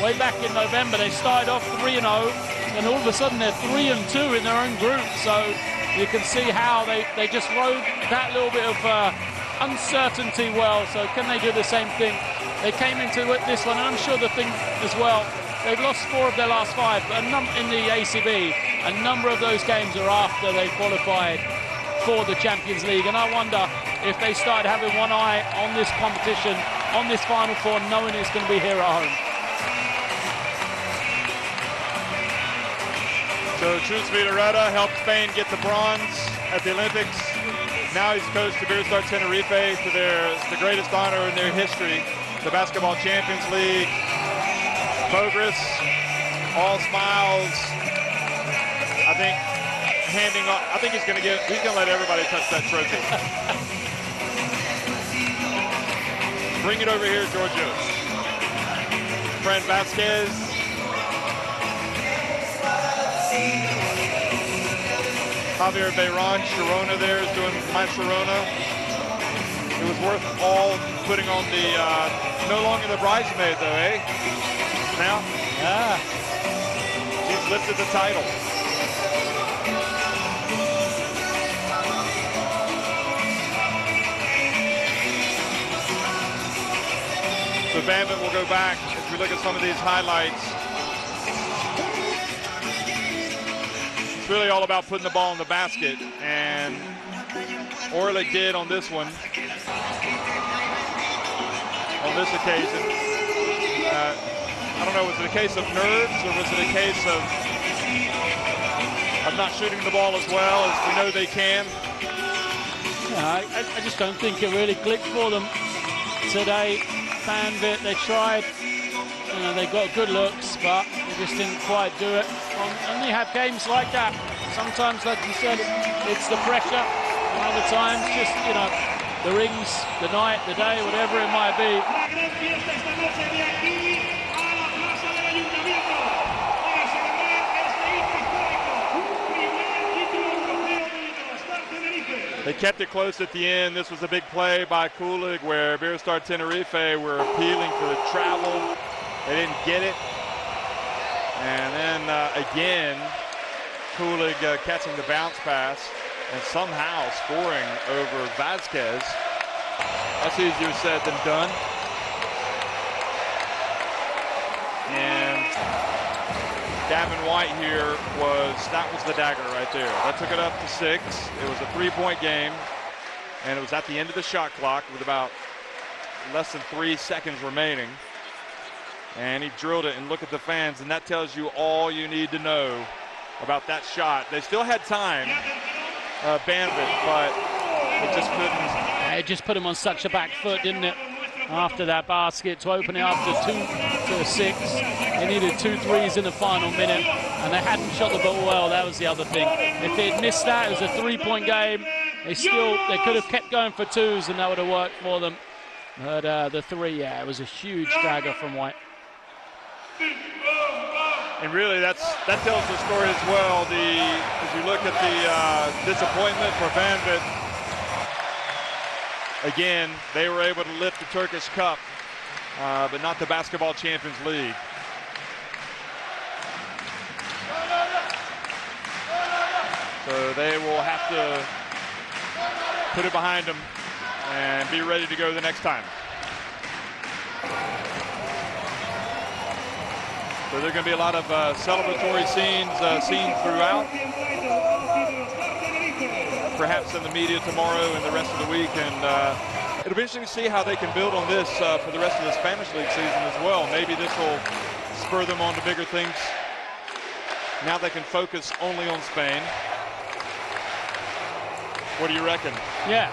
Way back in November, they started off 3-0, and all of a sudden they're 3-2 in their own group. So you can see how they just rode that little bit of uncertainty well. So can they do the same thing? They came into this one, and I'm sure the thing as well, they've lost 4 of their last 5 in the ACB. A number of those games are after they qualified for the Champions League, and I wonder if they started having one eye on this competition, on this Final Four, knowing it's going to be here at home. So Chus Vidaureta helped Spain get the bronze at the Olympics. Now he's coached Iberostar Tenerife to the greatest honor in their history, the Basketball Champions League. Bogris, all smiles. I think he's going to let everybody touch that trophy. Bring it over here, Georgios. Fran Vasquez. Javier Beran, Sharona there is doing my Sharona. It was worth all putting on the, no longer the bridesmaid though, eh? Now? Yeah. He's lifted the title. So Banvit will go back as we look at some of these highlights. It's really all about putting the ball in the basket, and Orlik did on this one. On this occasion, I don't know, was it a case of nerves or was it a case of not shooting the ball as well as we know they can? Yeah, I just don't think it really clicked for them today. Banvit, they tried, they got good looks, but they just didn't quite do it. And you have games like that. Sometimes, like you said, it's the pressure. And other times, just, the rings, the night, the day, whatever it might be. They kept it close at the end. This was a big play by Kulig where Iberostar Tenerife were appealing for the travel. They didn't get it. And then again, Kulig catching the bounce pass and somehow scoring over Vasquez. That's easier said than done. And Gavin White here that was the dagger right there. That took it up to 6. It was a 3-point game, and it was at the end of the shot clock with about less than 3 seconds remaining. And he drilled it, and look at the fans, and that tells you all you need to know about that shot. They still had time, Banvit, but it just couldn't. It just put him on such a back foot, didn't it? After that basket to open it up to 2 to 6. They needed 2 threes in the final minute, and they hadn't shot the ball well. That was the other thing. If they'd missed that, it was a 3-point game. They could have kept going for 2s, and that would have worked for them. But the 3, yeah, it was a huge dagger from White. And really, that tells the story as well. As you look at the disappointment for Banvit, again, they were able to lift the Turkish Cup, but not the Basketball Champions League. So they will have to put it behind them and be ready to go the next time. So there are going to be a lot of celebratory scenes seen throughout. Perhaps in the media tomorrow and the rest of the week. And it'll be interesting to see how they can build on this for the rest of the Spanish League season as well. Maybe this will spur them on to bigger things. Now they can focus only on Spain. What do you reckon? Yeah,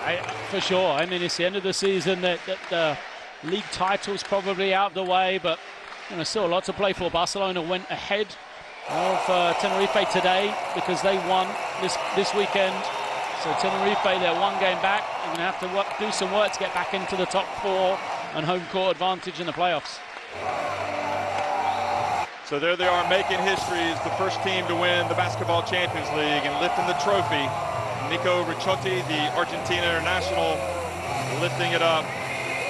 for sure. I mean, it's the end of the season. That the league title's probably out of the way, but still a lot to play for. Barcelona went ahead of Tenerife today because they won this weekend. So Tenerife, they're 1 game back. They're going to have to do some work to get back into the top 4 and home court advantage in the playoffs. So there they are, making history as the first team to win the Basketball Champions League and lifting the trophy. Nico Ricciotti, the Argentina international, lifting it up.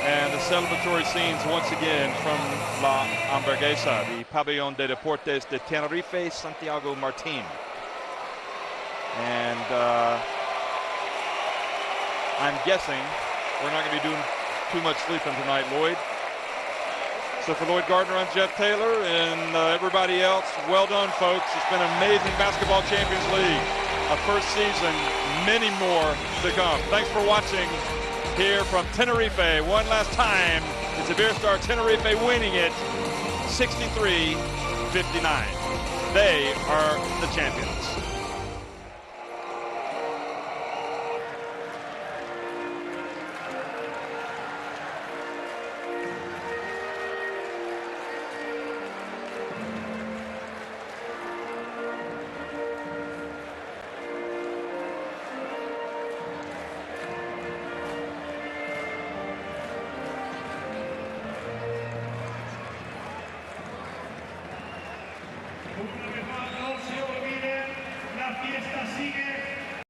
And the celebratory scenes once again from La Hamburguesa, the Pabellón de Deportes de Tenerife, Santiago Martín. And I'm guessing we're not going to be doing too much sleeping tonight, Lloyd. So for Lloyd Gardner, I'm Jeff Taylor, and everybody else, well done, folks. It's been an amazing Basketball Champions League. A first season, many more to come. Thanks for watching here from Tenerife. One last time, it's Iberostar Tenerife winning it 63-59. They are the champions.